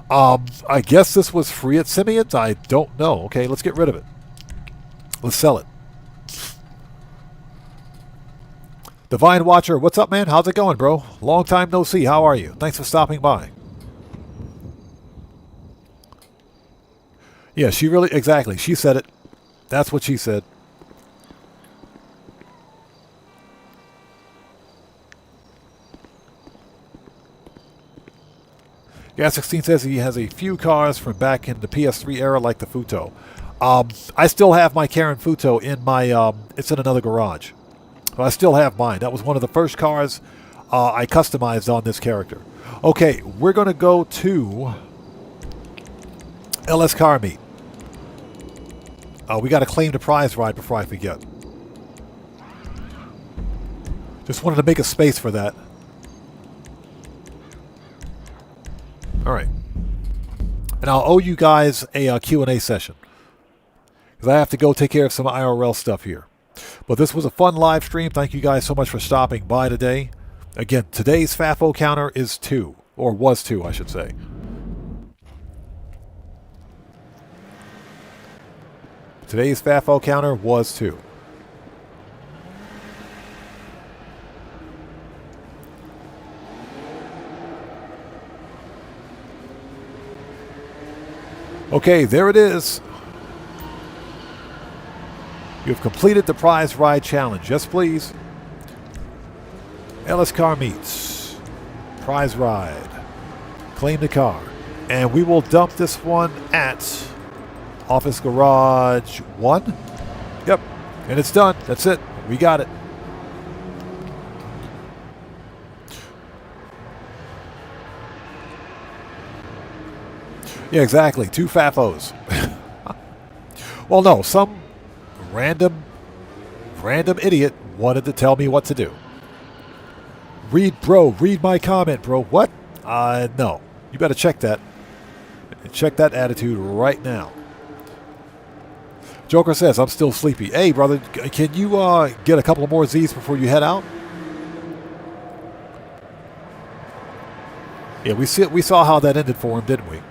I guess this was free at Simeon's? I don't know. Okay, let's get rid of it. Let's sell it. Divine Watcher, what's up, man? How's it going, bro? Long time no see. How are you? Thanks for stopping by. Yeah, she really... Exactly. She said it. That's what she said. Gas16 says he has a few cars from back in the PS3 era like the Futo. I still have my Karen Futo in my... it's in another garage. But I still have mine. That was one of the first cars I customized on this character. Okay, we're going to go to LS Car Meet. We got to claim the prize ride before I forget. Just wanted to make a space for that. All right. And I'll owe you guys a Q&A session. Because I have to go take care of some IRL stuff here. But this was a fun live stream. Thank you guys so much for stopping by today. Again, today's FAFO counter is 2. Or was 2, I should say. Today's FAFO counter was 2. Okay, there it is. You've completed the prize ride challenge. Yes, please. LS Car Meets. Prize ride. Claim the car. And we will dump this one at Office Garage 1. Yep. And it's done. That's it. We got it. Yeah, exactly. 2 FAFOs. Well, no. Some random random idiot wanted to tell me what to do. Read my comment, bro. What? No. You better check that. Check that attitude right now. Joker says, I'm still sleepy. Hey, brother, can you get a couple of more Z's before you head out? Yeah, we saw how that ended for him, didn't we?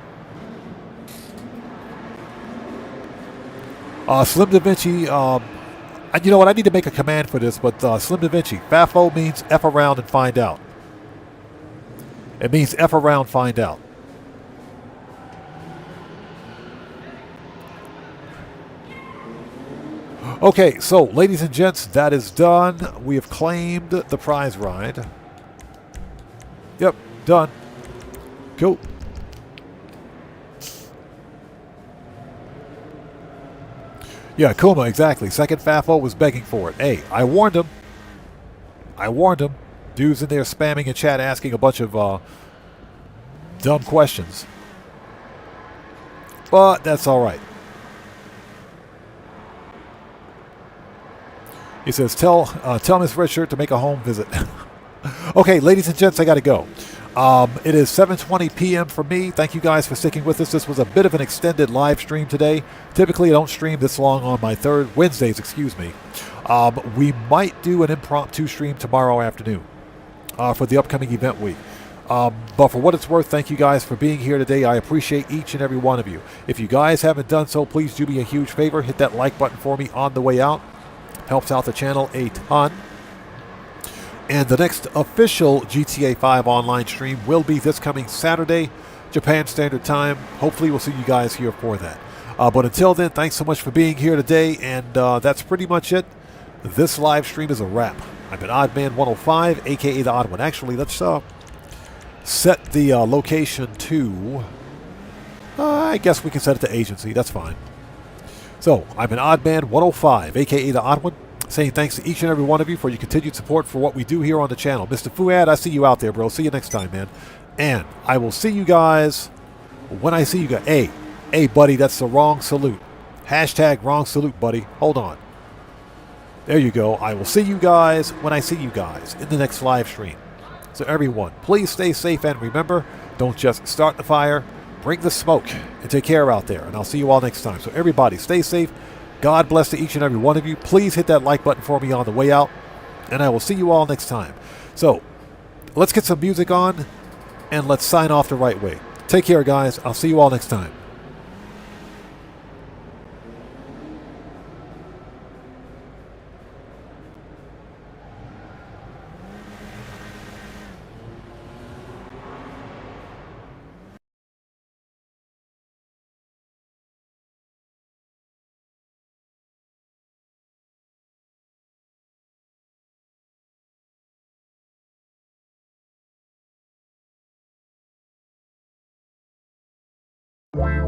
Slim Da Vinci, you know what? I need to make a command for this, but Slim Da Vinci, FAFO means F around and find out. It means F around, find out. Okay, so, ladies and gents, that is done. We have claimed the prize ride. Yep, done. Cool. Yeah, Kuma, exactly. Second FAFO was begging for it. Hey, I warned him. Dude's in there spamming in chat asking a bunch of dumb questions. But that's all right. He says, tell Miss Redshirt to make a home visit. Okay, ladies and gents, I got to go. It is 7:20 p.m. for me. Thank you guys for sticking with us. This was a bit of an extended live stream today. Typically, I don't stream this long on my Wednesdays, excuse me. We might do an impromptu stream tomorrow afternoon for the upcoming event week. But for what it's worth, thank you guys for being here today. I appreciate each and every one of you. If you guys haven't done so, please do me a huge favor. Hit that like button for me on the way out. Helps out the channel a ton. And the next official GTA 5 online stream will be this coming Saturday, Japan Standard Time. Hopefully we'll see you guys here for that. But until then, thanks so much for being here today, and that's pretty much it. This live stream is a wrap. I've been Oddman 105, a.k.a. the Odd One. Actually, let's set the location to... I guess we can set it to agency. That's fine. So, I'm an Oddman 105, a.k.a. the Odd One, saying thanks to each and every one of you for your continued support for what we do here on the channel. Mr. Fuad, I see you out there, bro. See you next time, man. And I will see you guys when I see you guys. Hey, buddy, that's the wrong salute. Hashtag wrong salute, buddy. Hold on. There you go. I will see you guys when I see you guys in the next live stream. So everyone, please stay safe, and remember, don't just start the fire, bring the smoke, and take care out there. And I'll see you all next time. So everybody, stay safe. God bless to each and every one of you. Please hit that like button for me on the way out, and I will see you all next time. So let's get some music on, and let's sign off the right way. Take care, guys. I'll see you all next time. Wow.